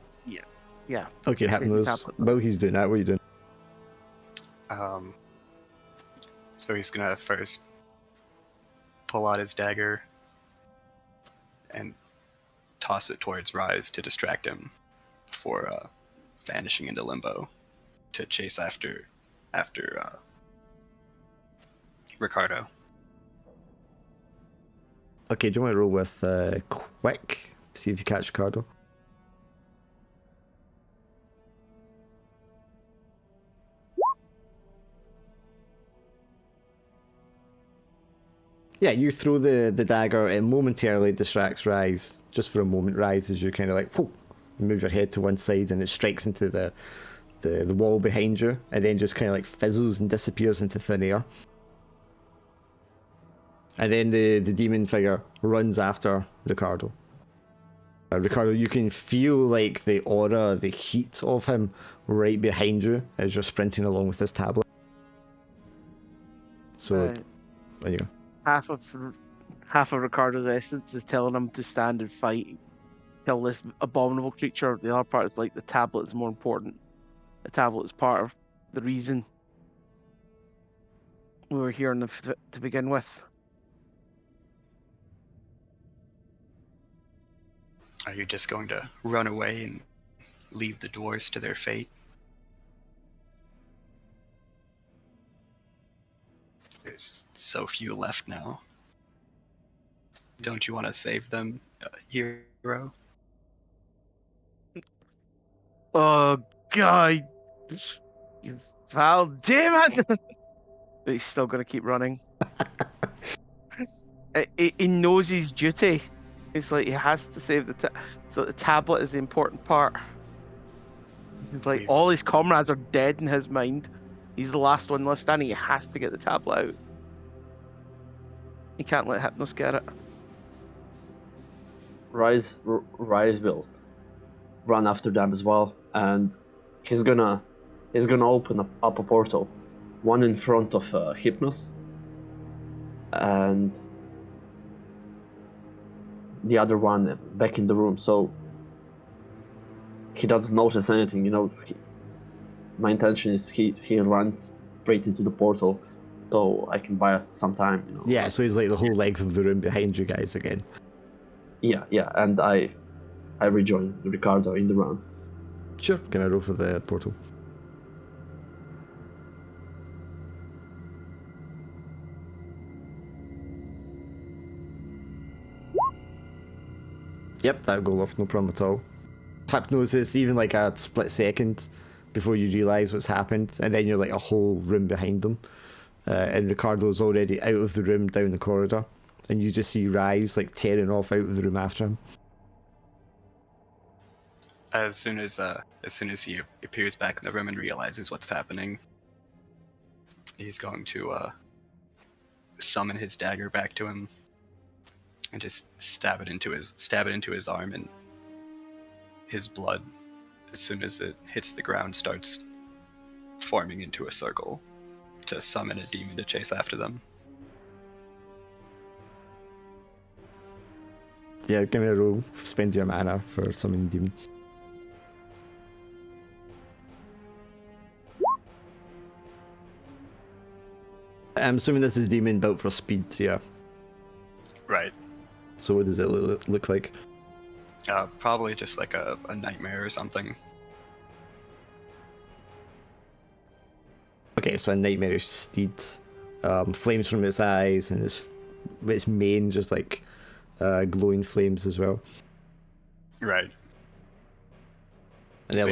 Yeah. Okay, Hypnos. While he's doing that, what are you doing? So he's gonna first pull out his dagger and toss it towards Rise to distract him before vanishing into limbo to chase after Ricardo. Okay, do you want to roll with quick to see if you catch Ricardo? Yeah, you throw the dagger, it momentarily distracts Rise, just for a moment. Rise, as you kind of like, whoa, move your head to one side, and it strikes into the wall behind you, and then just kind of like fizzles and disappears into thin air. And then the demon figure runs after Ricardo. Ricardo, you can feel like the aura, the heat of him right behind you as you're sprinting along with this tablet. So, there you go. Half of Ricardo's essence is telling him to stand and fight, kill this abominable creature. The other part is like the tablet is more important. The tablet is part of the reason we were here to begin with. Are you just going to run away and leave the dwarves to their fate? There's so few left now. Don't you want to save them, hero? Oh God, you foul demon! But he's still gonna keep running. He knows his duty. It's like he has to save so the tablet is the important part. It's like all his comrades are dead in his mind. He's the last one left standing. He has to get the tablet out. He can't let Hypnos get it. Rise will run after them as well, and he's gonna he's gonna open up a portal, one in front of Hypnos, and the other one back in the room. So he doesn't notice anything. My intention is he runs straight into the portal, so I can buy some time. Yeah, so he's like the whole length of the room behind you guys again. Yeah, and I rejoin Ricardo in the round. Sure, can I roll for the portal? Yep, that'll go off, no problem at all. Hypnos is even like a split second before you realise what's happened, and then you're like a whole room behind them. And Ricardo's already out of the room down the corridor, and you just see Rise like tearing off out of the room after him. As soon as he appears back in the room and realizes what's happening, he's going to summon his dagger back to him and just stab it into his arm, and his blood, as soon as it hits the ground, starts forming into a circle to summon a demon to chase after them. Yeah, give me a roll. Spend your mana for summoning demon. I'm assuming this is demon built for speed, yeah. Right. So what does it look like? Probably just like a nightmare or something. Okay, so a nightmarish steed, flames from its eyes, and its mane just like glowing flames as well. Right. And then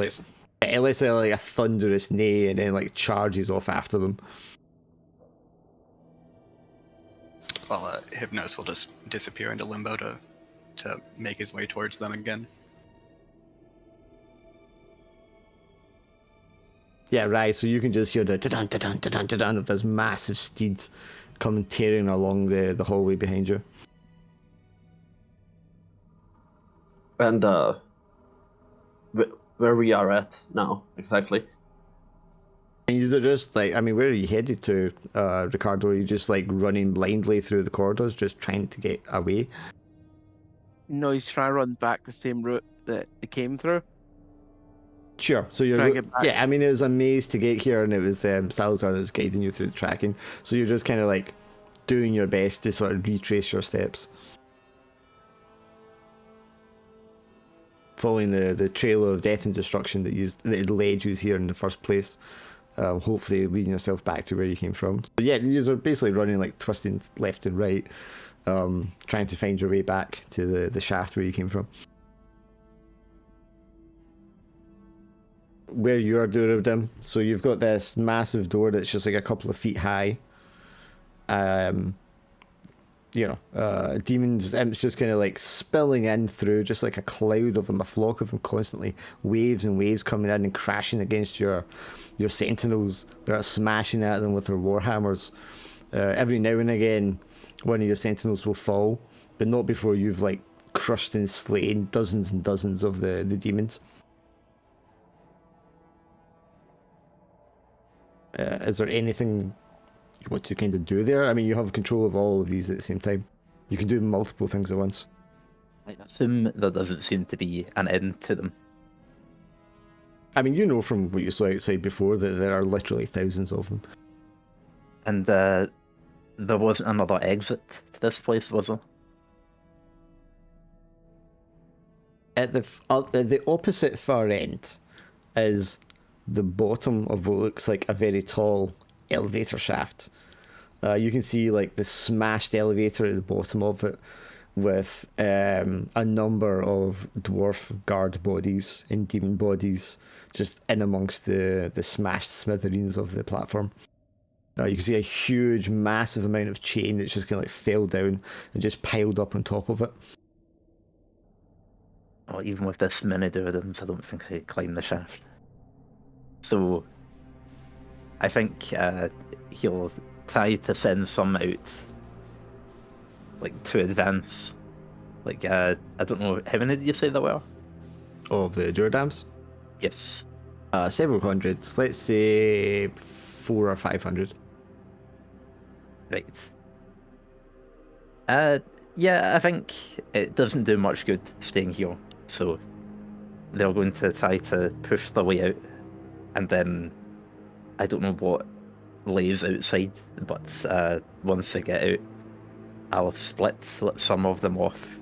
it lets out like a thunderous neigh, and then like charges off after them. Well, Hypnos will just disappear into limbo to make his way towards them again. Yeah, right. So you can just hear the da-dun, da-dun, da-dun, da-dun of this massive steed coming tearing along the hallway behind you. And where we are at now, exactly? And you're just like, I mean, where are you headed to, Ricardo? Are you just like running blindly through the corridors, just trying to get away? No, he's trying to run back the same route that it came through. Sure. So you're, Try and get back. yeah, I mean, it was a maze to get here, and it was Salazar that was guiding you through the tracking. So you're just kind of like doing your best to sort of retrace your steps, following the trail of death and destruction that led you here in the first place. Hopefully leading yourself back to where you came from. So yeah, you're basically running like twisting left and right, trying to find your way back to the shaft where you came from. Where you are, Durivdim, so you've got this massive door that's just like a couple of feet high. Demons, and it's just kind of like spilling in through, just like a cloud of them, a flock of them, constantly, waves and waves coming in and crashing against your sentinels. They're smashing at them with their warhammers. Every now and again, one of your sentinels will fall, but not before you've like crushed and slain dozens and dozens of the demons. Is there anything you want to kind of do there? I mean, you have control of all of these at the same time. You can do multiple things at once. I assume there doesn't seem to be an end to them. I mean, you know from what you saw outside before that there are literally thousands of them. And there wasn't another exit to this place, was there? At the opposite far end is the bottom of what looks like a very tall elevator shaft. You can see like the smashed elevator at the bottom of it, with a number of dwarf guard bodies and demon bodies just in amongst the smashed smithereens of the platform. You can see a huge, massive amount of chain that's just kind of like fell down and just piled up on top of it. Well, even with this many Durivdims, I don't think I could climb the shaft. So, I think he'll try to send some out, like, to advance. Like, I don't know, how many did you say there were? Of the Duradams? Yes. Several hundreds. Let's say 400 or 500. Right. Yeah, I think it doesn't do much good staying here, so they're going to try to push their way out, and then I don't know what lays outside, but once they get out, I'll let some of them off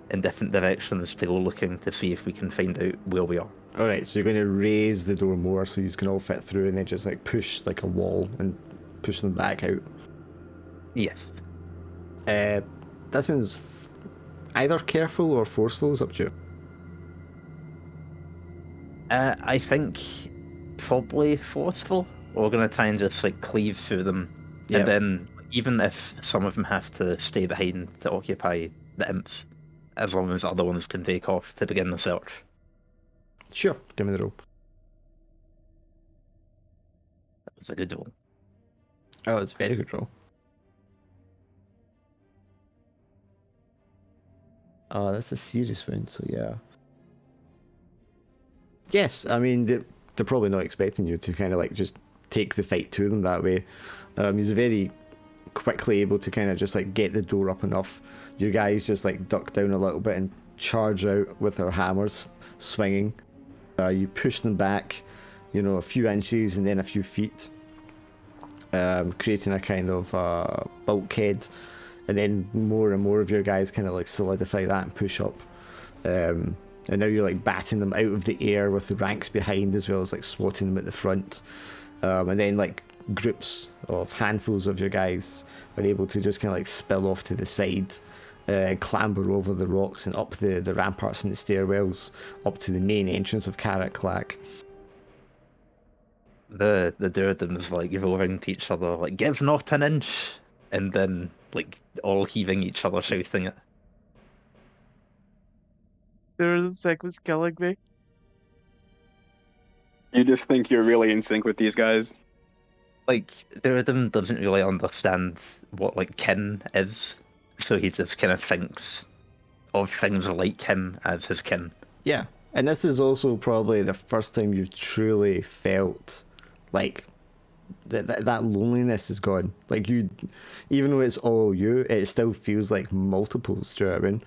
in different directions to go looking to see if we can find out where we are. Alright, so you're going to raise the door more so you can all fit through and then just like push like a wall and push them back out. Yes. That sounds either careful or forceful, is up to you. I think probably forceful. We're gonna try and just like cleave through them, Yeah. and then even if some of them have to stay behind to occupy the imps, as long as other ones can take off to begin the search. Sure, give me the rope. That was a good roll. Oh, it's a very good roll. Oh, that's a serious one, so yeah. Yes, I mean, they're probably not expecting you to kind of like just take the fight to them that way. He's very quickly able to kind of just like get the door up enough. You guys just like duck down a little bit and charge out with their hammers, swinging. You push them back, you know, a few inches and then a few feet, creating a kind of bulkhead. And then more and more of your guys kind of like solidify that and push up. And now you're like batting them out of the air with the ranks behind, as well as like swatting them at the front. And then like groups of handfuls of your guys are able to just kind of like spill off to the side and clamber over the rocks and up the ramparts and the stairwells up to the main entrance of Karak Lak. The Durden's like roaring to each other, like, give not an inch, and then like all heaving each other, shouting it. Durden's like was killing me. You just think you're really in sync with these guys. Like, Durden doesn't really understand what like kin is, so he just kind of thinks of things like him as his kin. Yeah, and this is also probably the first time you've truly felt like that loneliness is gone. Like, you, even though it's all you, it still feels like multiples. Do you know what I mean?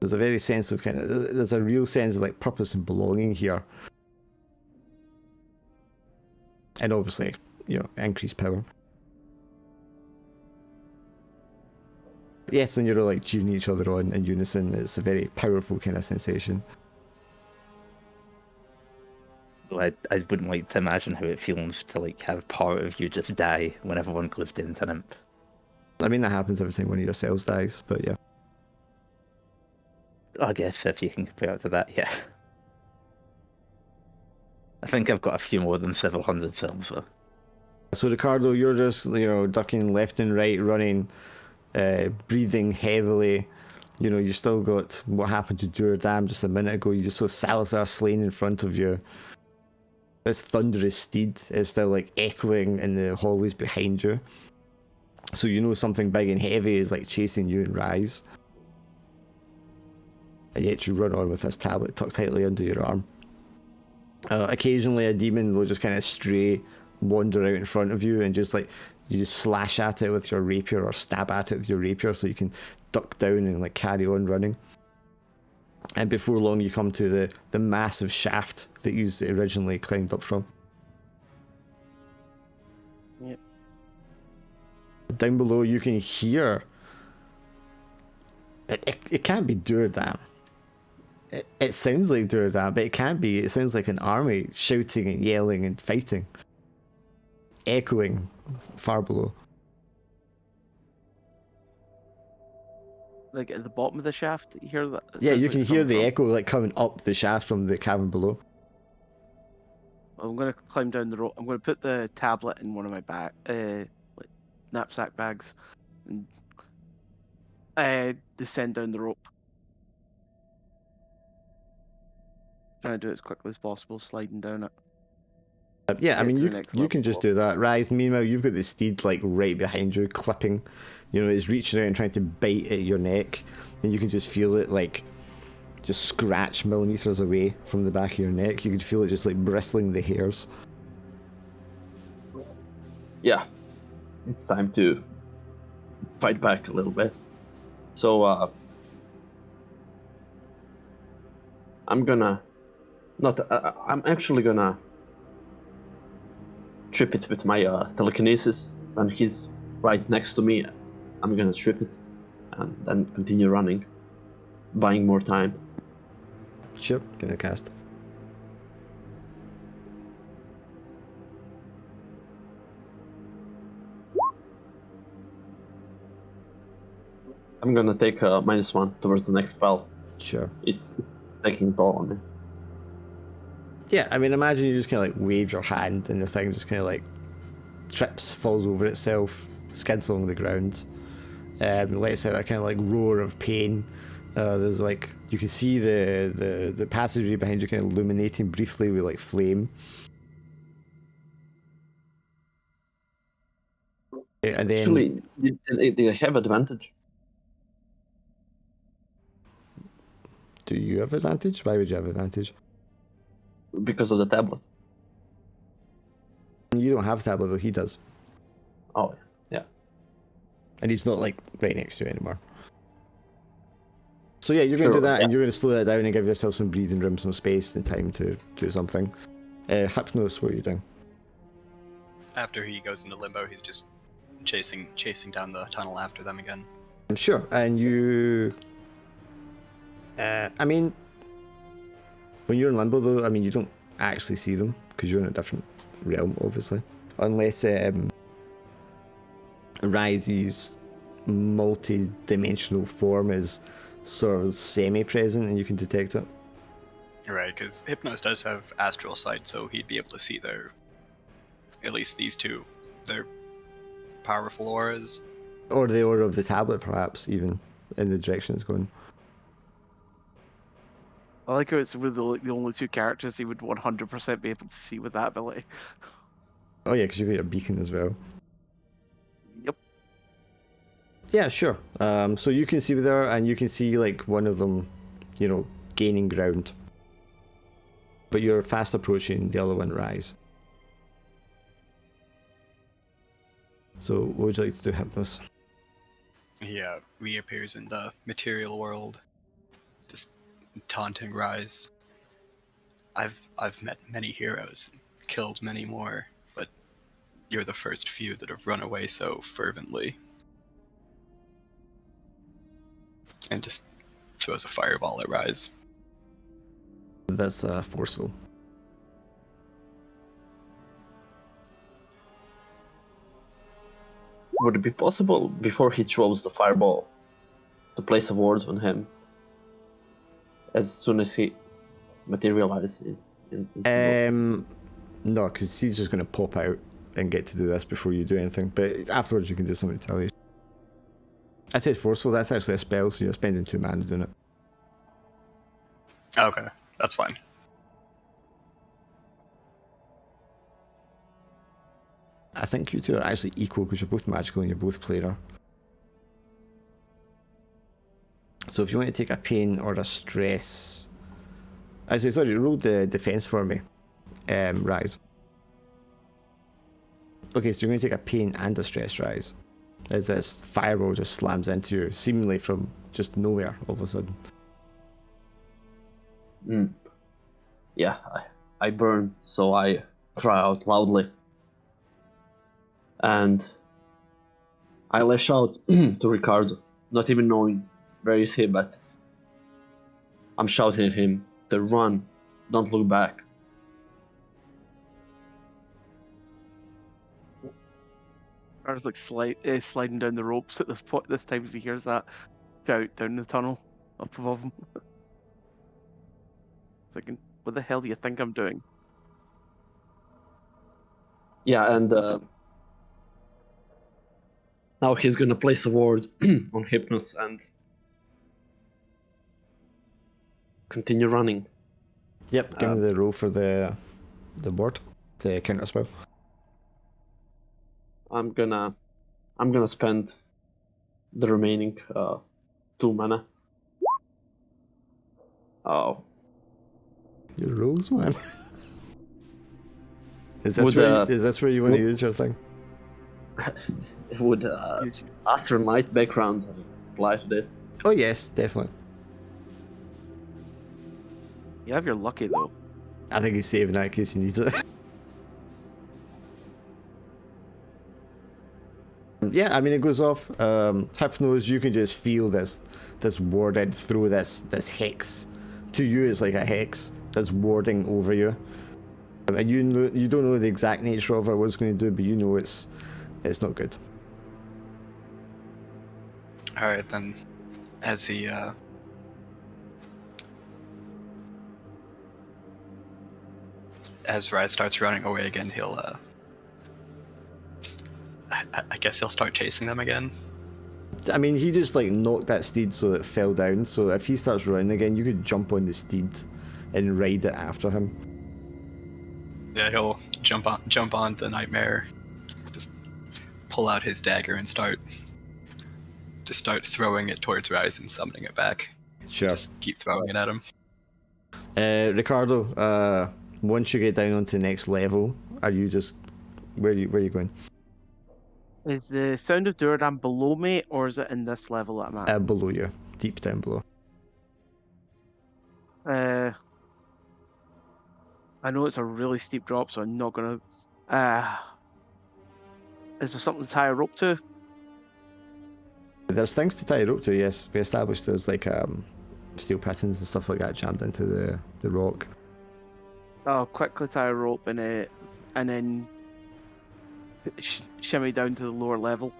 There's a very sense of there's a real sense of like purpose and belonging here, and obviously, you know, increased power. Yes, and you're all like cheering each other on in unison. It's a very powerful kind of sensation. I wouldn't like to imagine how it feels to like have part of you just die when everyone goes down to an imp. I mean, that happens every time one of your cells dies, but yeah. I guess if you can compare it to that, yeah. I think I've got a few more than several hundred cells though. So Ricardo, you're just, you know, ducking left and right, running, breathing heavily. You know, you still got what happened to Duradam just a minute ago. You just saw Salazar slain in front of you. This thunderous steed is still like echoing in the hallways behind you. So you know something big and heavy is like chasing you and Rise. And yet you run on with this tablet tucked tightly under your arm. Occasionally a demon will just kind of stray, wander out in front of you and just like, you just slash at it with your rapier or stab at it with your rapier so you can duck down and like carry on running. And before long you come to the massive shaft that you originally climbed up from. Yep. Down below you can hear... It can't be Duradam. It sounds like Duradam, but it can't be. It sounds like an army shouting and yelling and fighting. Echoing far below. Like at the bottom of the shaft, you hear that? It Yeah, sounds you like can it's hear coming the from. echo like coming up the shaft from the cavern below. I'm gonna climb down the rope. I'm gonna put the tablet in one of my like knapsack bags, and descend down the rope. Trying to do it as quickly as possible, sliding down it. Yeah, I Get mean, to the you next you can level. just do that. Rise, meanwhile, you've got the steed like right behind you, clipping. You know, it's reaching out and trying to bite at your neck, and you can just feel it like just scratch millimeters away from the back of your neck. You could feel it just like bristling the hairs. Yeah, it's time to fight back a little bit. So I'm gonna I'm actually gonna trip it with my telekinesis. When he's right next to me, I'm gonna trip it and then continue running, buying more time. Sure, gonna cast. I'm gonna take a -1 towards the next spell. Sure. It's taking toll on me. Yeah, I mean, imagine you just kind of like wave your hand and the thing just kind of like trips, falls over itself, skids along the ground, lets out a kind of like roar of pain. There's like, you can see the passageway behind you kind of illuminating briefly with like flame. And then, Actually, they have advantage. do you have advantage? Why would you have advantage? Because of the tablet. You don't have tablet though, he does. Oh, yeah. And he's not like right next to you anymore. So yeah, you're going to Sure, do that, yeah. and you're going to slow that down and give yourself some breathing room, some space and time to do something. Hypnos, what are you doing? After he goes into limbo, he's just chasing down the tunnel after them again. Sure, and you... I mean, when you're in limbo though, I mean, you don't actually see them, because you're in a different realm, obviously. Unless Ryze's multi-dimensional form is sort of semi-present and you can detect it. Right, because Hypnos does have astral sight, so he'd be able to see at least these two, their powerful auras. Or the aura of the tablet, perhaps, even, in the direction it's going. I like how it's with the only two characters he would 100% be able to see with that ability. Oh yeah, because you've got your beacon as well. Yep. Yeah, sure. So you can see there, and you can see like one of them, you know, gaining ground. But you're fast approaching the other one, Rise. So what would you like to do, Hypnos? He reappears in the material world, just taunting Rise. I've met many heroes, and killed many more, but you're the first few that have run away so fervently. And just throws a fireball at Rise. That's forceful. Would it be possible, before he throws the fireball, to place a ward on him as soon as he materializes No, because he's just going to pop out and get to do this before you do anything. But afterwards, you can do something to tell you. I said forceful. That's actually a spell, so you're spending 2 mana doing it. Okay, that's fine. I think you two are actually equal because you're both magical and you're both player. So if you want to take a pain or a stress... Actually, sorry, roll the defense for me, Rise. Okay, so you're going to take a pain and a stress, Rise. As this fireball just slams into you, seemingly from just nowhere all of a sudden. Yeah, I burn, so I cry out loudly. And I lash out to Ricardo, not even knowing where is he, but I'm shouting at him to run, don't look back. I was like sliding down the ropes at this time as he hears that shout down the tunnel up above him. Thinking, what the hell do you think I'm doing? Yeah, and now he's gonna place a ward on Hypnos and continue running. Yep, give me the roll for the board, the counter spell. I'm gonna spend the remaining 2 mana. Oh, Your rolls, man. Is Would, this where you want to use your thing? would Use- Astromite background apply to this? Oh yes, definitely. You have your lucky though. I think he's saving that in case he needs it. Yeah, I mean it goes off. Hypnos, you can just feel this warded through this hex. To you, it's like a hex that's warding over you, and you don't know the exact nature of it, what it's going to do, but you know it's not good. All right, then, as he as Rise starts running away again, he'll I guess he'll start chasing them again. I mean, he just like knocked that steed so it fell down. So if he starts running again, you could jump on the steed and ride it after him. Yeah, he'll jump on the nightmare, just pull out his dagger and start throwing it towards Rise and summoning it back. Sure. Just keep throwing it at him. Ricardo, once you get down onto the next level, are you just where are you going? Is the sound of Duradam below me, or is it in this level that I'm at? Below you, deep down below. I know it's a really steep drop, so I'm not gonna. Is there something to tie a rope to? There's things to tie a rope to. Yes, we established there's like steel pittons and stuff like that jammed into the rock. I'll quickly tie a rope and then shimmy down to the lower level.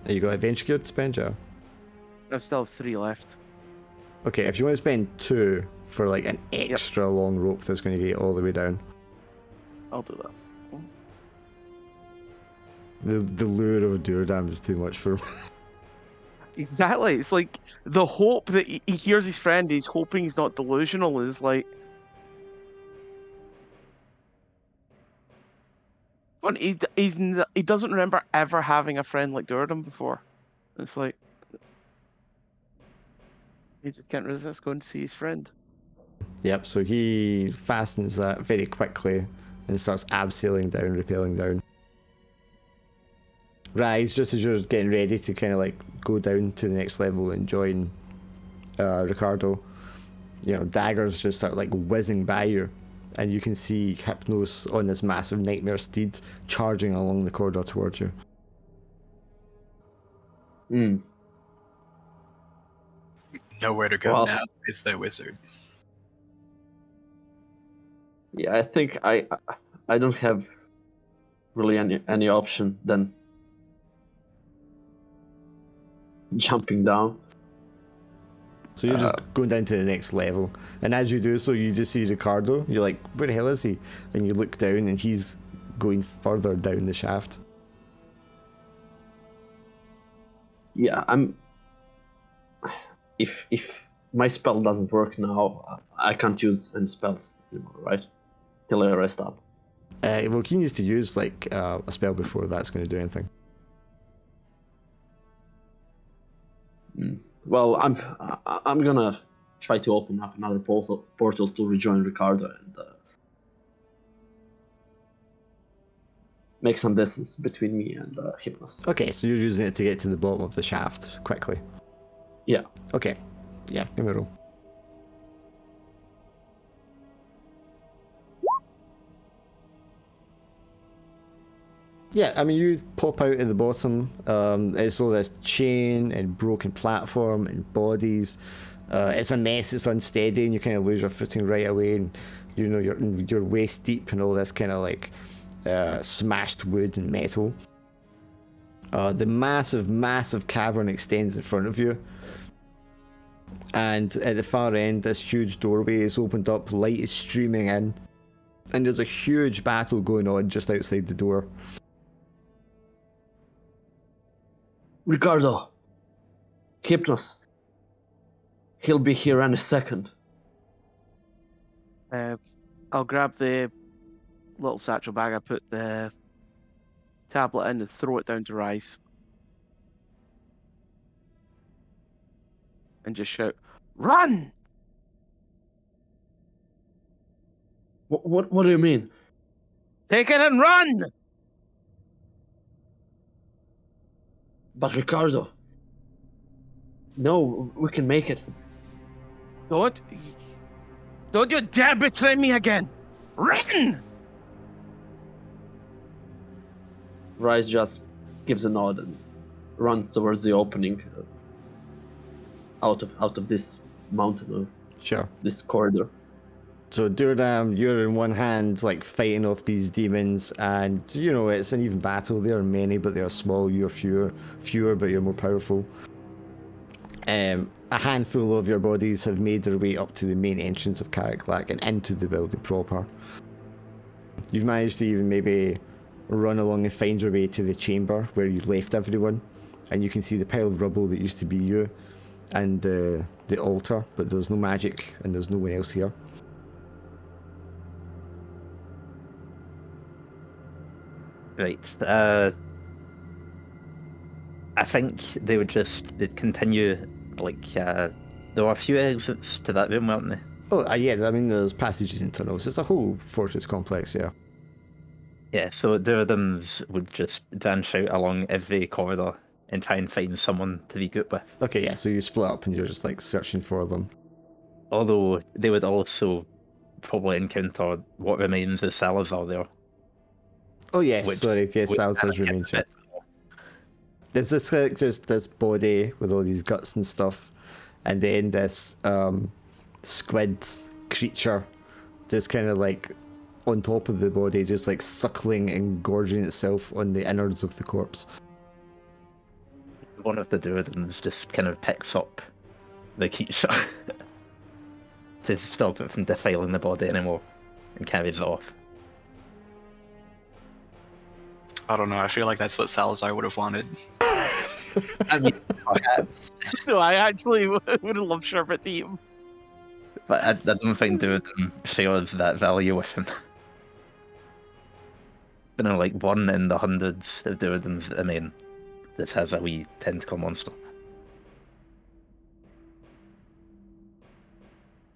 You got adventure gear to spend, yeah? I still have 3 left. Okay, if you want to spend 2 for like an extra long rope that's going to get you all the way down. I'll do that. The lure of Duradam is too much for him. Exactly. It's like the hope that he hears his friend, he's hoping he's not delusional, is like. But he doesn't remember ever having a friend like Duradam before. It's like. He just can't resist going to see his friend. Yep, so he fastens that very quickly and starts abseiling down, rappelling down. Rise, just as you're getting ready to kind of like go down to the next level and join Ricardo, you know, daggers just start like whizzing by you, and you can see Hypnos on this massive nightmare steed charging along the corridor towards you. Nowhere to go Well, now is the wizard. Yeah, I think I don't have really any option than jumping down. So you're just going down to the next level, and as you do so, you just see Ricardo. You're like, where the hell is he? And you look down, and he's going further down the shaft. Yeah, I'm. If my spell doesn't work now, I can't use any spells anymore, right? Till I rest up. Well, he needs to use like a spell before that's going to do anything. Well, I'm gonna try to open up another portal to rejoin Ricardo and make some distance between me and Hypnos. Okay, so you're using it to get to the bottom of the shaft quickly. Yeah. Okay. Yeah, give me a roll. Yeah, I mean, you pop out at the bottom. It's all this chain and broken platform and bodies. It's a mess. It's unsteady, and you kind of lose your footing right away. And you know you're waist deep and all this kind of like smashed wood and metal. The massive cavern extends in front of you, and at the far end, this huge doorway is opened up. Light is streaming in, and there's a huge battle going on just outside the door. Ricardo, Hypnos. He'll be here any second. I'll grab the little satchel bag I put the tablet in and throw it down to Rise. And just shout, "Run!" What do you mean? Take it and run! But Ricardo. No, we can make it. Don't you dare betray me again! Run! Rise just gives a nod and runs towards the opening out of this mountain of Sure. this corridor. So Duradam, you're in one hand like fighting off these demons, and you know it's an even battle. There are many, but they are small. You're fewer, but you're more powerful. A handful of your bodies have made their way up to the main entrance of Karak Lak and into the building proper. You've managed to even maybe run along and find your way to the chamber where you left everyone, and you can see the pile of rubble that used to be you and the altar, but there's no magic and there's no one else here. Right. I think they'd continue, like, there were a few exits to that room, weren't there? Oh, yeah, I mean, there's passages and tunnels. It's a whole fortress complex, yeah. Yeah, so Durham's would just branch out along every corridor and try and find someone to regroup with. Okay, yeah, so you split up and you're just, like, searching for them. Although they would also probably encounter what remains of Salazar there. Oh, yes, Which sorry, yes, would Salazar's kinda remains get a here. bit more. There's this, like, just this body with all these guts and stuff, and then this squid creature just kind of, like, on top of the body, just, like, suckling and gorging itself on the innards of the corpse. One of the Durhams just kind of picks up the creature to stop it from defiling the body anymore and carries it off. I don't know. I feel like that's what Salazar would have wanted. I mean, No, I actually would have loved Sherbet to eat him. but I don't think Durham shares that value with him. You know, like one in the hundreds of Durhams that remain that has a wee tentacle monster.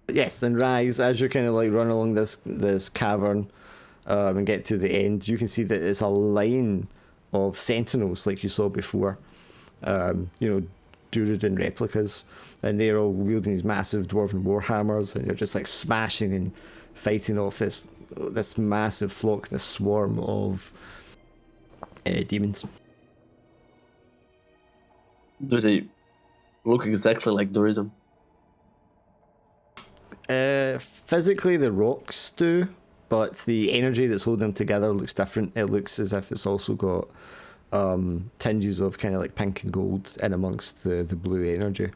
Yes, and Rise, as you kind of like run along this cavern and get to the end, you can see that it's a line of sentinels like you saw before. You know, Duradin replicas, and they're all wielding these massive dwarven warhammers, and they're just like smashing and fighting off this massive flock, this swarm of demons. Do they look exactly like Duradin? Physically, the rocks do, but the energy that's holding them together looks different. It looks as if it's also got tinges of kind of like pink and gold in amongst the blue energy.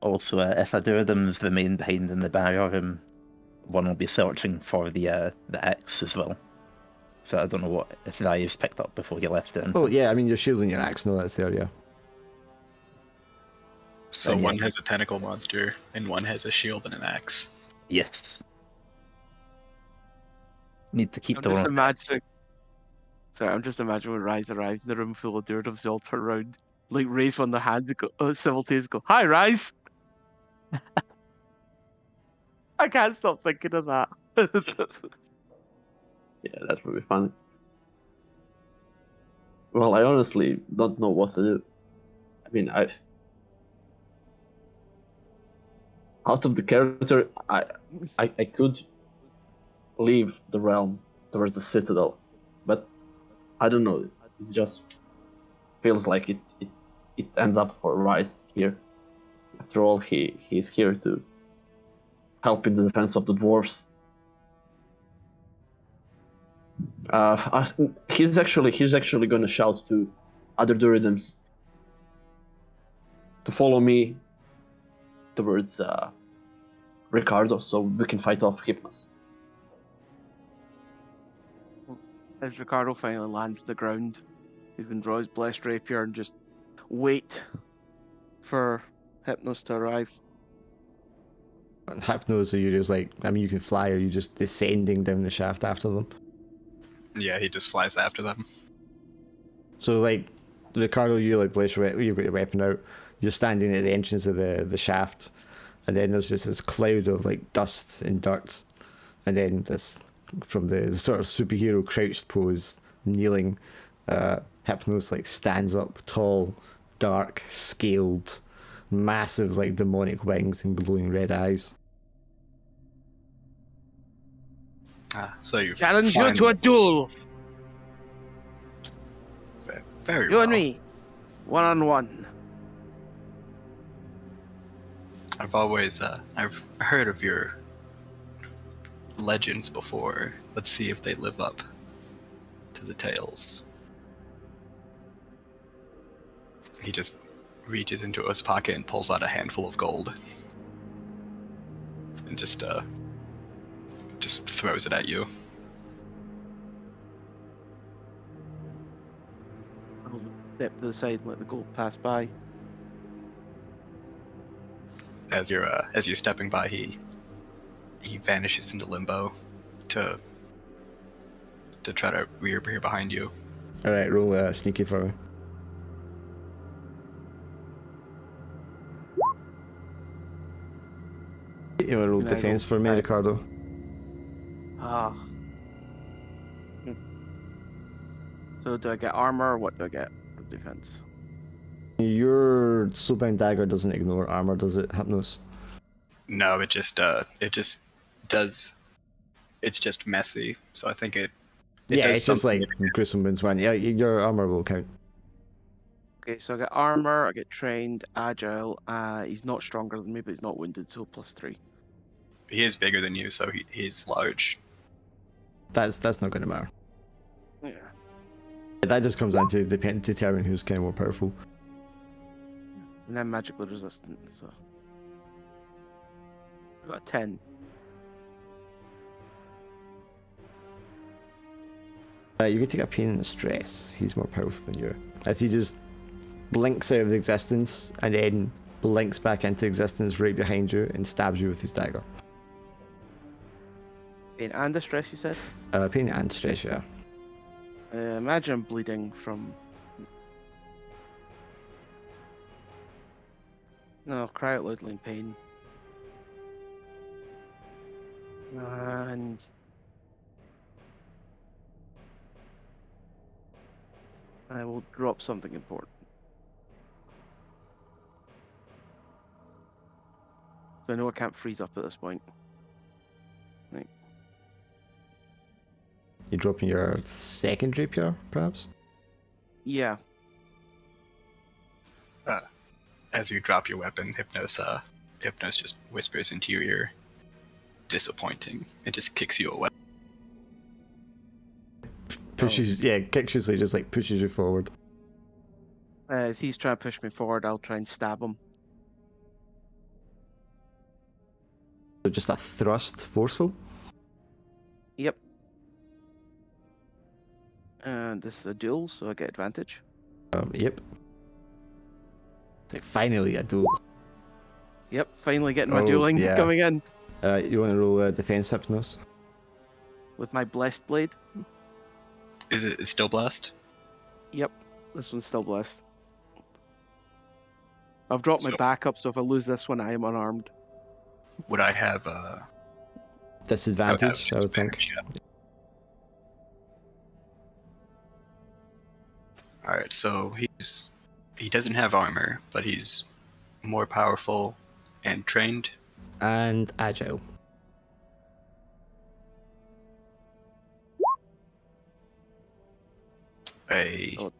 Also, if a Durham's remain behind in the barrier room, one will be searching for the axe as well. So I don't know what if Rise picked up before you left it. Oh yeah, I mean your shield and your axe, no, that's there, yeah. So And yeah. one has a tentacle monster, and one has a shield and an axe. Yes. Need to keep I'm the just one. imagining. Sorry, I'm just imagining when Rise arrives in the room full of Durhams, they all turn around, like raise one of their hands and go, simultaneously go, "Hi, Rise!" I can't stop thinking of that. Yeah, that would be funny. Well, I honestly don't know what to do. I mean, out of the character, I could leave the realm towards the citadel, but I don't know. It just feels like it ends up for Rise here. After all, he's here to help in the defense of the dwarves. He's actually going to shout to other Duradams to follow me towards Ricardo, so we can fight off Hypnos. As Ricardo finally lands on the ground, he's going to draw his blessed rapier and just wait for Hypnos to arrive. And Hypnos, are you just like, I mean you can fly, or are you just descending down the shaft after them? Yeah, he just flies after them. So like Ricardo, you like bless your you've got your weapon out, you're standing at the entrance of the shaft, and then there's just this cloud of like dust and dirt, and then this from the sort of superhero crouched pose, kneeling, Hypnos like stands up tall, dark, scaled, massive like demonic wings and glowing red eyes. So you Challenge you to a duel. very You well. and me, 1-on-1. I've heard of your legends before. Let's see if they live up to the tales. He just reaches into his pocket and pulls out a handful of gold, and just throws it at you. I'll step to the side and let the gold pass by. As you're stepping by, he vanishes into limbo to try to reappear behind you. All right, roll sneaky for me. You want to roll Can I defense roll for me, five? Ricardo? Ah. So do I get armor or what do I get for defense? Your soulbound dagger doesn't ignore armor, does it, Hypnos? No, it just does. It's just messy. So I think it Yeah, does it's just like something. gruesome wounds one. Yeah, your armor will count. Okay, so I get armor, I get trained, agile. He's not stronger than me, but he's not wounded, so +3. He is bigger than you, so he's large. That's not going to matter. Yeah. That just comes down to determine who's kind of more powerful. And then magically resistant, so. I got a 10. You can take a pain and a stress. He's more powerful than you. As he just blinks out of existence and then blinks back into existence right behind you and stabs you with his dagger. Pain and distress, you said? Pain and stress, yeah. Imagine I'm bleeding from. No, cry out loudly in pain. And. I will drop something important. So I know I can't freeze up at this point. You're dropping your second rapier, perhaps? Yeah. As you drop your weapon, Hypnos just whispers into your ear, "Disappointing," and just kicks you away. Pushes, yeah, kicks you, so he just like pushes you forward. As he's trying to push me forward, I'll try and stab him. So just a thrust, forceful. Yep. And this is a duel, so I get advantage. Yep. Like finally a duel. Yep, finally getting my Oh, dueling yeah. coming in You want to roll defense, Hypnos? with my blessed blade. Is it still blessed? Yep, this one's still blessed. I've dropped my So- backup, so if I lose this one, I am unarmed. Would I have Disadvantage, I would think. disadvantage, yeah. All right, so he doesn't have armor, but he's more powerful and trained. And agile. A Oh.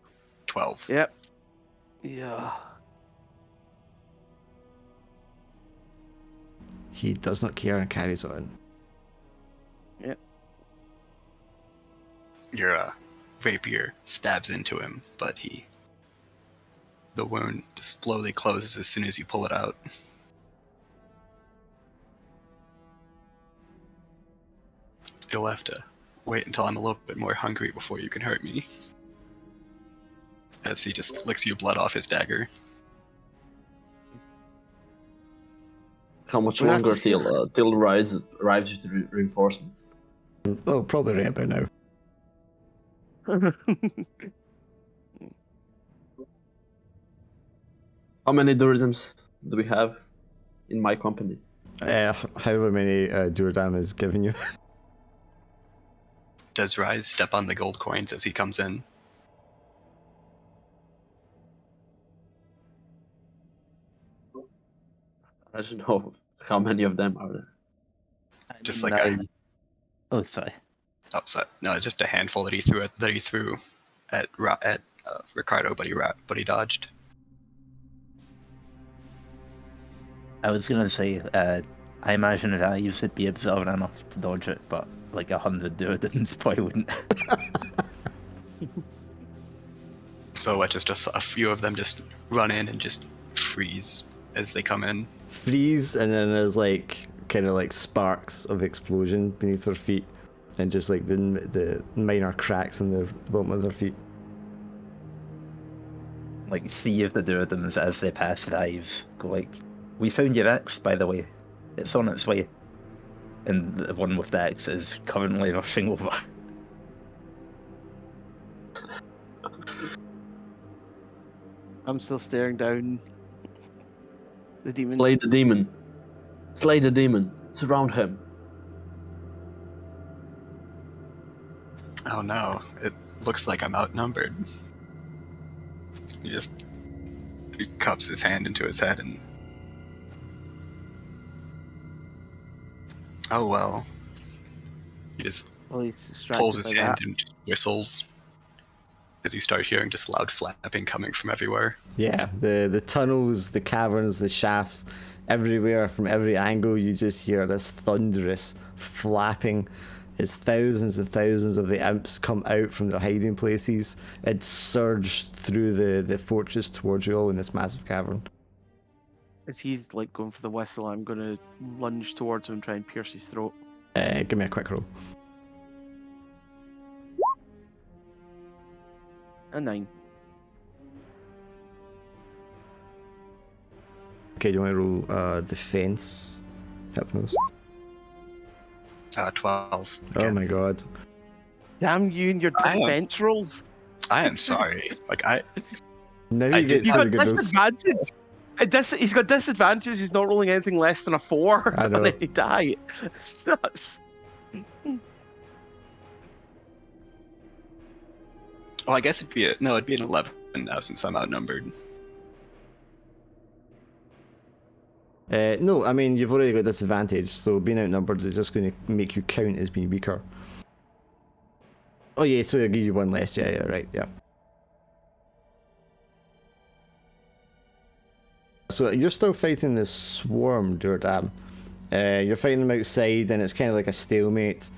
12. Yep. Yeah. He does not care and carries on. Yep. Your rapier stabs into him, but the wound just slowly closes as soon as you pull it out. You'll have to wait until I'm a little bit more hungry before you can hurt me. As he just licks your blood off his dagger. How much We have to longer see- till arrives with reinforcements? Oh, probably right about now. How many Duridims do we have? in my company. However many Duradam has given you. Does Rise step on the gold coins as he comes in? I don't know how many of them are there. Just like a Oh, sorry. no, just a handful that he threw at Ricardo, but he dodged. I was gonna say, I imagine if I used would be observant enough to dodge it, but like 100 Duradins probably wouldn't. So just a few of them just run in and just freeze as they come in. Freeze, and then there's like kind of like sparks of explosion beneath their feet, and just like the minor cracks in the bottom of their feet. Like 3 of the Duradins as they pass Rise go like, "We found your axe, by the way. It's on its way." And the one with the axe is currently rushing over. I'm still staring down the demon. Slay the demon. Slay the demon. Surround him. Oh no, it looks like I'm outnumbered. He cups his hand into his head and... Oh well. He just Well, he's distracted pulls his by hand that. and just whistles as you start hearing just loud flapping coming from everywhere. Yeah, the tunnels, the caverns, the shafts, everywhere from every angle you just hear this thunderous flapping as thousands and thousands of the imps come out from their hiding places and surge through the fortress towards you all in this massive cavern. As he's like going for the whistle, I'm gonna lunge towards him and try and pierce his throat. Give me a quick roll. A 9. Okay, do you want to roll defense? Hypnos. 12. Oh Again. my god. Damn you and your I am- defense rolls. I am sorry. Now I you get did- He's to got the good rolls. disadvantage. He's got disadvantage. He's not rolling anything less than a 4 I know. on any die. That's... Well, I guess it'd be an 11 now since I'm outnumbered. No, I mean, you've already got disadvantage, so being outnumbered is just going to make you count as being weaker. Oh yeah, so I'll give you one less, yeah, right, yeah. So you're still fighting this swarm, Duradam. You're fighting them outside, and it's kind of like a stalemate.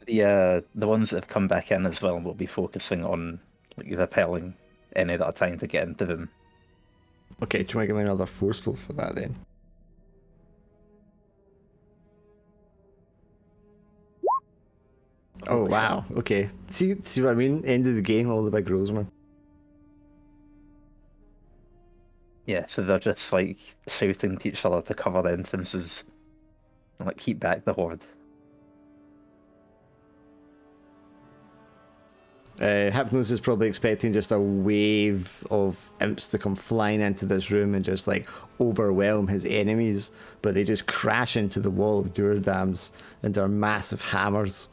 The ones that have come back in as well will be focusing on like repelling any that are trying to get into them. Okay, do you want to give me another forceful for that then? Oh Holy wow, okay. See what I mean? End of the game, all the big rolls, man. Yeah, so they're just like shouting to each other to cover the entrances and like keep back the horde. Hypnos is probably expecting just a wave of imps to come flying into this room and just like overwhelm his enemies, but they just crash into the wall of Duradams and their massive hammers,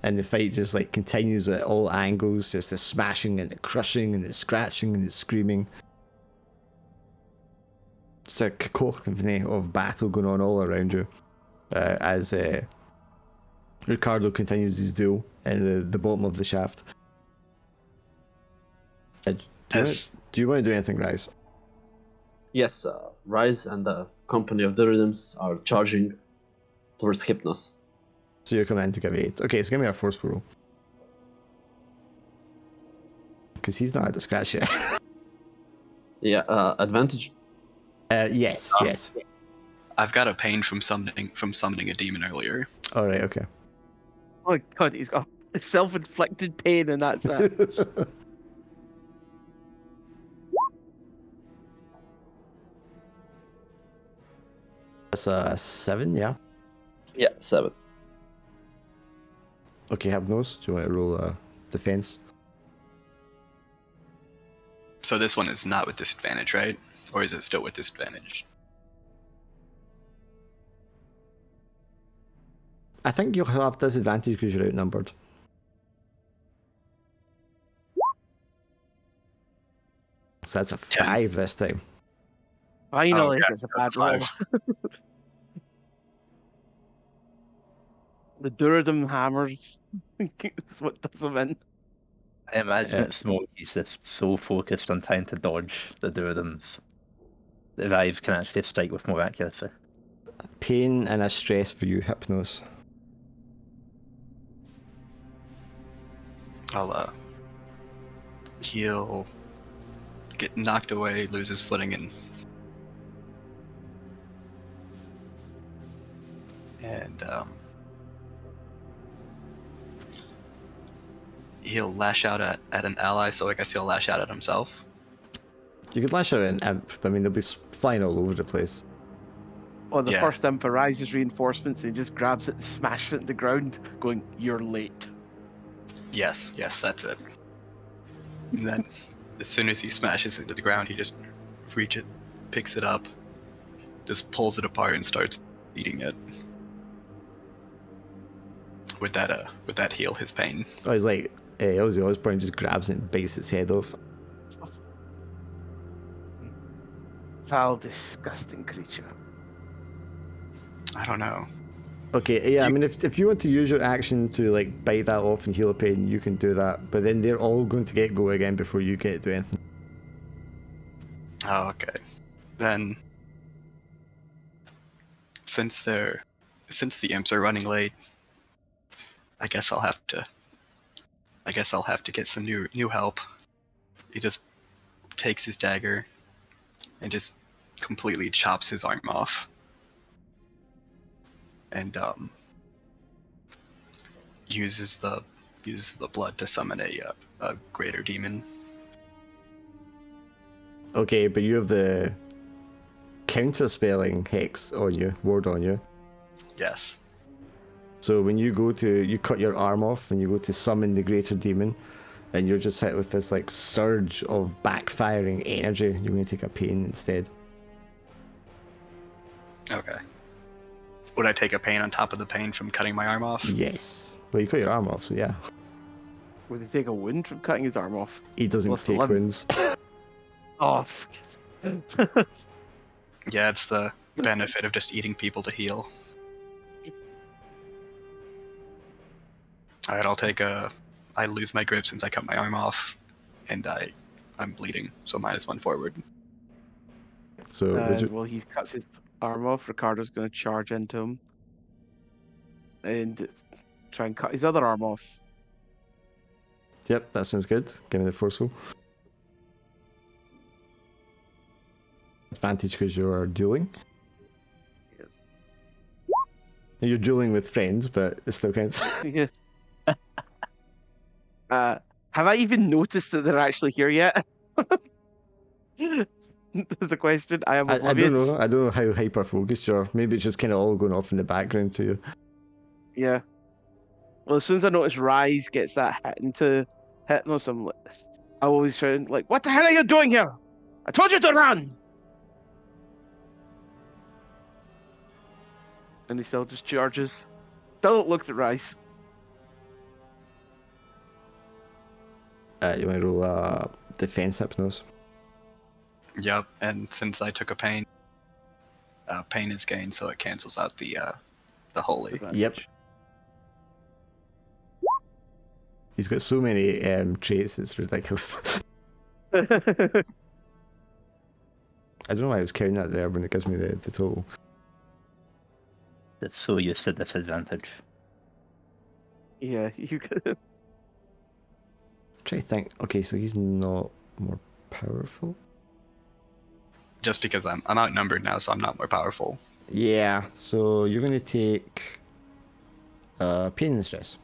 and the fight just like continues at all angles, just the smashing and the crushing and the scratching and the screaming. It's a cacophony of battle going on all around you as Ricardo continues his duel in the bottom of the shaft. Do you want to do anything, Rise? Yes, Rise and the company of the Rhythms are charging towards Hypnos. So you're coming in to give 8. Okay, so give me a forceful roll. Because he's not had the scratch yet. Yeah, advantage. Yes, yes. I've got a pain from summoning a demon earlier. Alright, okay. Oh my god, he's got self-inflicted pain and that's it. That's a 7, yeah? Yeah, 7. Okay, Hypnos, do you want to roll a defense? So this one is not with disadvantage, right? Or is it still with disadvantage? I think you'll have disadvantage because you're outnumbered. So that's a 5 this time. Finally, yeah, it's a that's bad roll. 5. The Duradum hammers. That's what does them in. I imagine Yeah. it's more he's just so focused on trying to dodge the Durhams. The Vive can actually strike with more accuracy. Pain and a stress for you, Hypnos. He'll get knocked away, lose his footing, and he'll lash out at an ally. So I guess he'll lash out at himself. You could lash out an imp. I mean, they'll be flying all over the place. Well, the Yeah. first imp arises reinforcements and he just grabs it and smashes it in the ground, going, "You're late." Yes, that's it. And then, as soon as he smashes it into the ground, he just picks it up, just pulls it apart and starts eating it. Would that heal his pain? Oh, he's like, Ozzy Osbourne just grabs it and bites its head off. Foul, disgusting creature. I don't know. Okay, yeah, I mean, if you want to use your action to like bite that off and heal a pain, you can do that. But then they're all going to get go again before you get to do anything. Oh, okay. Then, since the imps are running late, I guess I'll have to get some new help. He just takes his dagger and just completely chops his arm off, and uses the blood to summon a greater demon. Okay, but you have the counter spelling hex on you, ward on you. Yes. So when you cut your arm off and you go to summon the greater demon, and you're just hit with this like surge of backfiring energy, you're going to take a pain instead. Okay. Would I take a pain on top of the pain from cutting my arm off? Yes. Well, you cut your arm off, so yeah. Would he take a wound from cutting his arm off? He doesn't Plus take 11. wounds. Oh, Yeah, it's the benefit of just eating people to heal. Alright, I'll take I lose my grip since I cut my arm off, and I'm bleeding, so -1 forward. So and while he cuts his arm off, Ricardo's going to charge into him and try and cut his other arm off. yep, that sounds good. Give me the forceful. Advantage because you're dueling. Yes. You're dueling with friends, but it still counts. Yes. Have I even noticed that they're actually here yet? There's a question. I am I oblivious. don't know. I don't know how hyper focused you are. Maybe it's just kind of all going off in the background to you. Yeah. Well, as soon as I notice Rise gets that hit into Hypnos, I always shout like, "What the hell are you doing here? I told you to run!" And he still just charges. Still don't look at Rise. You want to roll defense Hypnos? Yep, and since I took a pain, pain is gained, so it cancels out the holy. Yep. He's got so many traits, it's ridiculous. I don't know why I was counting that there when it gives me the total. It's so used to disadvantage. Yeah, you could. Try to think. Okay, so he's not more powerful. Just because I'm outnumbered now, so I'm not more powerful. Yeah, so you're going to take pain and stress.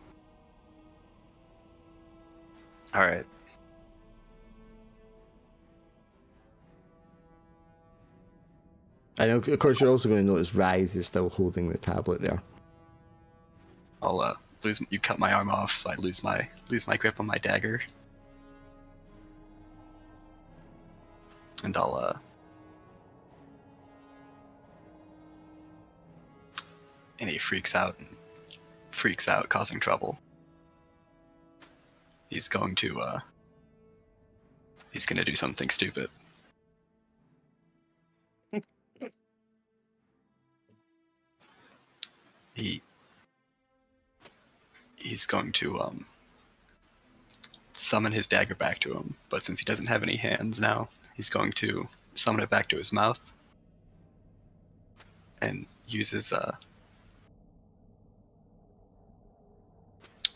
Alright. I know, of course, you're also going to notice Rise is still holding the tablet there. I'll lose. You cut my arm off, so I lose my grip on my dagger, and I'll and he freaks out and freaks out, causing trouble. He's going to do something stupid. He's going to summon his dagger back to him, but since he doesn't have any hands now, he's going to summon it back to his mouth and uses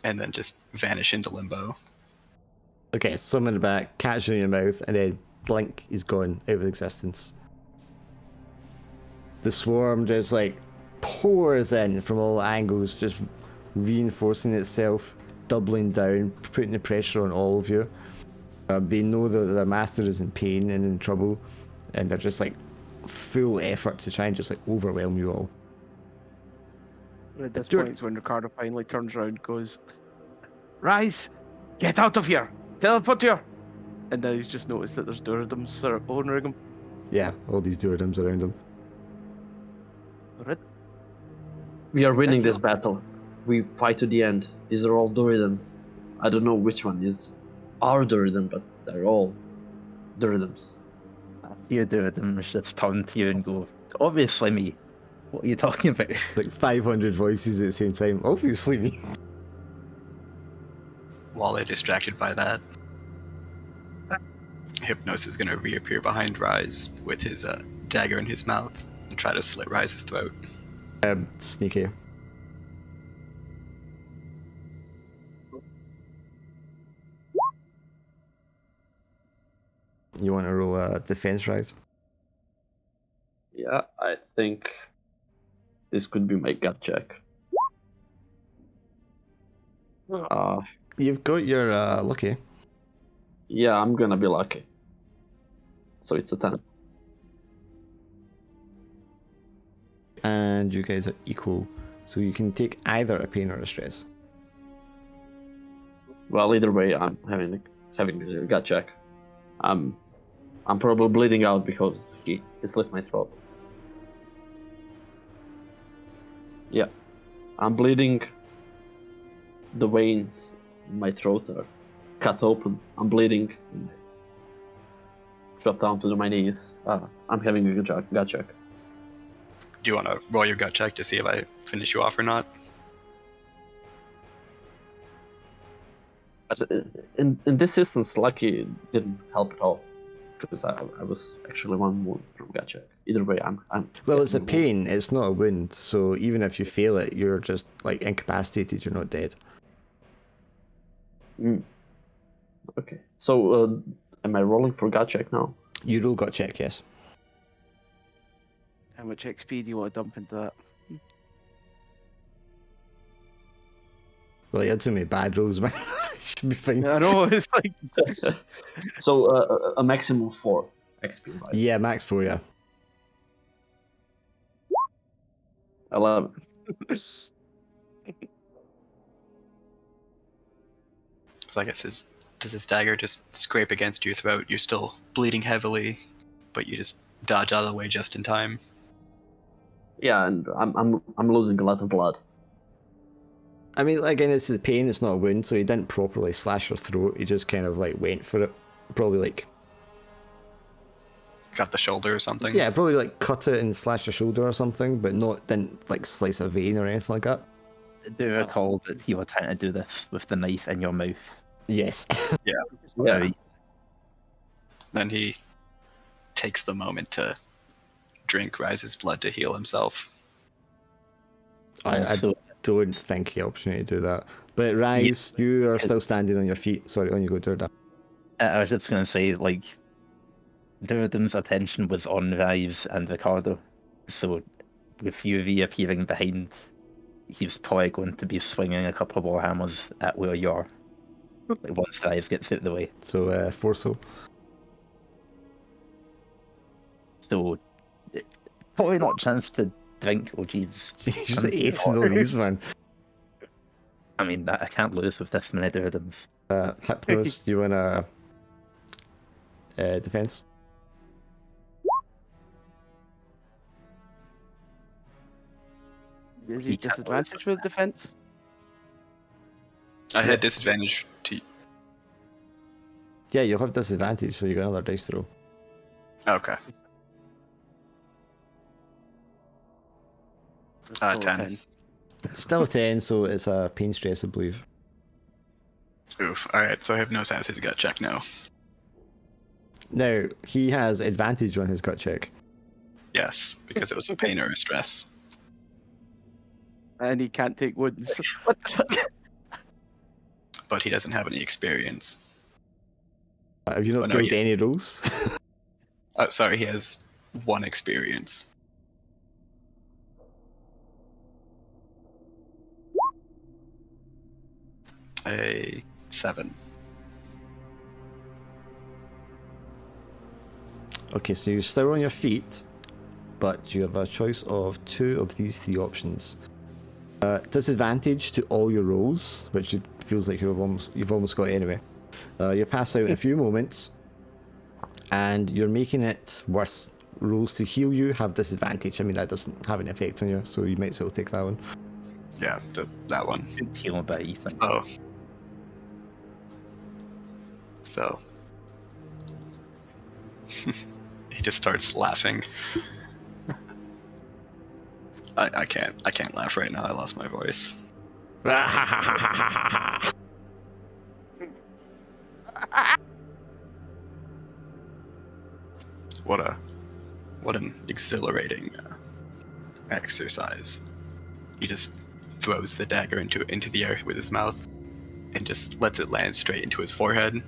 and then just vanish into limbo. Okay, summon it back, catch it in your mouth, and then blink, he's gone out of existence. The swarm just like pours in from all angles, just reinforcing itself, doubling down, putting the pressure on all of you. They know that their master is in pain and in trouble, and they're just like full effort to try and just like overwhelm you all. And at this point is when Ricardo finally turns around and goes, "Rise! Get out of here! Teleport here!" And now he's just noticed that there's Durhams surrounding him. Yeah, all these Durhams around him. Right? We are winning That's this battle. We fight to the end. These are all Duridams. I don't know which one is our Duridam, but they're all Duridams. You do them just turn to you and go, obviously me. What are you talking about? Like 500 voices at the same time. Obviously me. While they're distracted by that, Hypnos is going to reappear behind Rise with his dagger in his mouth and try to slit Rise's throat. Sneaky. You want to roll a defense, Rise? Yeah, I think this could be my gut check. You've got your lucky. Yeah, I'm gonna be lucky. So it's a 10. And you guys are equal, so you can take either a pain or a stress. Well, either way, I'm having a gut check. I'm probably bleeding out because he slit my throat. Yeah, I'm bleeding. The veins in my throat are cut open. I'm bleeding. Drop down to my knees. I'm having a gut check. Do you want to roll your gut check to see if I finish you off or not? But in this instance, lucky didn't help at all because I was actually one wound from gut check. Either way, I'm. Well, it's a pain, it's not a wound, so even if you fail it, you're just like incapacitated, you're not dead. Okay. So, am I rolling for gut check now? You roll gut check, yes. How much XP do you want to dump into that? Well, you had so many bad rolls, man. Should be fine. I know, it's like... So, a maximum 4 XP, right? Yeah, max 4, yeah. 11. So I guess does his dagger just scrape against your throat? You're still bleeding heavily, but you just dodge out of the way just in time. Yeah, and I'm losing a lot of blood. I mean, again, it's the pain, it's not a wound, so he didn't properly slash your throat, he just kind of like went for it. Probably like... Got the shoulder or something? Yeah, probably like cut it and slash your shoulder or something, but didn't like slice a vein or anything like that. I do recall that you were trying to do this with the knife in your mouth. Yes. Yeah. Then he takes the moment to drink Rise's blood to heal himself. I don't think he opportunity to do that. But Rise, you are still standing on your feet. Sorry, on you go, Durda. I was just going to say, like, Durden's attention was on Rise and Ricardo. So, with you reappearing behind, he's probably going to be swinging a couple of warhammers at where you are. Like, once Rise gets out of the way. So, Forceful. So, probably not chance to drink. Oh, jeez. You're acing all these, man. I mean, I can't lose with this many Durdens. Hypnos, you want a defense? Is he disadvantaged with defense? I had disadvantage to. Yeah, you'll have disadvantage, so you got another dice to roll. Okay. Roll 10. Still a 10, so it's a pain stress, I believe. Oof. Alright, so Hypnos has his gut check now. Now, he has advantage on his gut check. Yes, because it was a pain or a stress. And he can't take wounds. What the fuck? But he doesn't have any experience. Have you not Oh, no, failed yeah. any rolls? Oh, sorry, he has 1 experience. A 7. Okay, so you're still on your feet, but you have a choice of 2 of these 3 options. Disadvantage to all your rolls, which it feels like you've almost got anyway. You pass out in a few moments, and you're making it worse. Rolls to heal you have disadvantage. I mean, that doesn't have an effect on you, so you might as well take that one. Yeah, that one. Good heal about Ethan. So. He just starts laughing. I can't laugh right now. I lost my voice. What an exhilarating exercise. He just throws the dagger into the air with his mouth and just lets it land straight into his forehead.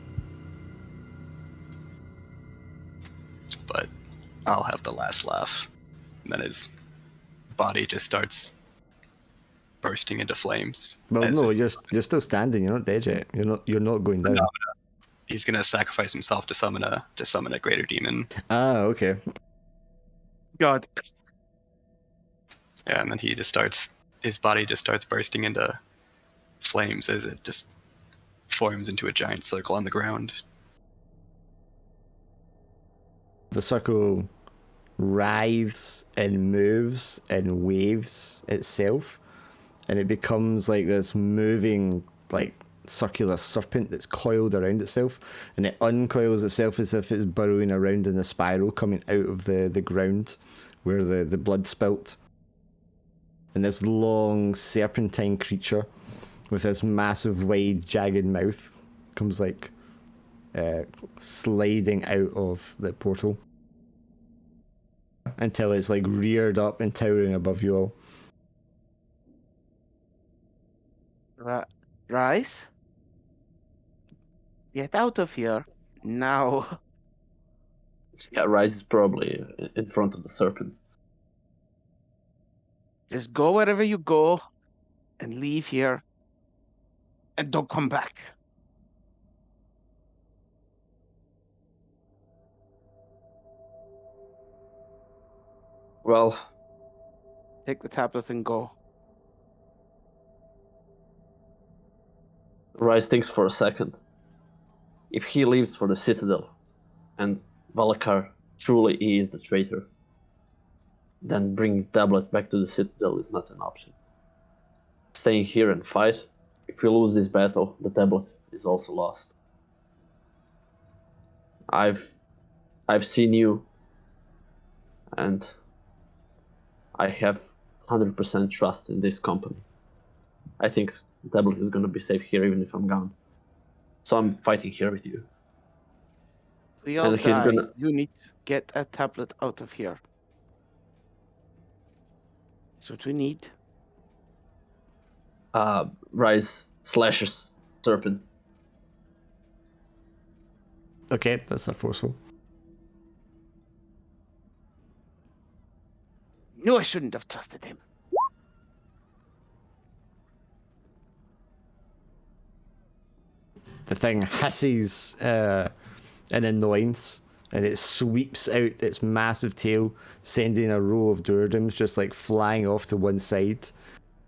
But I'll have the last laugh. And then his body just starts bursting into flames. Well, as no, if- you're still standing. You're not dead yet. You're not going down. No. He's gonna sacrifice himself to summon a greater demon. Ah, okay. God. Yeah, and then his body just starts bursting into flames as it just forms into a giant circle on the ground. The circle writhes and moves and waves itself, and it becomes like this moving, like, circular serpent that's coiled around itself, and it uncoils itself as if it's burrowing around in a spiral coming out of the ground where the blood spilt. And this long serpentine creature with this massive wide jagged mouth comes like sliding out of the portal until it's like reared up and towering above you all. Rice? Get out of here. Now. Yeah, Rise is probably in front of the serpent. Just go wherever you go and leave here. And don't come back. Well, Take the tablet and go. Rise thinks for a second. If he leaves for the Citadel, and Valakar truly is the traitor, then bringing Tablet back to the Citadel is not an option. Staying here and fight, if we lose this battle, the Tablet is also lost. I've seen you, and I have 100% trust in this company. I think the Tablet is going to be safe here even if I'm gone. So I'm fighting here with you. We all And he's die. gonna- You need to get a tablet out of here. That's what we need. Rise slashes serpent. Okay, that's a forceful. Knew I shouldn't have trusted him. The thing hisses in annoyance, and it sweeps out its massive tail, sending a row of Durdims just like flying off to one side.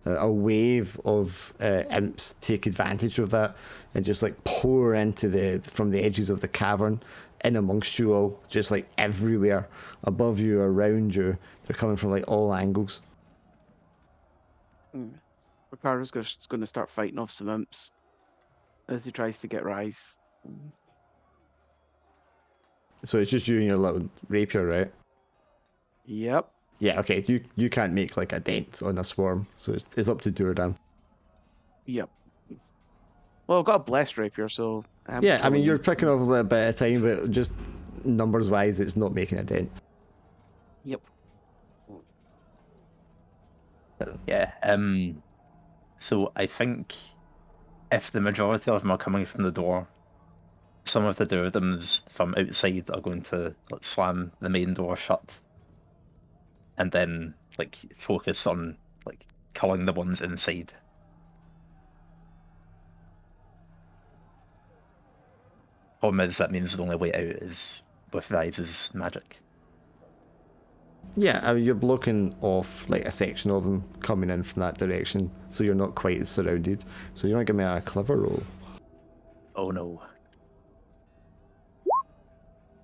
A wave of imps take advantage of that and just like pour into from the edges of the cavern in amongst you all, just like everywhere, above you, around you. They're coming from like all angles. Ricardo's going to start fighting off some imps. as he tries to get Rise. So it's just you and your little rapier, right? Yep. Yeah, okay. You can't make like a dent on a swarm, so it's up to Duradam. Yep. Well, I've got a blessed rapier, so Yeah, I mean killing you're him. picking off a little bit at a time, but just numbers wise, it's not making a dent. Yep. Yeah. So I think if the majority of them are coming from the door, some of the Durudams from outside are going to like slam the main door shut, and then like focus on like killing the ones inside. Problem is that means the only way out is with Rise's magic. Yeah, I mean you're blocking off like a section of them coming in from that direction, so you're not quite as surrounded. So you want to give me a clever roll? Oh no.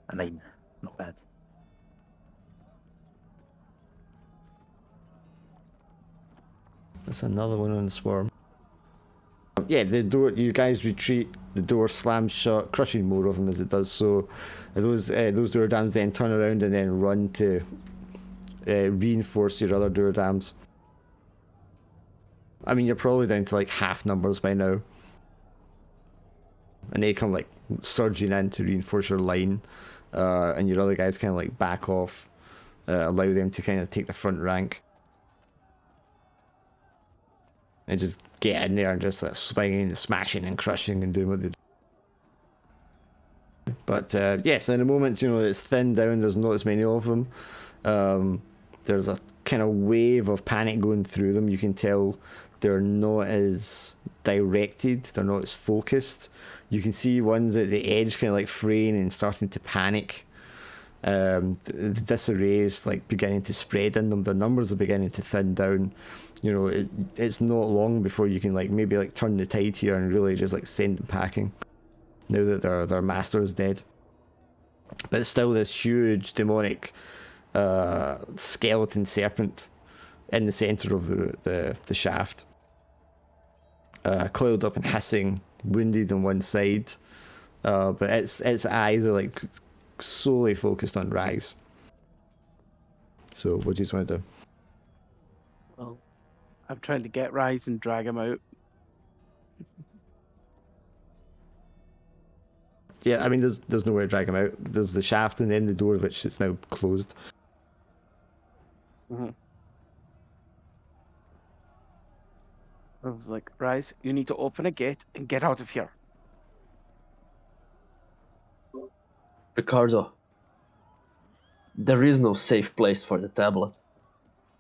A 9. Not bad. That's another one on the swarm. Yeah, the door. You guys retreat. The door slams shut, crushing more of them as it does so. Those Duradams then turn around and then run to reinforce your other Duradams. I mean, you're probably down to like half numbers by now, and they come like surging in to reinforce your line, and your other guys kind of like back off, allow them to kind of take the front rank. And just get in there and just like swinging and smashing and crushing and doing what they do. But yes, in the moment, you know, it's thinned down, there's not as many of them. There's a kind of wave of panic going through them. You can tell they're not as directed, they're not as focused. You can see ones at the edge kind of like fraying and starting to panic. The disarray is like beginning to spread in them. The numbers are beginning to thin down. You know, it's not long before you can like maybe like turn the tide here and really just like send them packing. Now that their master is dead, but it's still this huge demonic skeleton serpent in the center of the shaft, coiled up and hissing, wounded on one side, but its eyes are like solely focused on Rise. So what do you just want to do? Well, I'm trying to get Rise and drag him out. Yeah, I mean, there's nowhere to drag him out. There's the shaft and then the door, which is now closed. Mm-hmm. I was like, Rise, you need to open a gate and get out of here. Ricardo, there is no safe place for the tablet.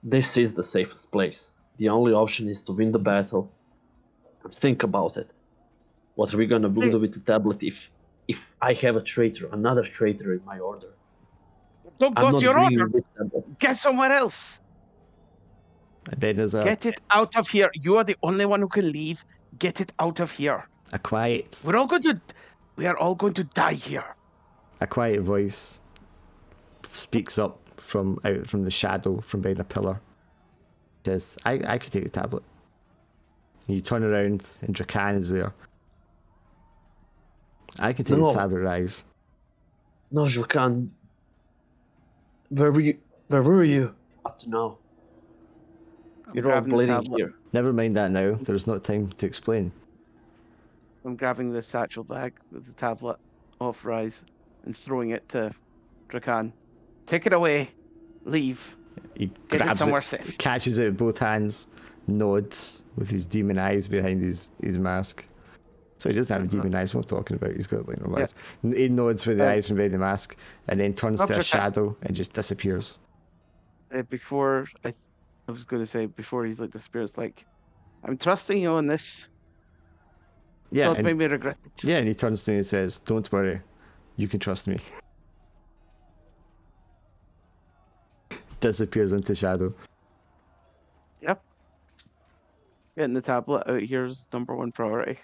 This is the safest place. The only option is to win the battle. Think about it. What are we gonna do with the tablet if I have a traitor, another traitor in my order? Don't I'm go not to your bringing order. this tablet. Get somewhere else. And then there's Get it out of here. You are the only one who can leave. Get it out of here. a quiet We are all going to die here. voice speaks up from out from the shadow from behind a pillar. It says, I could take the tablet. And you turn around and Drakan is there. I can take No. the tablet, Rise. No, Jokan. Where were you up to now? I'm You're all grabbing the bleeding tablet. here. Never mind that now. There's not time to explain. I'm grabbing the satchel bag with the tablet off Rise and throwing it to Drakan. Take it away. Leave. He Get it grabs somewhere it, safe. catches it with both hands, nods with his demon eyes behind his mask. So he doesn't have demon eyes. What I'm talking about? He's got like no eyes. He nods with the eyes from behind the mask, and then turns to a shadow and just disappears. Before I was going to say before he's like disappears, like I'm trusting you on this. Yeah, Don't and, make me regret it. yeah, and he turns to me and says, "Don't worry, you can trust me." Disappears into shadow. Yep. Getting the tablet out here is #1 priority.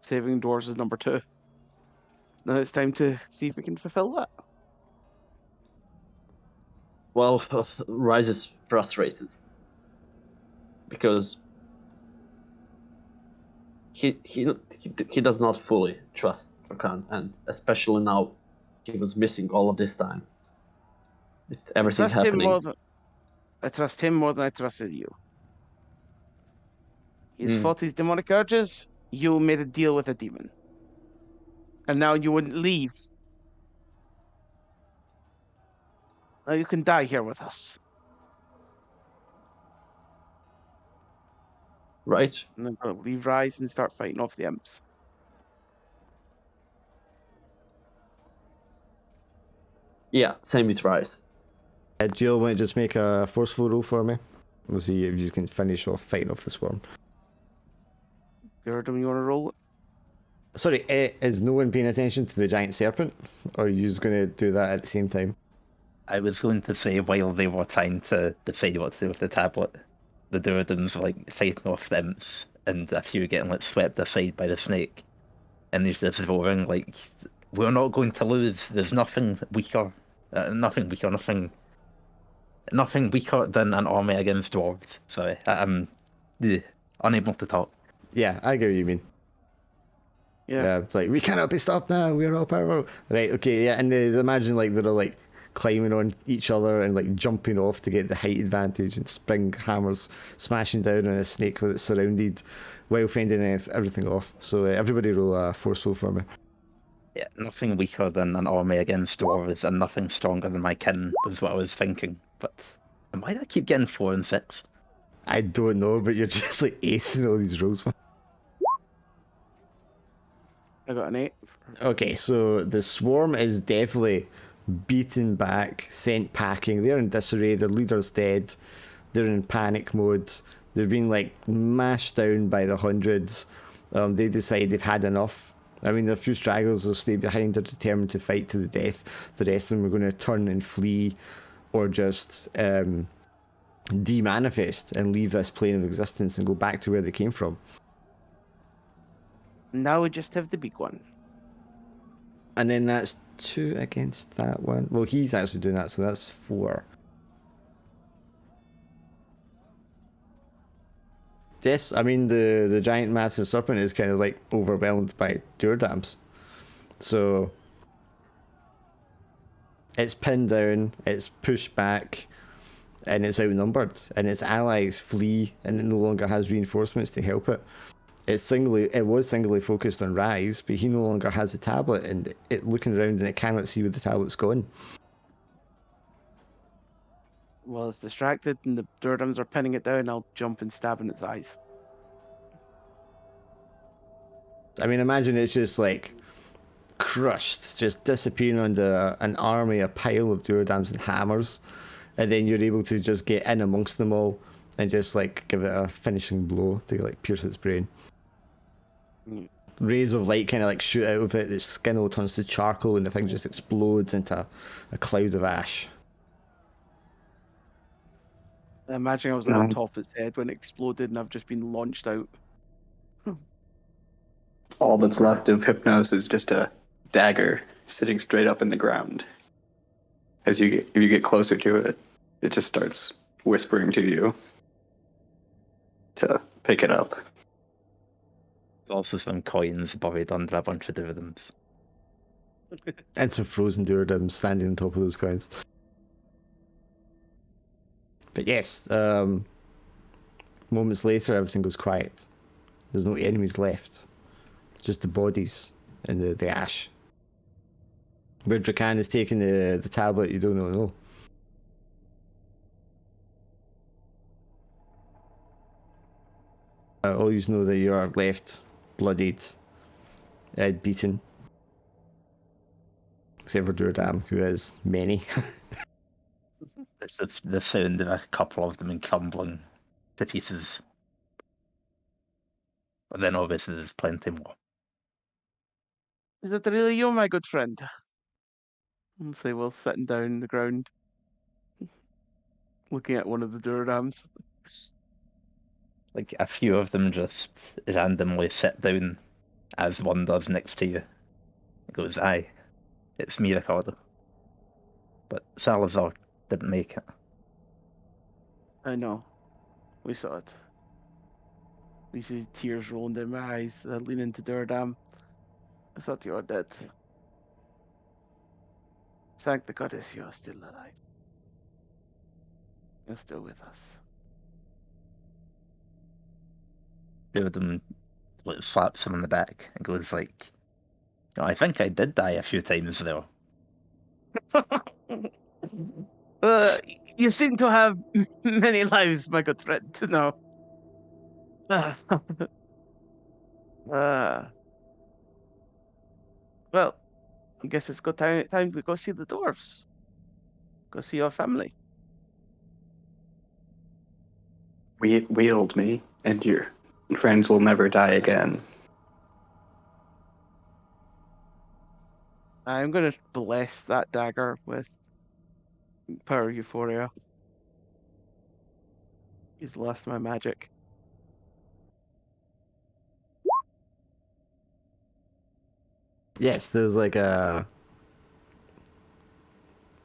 Saving doors is #2. Now it's time to see if we can fulfill that. Well, Rise is frustrated because he does not fully trust Rakan, and especially now, he was missing all of this time with everything happening. I trust him more than I trusted you. He's Mm. fought his demonic urges. You made a deal with a demon, and now you wouldn't leave. Now you can die here with us. Right? And then we'll leave Rise and start fighting off the imps. Yeah, same with Rise. Jill, want to just make a forceful roll for me? We'll see if you can finish off fighting off the swarm. Gurdon, you want to roll it? Sorry, is no one paying attention to the giant serpent? Or are you just going to do that at the same time? I was going to say while they were trying to decide what to do with the tablet, the Duradins were like fighting off the imps, and a few getting like swept aside by the snake. And he's just roaring like, "We're not going to lose. There's nothing weaker, nothing weaker than an army against dwarves." Sorry, I'm unable to talk. Yeah, I get what you mean. Yeah. It's like, we cannot be stopped now, we're all powerful. Right, okay, yeah, and imagine like they're all like climbing on each other and like jumping off to get the height advantage and spring hammers smashing down on a snake with it surrounded while fending everything off. So everybody roll a forceful for me. Yeah, nothing weaker than an army against dwarves, and nothing stronger than my kin was what I was thinking. But why do I keep getting 4 and 6? I don't know, but you're just like acing all these rolls. I got an 8. Okay, so the swarm is definitely beaten back, sent packing. They're in disarray, their leader's dead, they're in panic mode, they're being like mashed down by the hundreds. They decide they've had enough. I mean, a few stragglers will stay behind, are determined to fight to the death. The rest of them are going to turn and flee, or just demanifest and leave this plane of existence and go back to where they came from. Now we just have the big one. And then that's 2 against that one. Well, he's actually doing that, so that's 4. Yes, I mean, the giant massive serpent is kind of like overwhelmed by Duradams. So it's pinned down, it's pushed back, and it's outnumbered, and its allies flee, and it no longer has reinforcements to help it. It was singly focused on Rise, but he no longer has the tablet, and it looking around and it cannot see where the tablet's gone. While it's distracted and the Duradams are pinning it down, I'll jump and stab in its eyes. I mean, imagine it's just like crushed, just disappearing under an army, a pile of Duradams and hammers, and then you're able to just get in amongst them all and just like give it a finishing blow to like pierce its brain. Rays of light kind of like shoot out of it, its skin all turns to charcoal, and the thing just explodes into a cloud of ash. I imagine I was like on top of its head when it exploded and I've just been launched out. All that's left of Hypnos is just a dagger sitting straight up in the ground. If you get closer to it, it just starts whispering to you to pick it up. Also some coins buried under a bunch of Duradins. And some frozen Duradams standing on top of those coins. But yes, moments later, everything goes quiet. There's no enemies left. Just the bodies and the ash. Where Drakan is taking the tablet, you don't know. All you know that you are left bloodied, beaten. Except for Duradam, who has many. It's just the sound of a couple of them crumbling to pieces. But then obviously there's plenty more. Is it really you, my good friend? And say while sitting down on the ground, looking at one of the Duradams. Like a few of them just randomly sit down as one does next to you. It goes, "Aye, it's me, Ricardo." But Salazar didn't make it. I know. We saw it. You see tears rolling down my eyes, leaning to Durdam. I thought you were dead. Thank the goddess you are still alive. You're still with us. Two of them slaps him on the back and goes like, I think I did die a few times there. You seem to have many lives, my good friend. No. Well, I guess it's good time to go see the dwarves. Go see your family. Wield me, and your friends will never die again. I'm going to bless that dagger with power euphoria. Use the last of my magic. Yes, there's like a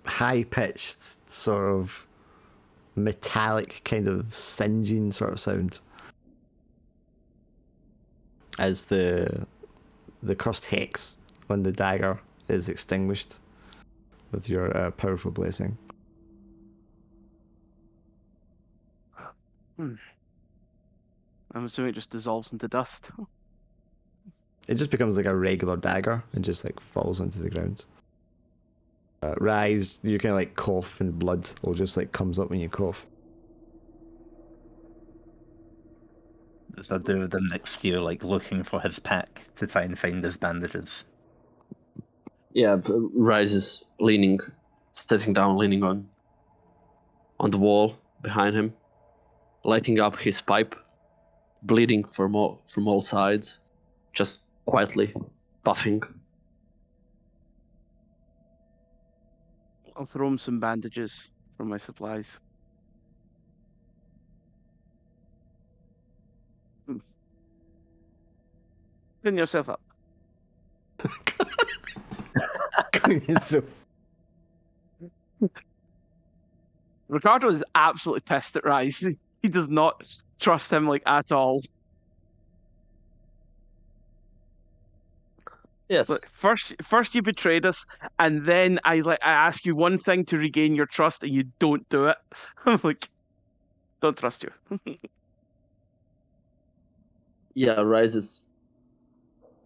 high-pitched sort of metallic kind of singeing sort of sound as the cursed hex on the dagger is extinguished with your powerful blessing. I'm assuming it just dissolves into dust. It just becomes like a regular dagger and just like falls onto the ground. Rise, you kind of like cough and blood will just like comes up when you cough. There's a dude with him next to you, like looking for his pack to try and find his bandages. Yeah, Rise is leaning, sitting down, leaning on the wall behind him, lighting up his pipe, bleeding from all sides, just quietly puffing. I'll throw him some bandages from my supplies. Clean yourself up. So, Ricardo is absolutely pissed at Rise. He does not trust him like at all. Yes. Look, first you betrayed us, and then I ask you one thing to regain your trust, and you don't do it. I'm like, don't trust you. Yeah, Rise is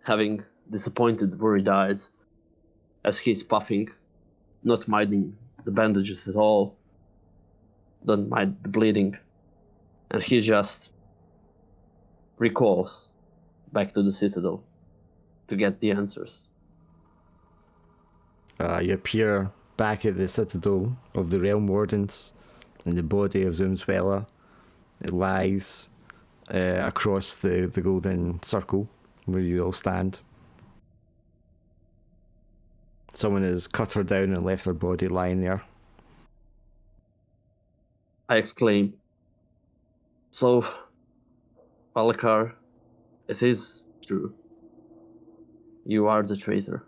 having disappointed, worried eyes as he's puffing, not minding the bandages at all, don't mind the bleeding, and he just recalls back to the Citadel to get the answers. you appear back at the Citadel of the Realm Wardens, and the body of Zoomsweller. It lies across the golden circle where you all stand. Someone has cut her down and left her body lying there. I exclaim, "So, Palakar, it is true. You are the traitor."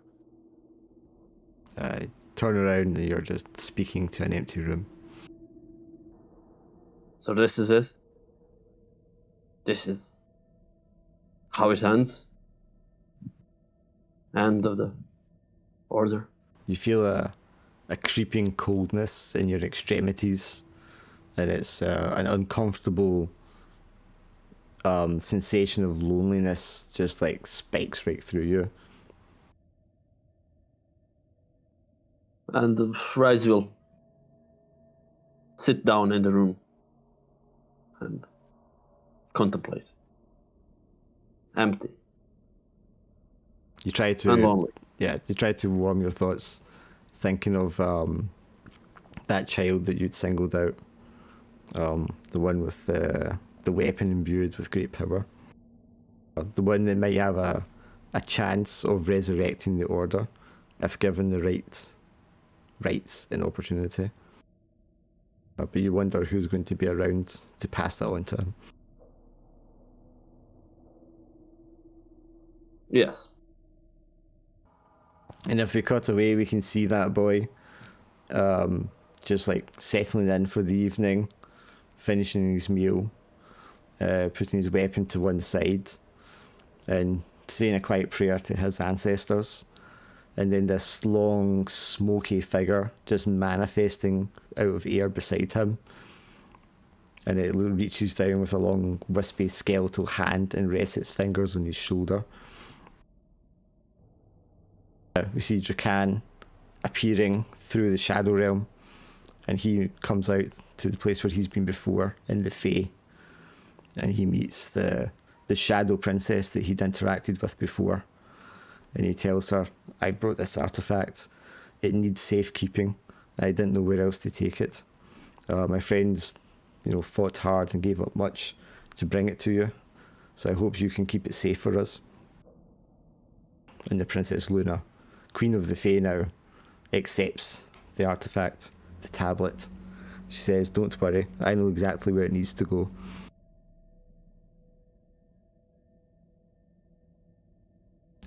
Turn around and you're just speaking to an empty room. So this is it? This is how it ends? End of the order? You feel a creeping coldness in your extremities, and it's an uncomfortable sensation of loneliness just like spikes right through you. And Rise will sit down in the room and contemplate. Empty You try and to lonely. you try to warm your thoughts, thinking of that child that you'd singled out, the one with the weapon imbued with great power, the one that might have a chance of resurrecting the order if given the rights and opportunity. But you wonder who's going to be around to pass that on to him. Yes. And if we cut away, we can see that boy just like settling in for the evening, finishing his meal, putting his weapon to one side and saying a quiet prayer to his ancestors. And then this long, smoky figure just manifesting out of air beside him. And it reaches down with a long, wispy, skeletal hand and rests its fingers on his shoulder. We see Drakan appearing through the Shadow Realm, and he comes out to the place where he's been before, in the Fae. And he meets the Shadow Princess that he'd interacted with before. And he tells her, I brought this artifact. It needs safekeeping. I didn't know where else to take it. My friends, fought hard and gave up much to bring it to you. So I hope you can keep it safe for us. And the Princess Luna, Queen of the Fae now, accepts the artifact, the tablet. She says, don't worry, I know exactly where it needs to go.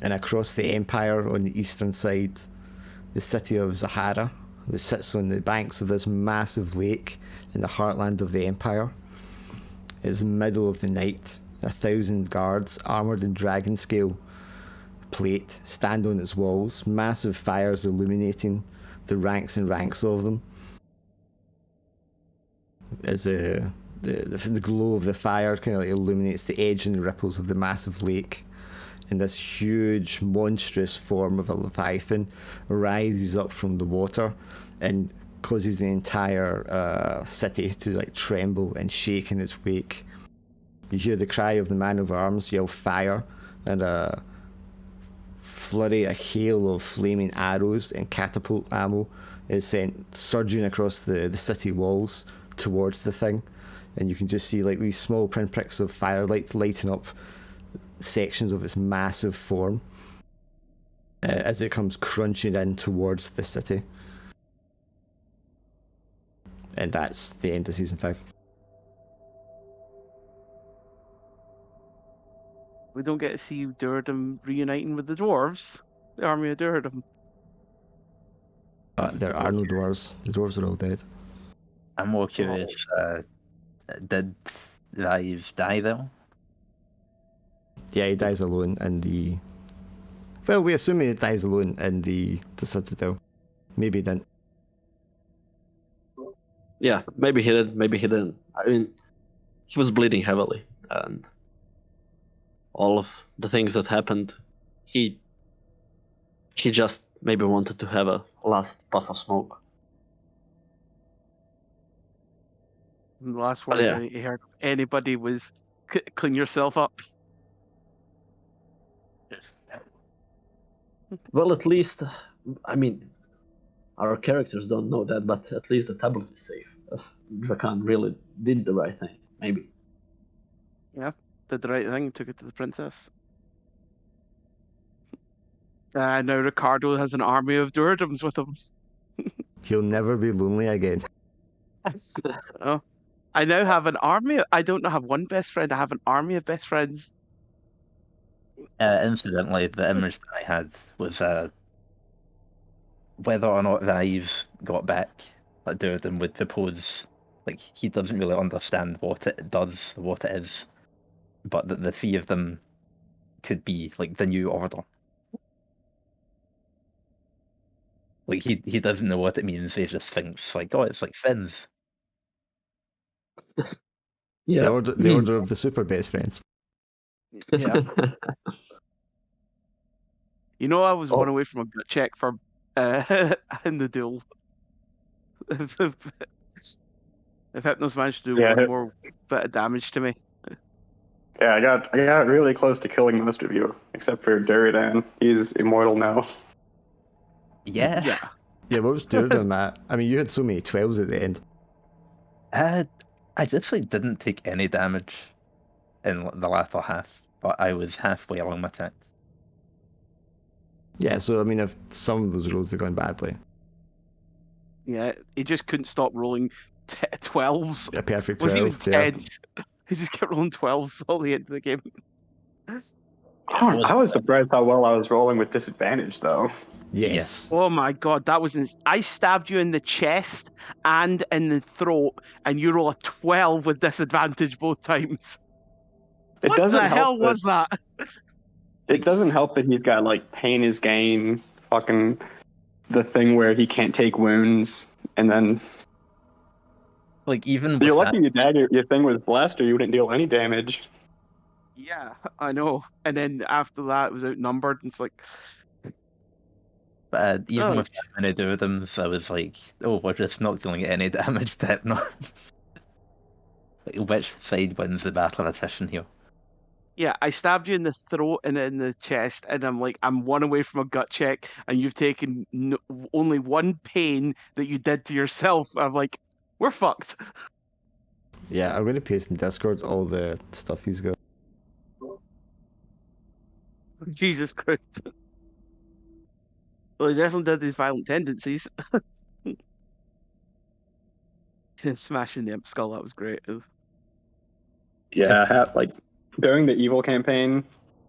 And across the Empire on the eastern side, the city of Zahara, which sits on the banks of this massive lake in the heartland of the Empire, is the middle of the night. 1,000 guards, armoured in dragon scale plate, stand on its walls, massive fires illuminating the ranks and ranks of them. As the glow of the fire kind of illuminates the edge and the ripples of the massive lake. And this huge, monstrous form of a leviathan rises up from the water and causes the entire city to tremble and shake in its wake. You hear the cry of the man of arms yell fire, and a hail of flaming arrows and catapult ammo is sent surging across the city walls towards the thing. And you can just see these small pinpricks of firelight lighting up sections of its massive form as it comes crunching in towards the city. And that's the end of season 5. We don't get to see Durham reuniting with the dwarves, the army of Durham. There are no dwarves. The dwarves are all dead. I'm more curious, did Ryves die though? Yeah, he dies alone in the... Well, we assume he dies alone in the Citadel. Maybe he didn't. Yeah, maybe he did, maybe he didn't. I mean, he was bleeding heavily, and all of the things that happened, he just maybe wanted to have a last puff of smoke. And the last But words yeah. I heard of anybody was, clean yourself up. Well, at least, I mean, our characters don't know that, but at least the tablet is safe. Drakan really did the right thing, maybe. Yeah, did the right thing, took it to the princess. Now Ricardo has an army of Durhams with him. He'll never be lonely again. Oh, I now have an army. I don't have one best friend. I have an army of best friends. Incidentally, the image that I had was whether or not Ryves got back, Durden would propose, he doesn't really understand what it does, what it is, but that the three of them could be the new order. He doesn't know what it means. He just thinks oh, it's like Finns. Yeah. The order of the super best friends. Yeah. I was one away from a gut check for in the duel. If Hypnos managed to do one more bit of damage to me. Yeah, I got really close to killing most of you, except for Duridan. He's immortal now. Yeah. Yeah. Yeah, what was Durden, Matt? I mean, you had so many 12s at the end. I actually didn't take any damage in the latter half, but I was halfway along my track. Yeah, so I mean, if some of those rolls have gone badly. Yeah, he just couldn't stop rolling 12s. A perfect 12. Wasn't even yeah. 10s. He just kept rolling 12s all the end of the game. I was surprised how well I was rolling with disadvantage, though. Yes. Oh my god, that was... I stabbed you in the chest and in the throat, and you roll a 12 with disadvantage both times. It What doesn't the hell help that, was that? it doesn't help that he's got like pain is gain, fucking the thing where he can't take wounds, and then Like even so with you're that, lucky your thing was blessed, or you wouldn't deal any damage. Yeah, I know. And then after that, it was outnumbered, and it's like, even oh, with that many Durudams, I was like, oh, we're just not dealing any damage to Hypnos. Like, which side wins the battle of attrition here? yeah, I stabbed you in the throat and in the chest, and I'm like, I'm one away from a gut check, and you've taken only one pain that you did to yourself. I'm like, we're fucked. Yeah, I'm gonna paste in Discord all the stuff he's got. Jesus Christ. Well, he definitely did these violent tendencies. Smashing the imp skull, that was great. Yeah, like during the evil campaign,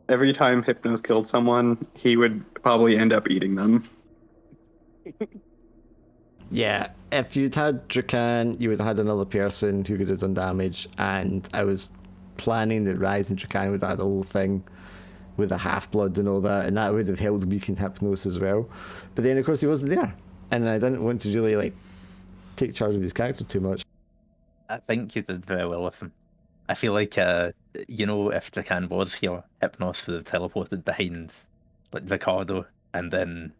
every time Hypnos killed someone, he would probably end up eating them. Yeah, if you'd had Drakan, you would have had another person who could have done damage, and I was planning that Rise and Drakan would have had the whole thing with the half-blood and all that, and that would have held weak in Hypnos as well. But then, of course, he wasn't there, and I didn't want to really, like, take charge of his character too much. I think you did very well with him. I feel like, you know, if Drakan was here, Hypnos would have teleported behind, like, Ricardo, and then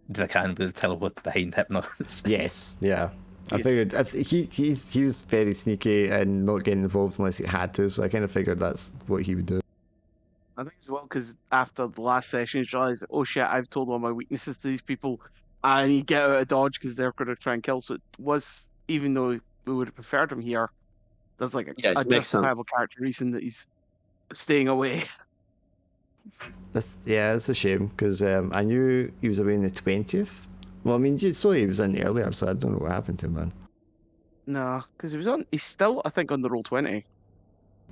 Drakan would have teleported behind Hypnos. Yes, yeah. I Yeah. figured he was very sneaky and not getting involved unless he had to, so I kind of figured that's what he would do. I think as well, because after the last session, he's realised, oh shit, I've told all my weaknesses to these people. I need to get out of dodge because they're going to try and kill. So it was, even though we would have preferred him here, there's like Yeah, a it makes sense. justifiable character reason that he's staying away. It's a shame because I knew he was away on the 20th. Well, I mean, you saw he was in earlier, so I don't know what happened to him, man. No, because he's still, I think, on the roll 20.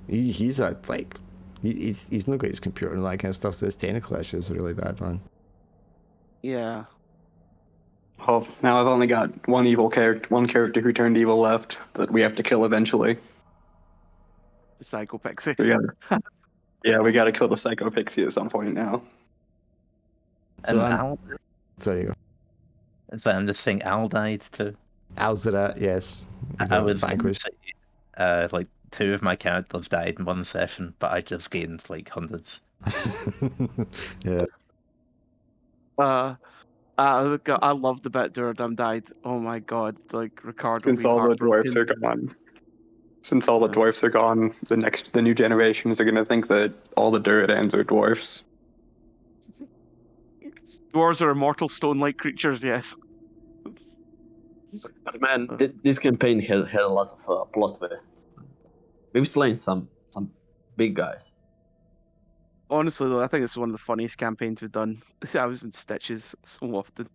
He's at like, he's not got his computer and all that kind of stuff, so his technical issues are really bad, man. Yeah. Well, now I've only got one character who turned evil left that we have to kill eventually. The Psycho Pixie. We gotta kill the Psycho Pixie at some point now. So And I'm, sorry, you go. so I'm just saying Al died too. Alzerat, yes. I was vanquished. like 2 of my characters died in one session, but I just gained like hundreds. Yeah. I love the bit Duradam died. Oh my god, like Ricardo. Since all the dwarfs are gone. Since all the dwarfs are gone, the new generations are gonna think that all the Duradams are dwarfs. Dwarves are immortal stone-like creatures, yes. But man, this campaign had a lot of plot twists. We've slain some big guys. Honestly, though, I think it's one of the funniest campaigns we've done. I was in stitches so often.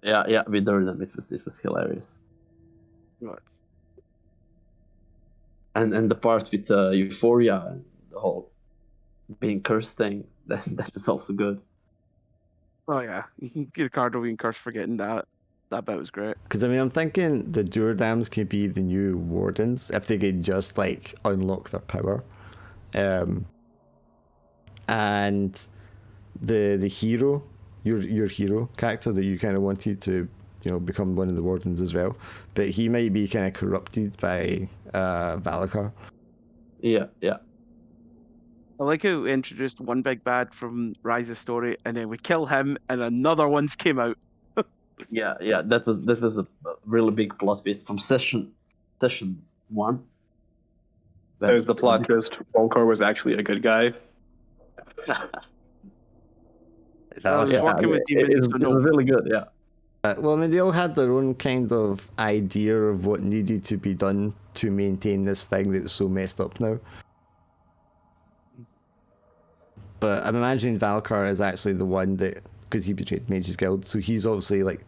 Yeah, we did them. It was hilarious. Right. And the part with Euphoria and the whole being cursed thing, that is also good. Oh yeah, you can get Ricardo being cursed for getting that. That bit was great. Because I mean, I'm thinking the Duradams could be the new wardens if they could just like unlock their power, and the hero, your hero character that you kind of wanted to, you know, become one of the wardens as well, but he might be kind of corrupted by Valakar. Yeah. I like how we introduced one big bad from Rise's story, and then we kill him, and another one's came out. Yeah. That was a really big plot twist from session 1. There's the plot twist. Volkor was actually a good guy. I was working with demons, so it no. was really good. Yeah. Well, I mean, they all had their own kind of idea of what needed to be done to maintain this thing that was so messed up now. But I'm imagining Valkar is actually the one that, because he betrayed Mage's Guild, so he's obviously like,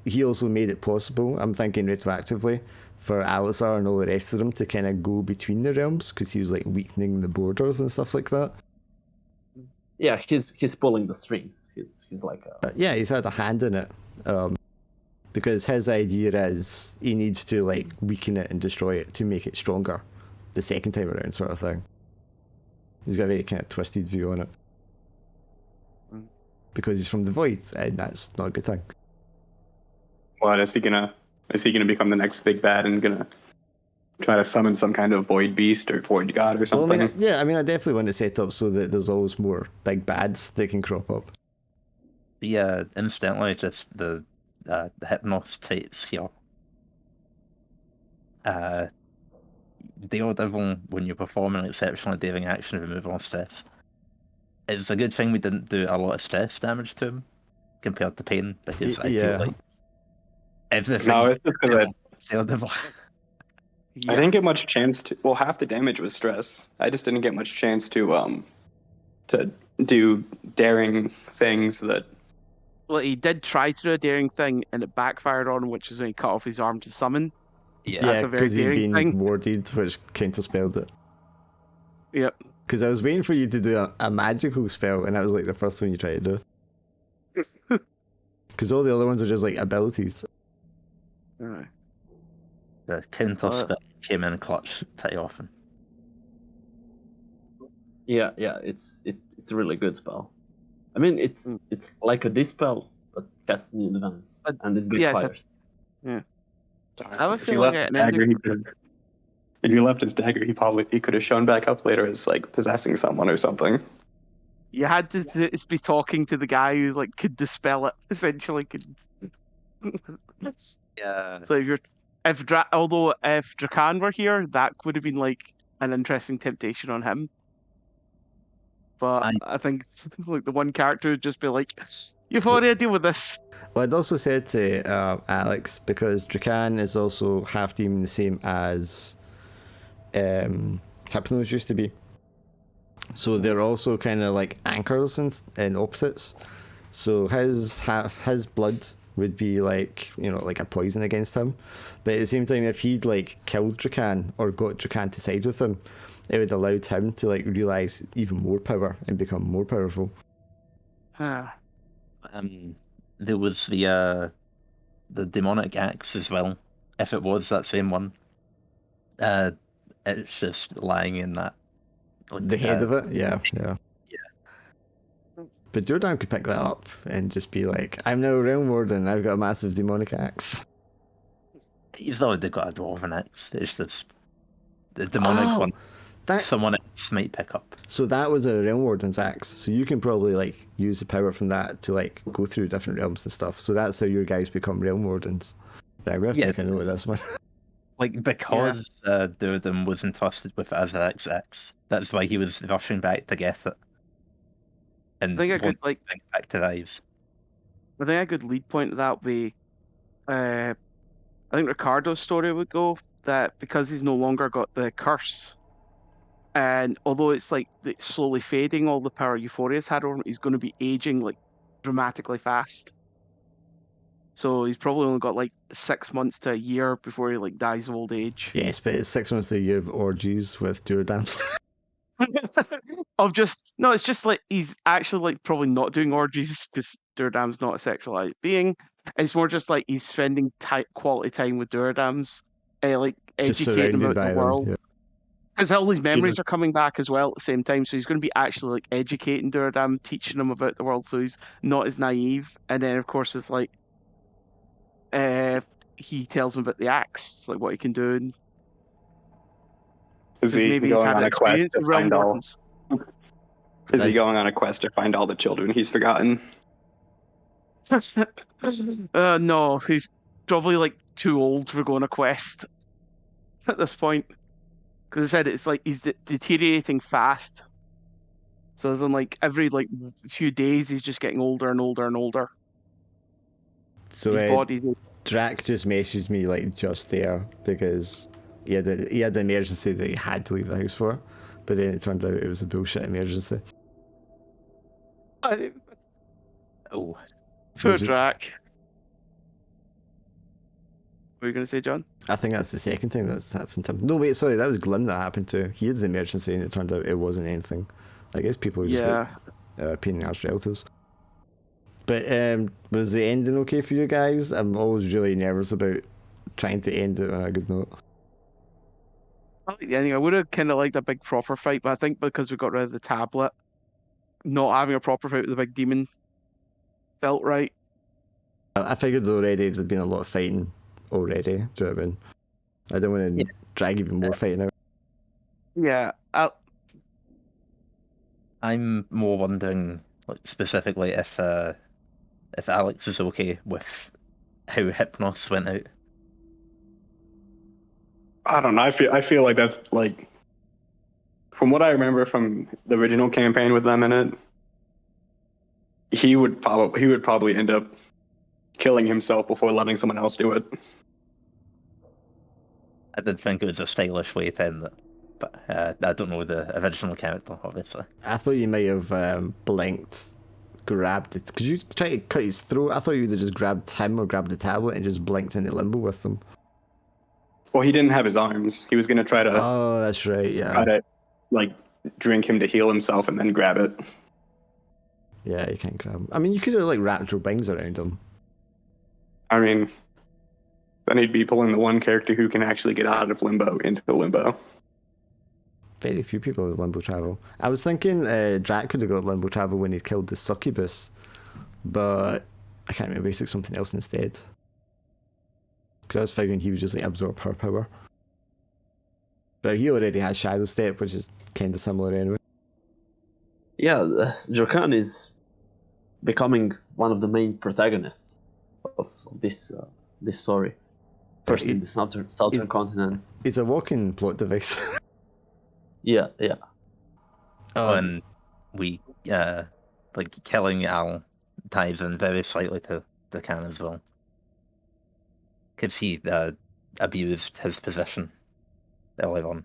he also made it possible, I'm thinking retroactively, for Alizar and all the rest of them to kind of go between the realms, because he was like weakening the borders and stuff like that. Yeah, he's pulling the strings. He's like Yeah, he's had a hand in it, because his idea is he needs to like weaken it and destroy it to make it stronger, the second time around, sort of thing. He's got a very kind of twisted view on it. Because he's from the void, and that's not a good thing. What is he gonna become the next big bad and gonna try to summon some kind of void beast or void god or Well, something? I mean, I definitely want to set up so that there's always more big bads that can crop up. Yeah, incidentally, just the Hypnos traits here. Daredevil, when you're performing exceptionally daring action removal and stress, it's a good thing we didn't do a lot of stress damage to him compared to pain, because I feel like everything. No, it's just because Daredevil. I didn't get much chance to. Well, half the damage was stress. I just didn't get much chance to do daring things that. Well, he did try to do a daring thing, and it backfired on him, which is when he cut off his arm to summon. Yeah, That's a very because he'd daring been thing. warded, which counterspelled it. Yep. Because I was waiting for you to do a magical spell, and that was like the first one you tried to do. Because all the other ones are just like abilities. Alright. the counter spell came in clutch pretty often. Yeah, it's a really good spell. I mean, it's like a dispel, but cast in advance, and it backfires. I have a feeling If you left his dagger, he could have shown back up later as like possessing someone or something. you had to be talking to the guy who like could dispel it. Essentially, could. Yeah. So if Drakan were here, that would have been like an interesting temptation on him. But I think it's, like the one character would just be like, "You've already deal with this." Well, I'd also said to Alex, because Drakan is also half demon, the same as Hypnos used to be. So they're also kind of like anchors and opposites. So his blood would be like, like a poison against him. But at the same time, if he'd like killed Drakan or got Drakan to side with him, it would allow him to like realize even more power and become more powerful. There was the demonic axe as well. If it was that same one, it's just lying in that. Like, the head of it, yeah. But Jordan could pick that up and just be like, "I'm now Realm Warden. I've got a massive demonic axe." He's already got a dwarven axe. It's just the demonic one. Someone else might pick up. So that was a Realm Warden's axe. So you can probably like use the power from that to like go through different realms and stuff. So that's how your guys become Realm Wardens. Right, we have to make a note of this one. Like, because Durden was entrusted with Azrak's axe, that's why he was rushing back to get it. And I think I could back to Rise. I think a good lead point to that would be, I think Ricardo's story would go that because he's no longer got the curse, and although it's like slowly fading all the power Euphoria's had over him, he's going to be aging like dramatically fast. So he's probably only got like 6 months to a year before he like dies of old age. Yes, but it's 6 months to a year of orgies with Duradams. It's just like he's actually like probably not doing orgies because Duradam's not a sexualized being. It's more just like he's spending quality time with Duradams, like educating him about the world. Because all his memories are coming back as well at the same time, so he's going to be actually like educating Duradam, teaching him about the world, so he's not as naive. And then of course it's like, he tells him about the axe, like what he can do. And is he going on a quest to find all? Is he going on a quest to find all the children he's forgotten? No, he's probably like too old for going on a quest at this point. Because I said it's like he's deteriorating fast. So as in like every like few days he's just getting older and older and older. So his body's Drac just messaged me like just there because he had an emergency that he had to leave the house for, but then it turned out it was a bullshit emergency. Oh, poor Drac. What were you going to say, John? I think that's the second thing that's happened to him. No, wait, sorry, that was Glim that happened to. He had the emergency and it turned out it wasn't anything. I guess people just get pain in the arse relatives. But was the ending okay for you guys? I'm always really nervous about trying to end it on a good note. I like the ending. I would have kind of liked a big proper fight, but I think because we got rid of the tablet, not having a proper fight with the big demon felt right. I figured already there'd been a lot of fighting already. Do you know what I mean? I don't want to drag even more fighting out. Yeah, I'm more wondering, like, specifically if Alex is okay with how Hypnos went out. I don't know. I feel like that's like, from what I remember from the original campaign with them in it, he would probably end up killing himself before letting someone else do it. I did think it was a stylish way to end it, but I don't know the original character, obviously. I thought you might have blinked, grabbed it. Because you try to cut his throat. I thought you would have just grabbed him or grabbed the tablet and just blinked into limbo with them. Well, he didn't have his arms. He was gonna try to Oh, that's right. Yeah. like drink him to heal himself and then grab it. Yeah, you can't grab him. I mean, you could have like wrapped your wings around him. I mean, then he'd be pulling the one character who can actually get out of limbo into the limbo. Very few people have limbo travel. I was thinking Drac could have got limbo travel when he killed the succubus, but I can't remember. He took something else instead. Because I was figuring he would just like absorb her power. But he already has Shadow Step, which is kind of similar anyway. Yeah, Jorkan is becoming one of the main protagonists of this this story. First in the southern continent. It's a walking plot device. Yeah. And we, like, killing Al ties in very slightly to Khan as well. Because he abused his position early on.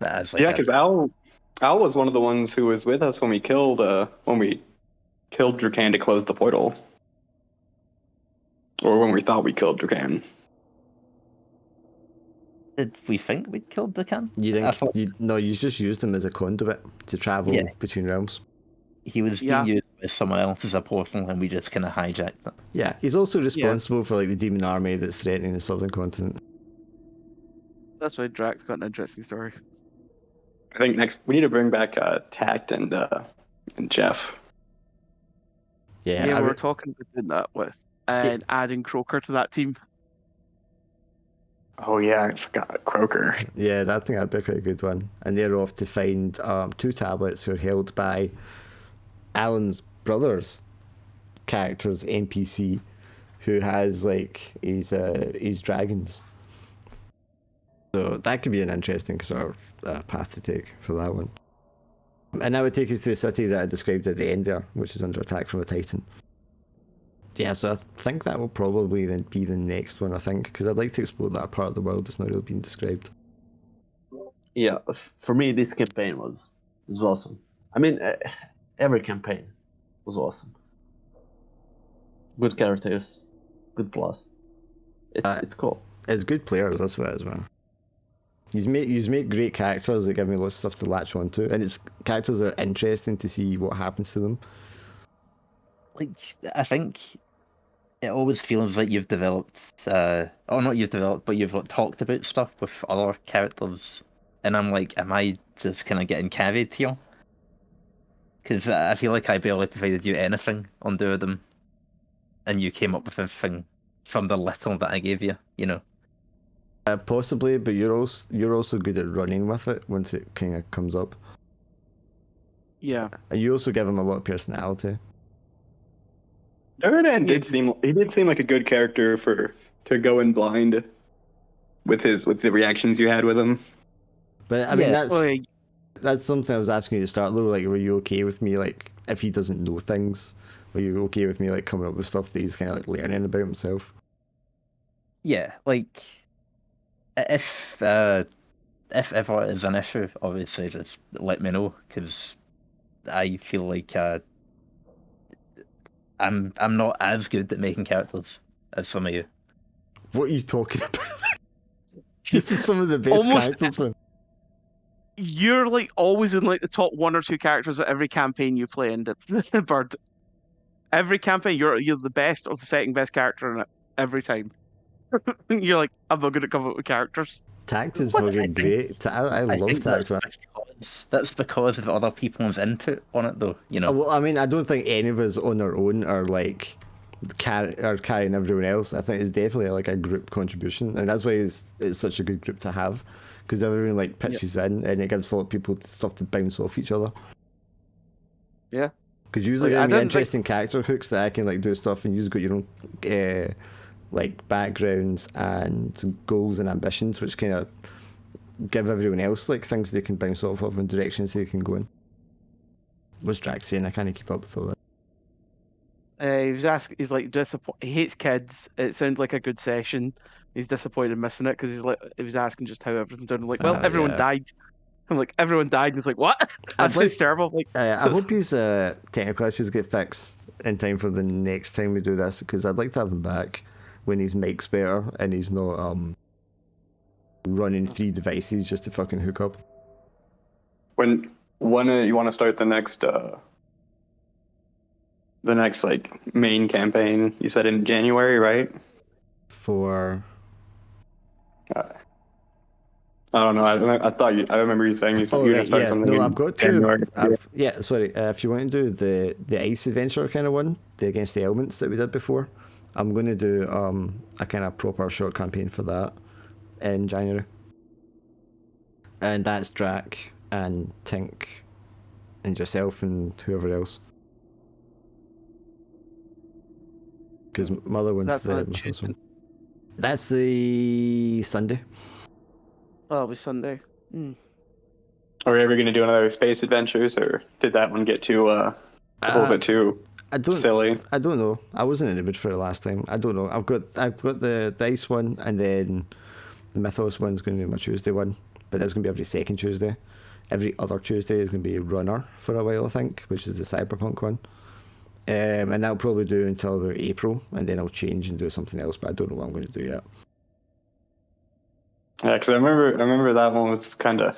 As, like, Yeah, because Al was one of the ones who was with us when we killed Drukan to close the portal. Or when we thought we killed Drukan. Did we think we'd killed Khan? You think? No, you just used him as a conduit to travel between realms. He was being used by someone else as a portal, and we just kind of hijacked it. Yeah, he's also responsible for like the demon army that's threatening the southern continent. that's why Drac's got an interesting story. I think next we need to bring back Tact and Jeff. Yeah, we were talking about doing that with and adding Croker to that team. Oh yeah, I forgot Croker. Yeah, I think that'd be quite a good one. And they're off to find 2 tablets who are held by Alan's brother's character's NPC, who has like his dragons. So that could be an interesting sort of path to take for that one. And that would take us to the city that I described at the end there, which is under attack from a Titan. Yeah, so I think that will probably then be the next one, I think, because I'd like to explore that part of the world that's not really been described. Yeah, for me, this campaign was awesome. I mean, every campaign was awesome. Good characters, good plot. It's cool. It's good players, that's what it is, man. You make great characters that give me lots of stuff to latch on to, and it's characters that are interesting to see what happens to them. Like, I think it always feels like you've developed, or not you've developed, but you've like, talked about stuff with other characters, and I'm like, am I just kind of getting carried here? Because I feel like I barely provided you anything on them, and you came up with everything from the little that I gave you, you know? Possibly, but you're also good at running with it once it kind of comes up. Yeah. And you also give him a lot of personality. Duradan did seem like a good character to go in blind with the reactions you had with him. But I mean that's something I was asking you to start, though. Like, were you okay with me, like, if he doesn't know things, were you okay with me like coming up with stuff that he's kind of like learning about himself? Yeah, like, if ever is an issue, obviously just let me know, because I feel like I'm not as good at making characters as some of you. What are you talking about? This is some of the best characters, man. You're like always in like the top 1 or 2 characters of every campaign you play in Bird. Every campaign, you're the best or the second best character in it every time. You're like, I'm not good at coming up with characters. Tact is Well, I fucking think- great. I love think Tact, man. that's because of other people's input on it, though. You know. Well, I mean, I don't think any of us on our own are like are carrying everyone else. I think it's definitely like a group contribution, and that's why it's such a good group to have, because everyone like pitches in, and it gives a lot of people stuff to bounce off each other. Yeah. Because usually Like, I there didn't interesting character hooks that I can like do stuff, and you've got your own like backgrounds and goals and ambitions, which kind of give everyone else like things they can bounce off of and directions they can go in. What's Drax saying? I can't keep up with all that. He was asking. He's like disappointed. He hates kids. It sounded like a good session. He's disappointed missing it because he's like, he was asking just how everything's done. I'm like, well, everyone Yeah. died. I'm like, everyone died. And he's like, what? That sounds terrible. I'm like, I hope his technical issues get fixed in time for the next time we do this, because I'd like to have him back when his mic's better and he's not running 3 devices just to fucking hook up. When you want to start the next like main campaign? You said in January, right? For I don't know. I remember you saying you said you were gonna start something. No, in I've got January. to. Sorry. If you want to do the ice adventure kind of one, the against the elements that we did before, I'm going to do a kind of proper short campaign for that in January, and that's Drac and Tink and yourself and whoever else. Because Mother wants That's the not Mythos Tuesday. one. That's the Sunday. oh, it'll be Sunday. Are we ever gonna do another space adventures, or did that one get too a little bit too silly? I don't know. I wasn't in the mood for it last time. I don't know. I've got the dice one, and then the Mythos one's going to be my Tuesday one, but that's going to be every second Tuesday. Every other Tuesday is going to be Runner for a while, I think, which is the Cyberpunk one. And that'll probably do until about April, and then I'll change and do something else, but I don't know what I'm going to do yet. Yeah, because I remember that one was kind of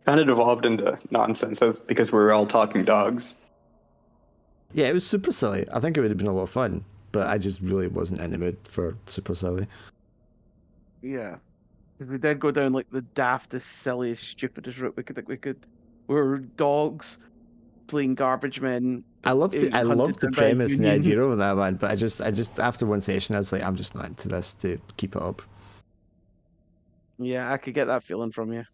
devolved into nonsense because we were all talking dogs. Yeah, it was super silly. I think it would have been a lot of fun, but I just really wasn't in the mood for super silly. Yeah, because we did go down like the daftest, silliest, stupidest route we were dogs playing garbage men. I loved It was the hunted by a premise and the union. idea of that, man. But I just after one session, I was like, I'm just not into this to keep it up. Yeah, I could get that feeling from you.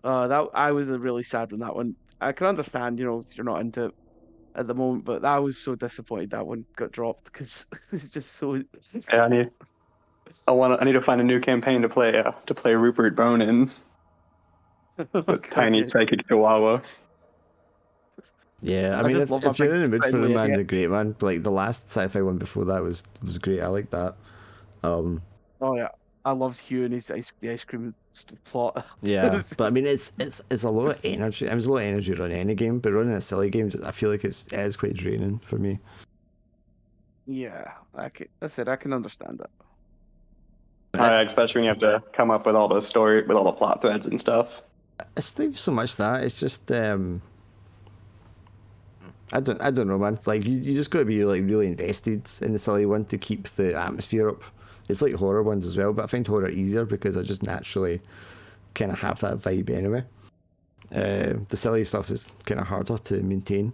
That I was really sad when that one. I can understand, if you're not into it at the moment, but I was so disappointed that one got dropped because it was just so. Yeah, I need to find a new campaign to play Rupert Bone in, the tiny psychic chihuahua. Yeah, I I mean, just love if you're that in the mood for friendly it, man, idiot. they're great, man. But, like the last sci-fi one before that was great. I like that. Oh yeah, I loved Hugh and the ice cream plot. Yeah, but I mean, it's a lot of energy. There's a lot of energy running any game, but running a silly game, I feel like it is quite draining for me. Yeah, I can understand that. Especially when you have to come up with all the story, with all the plot threads and stuff. It's not even so much that. It's just I don't know, man. Like you just got to be like really invested in the silly one to keep the atmosphere up. It's like horror ones as well, but I find horror easier because I just naturally kind of have that vibe anyway. The silly stuff is kind of harder to maintain.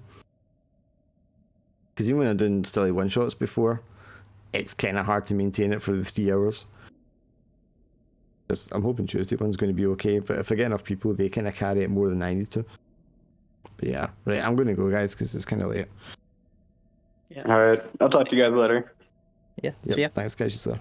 Because even when I've done silly one shots before, it's kind of hard to maintain it for the 3 hours. I'm hoping Tuesday one's going to be okay, but if I get enough people, they kind of carry it more than I need to. But yeah, right, I'm going to go, guys, because it's kind of late. All right, I'll talk to you guys later. Yeah. Yep, See ya. thanks, guys. You saw.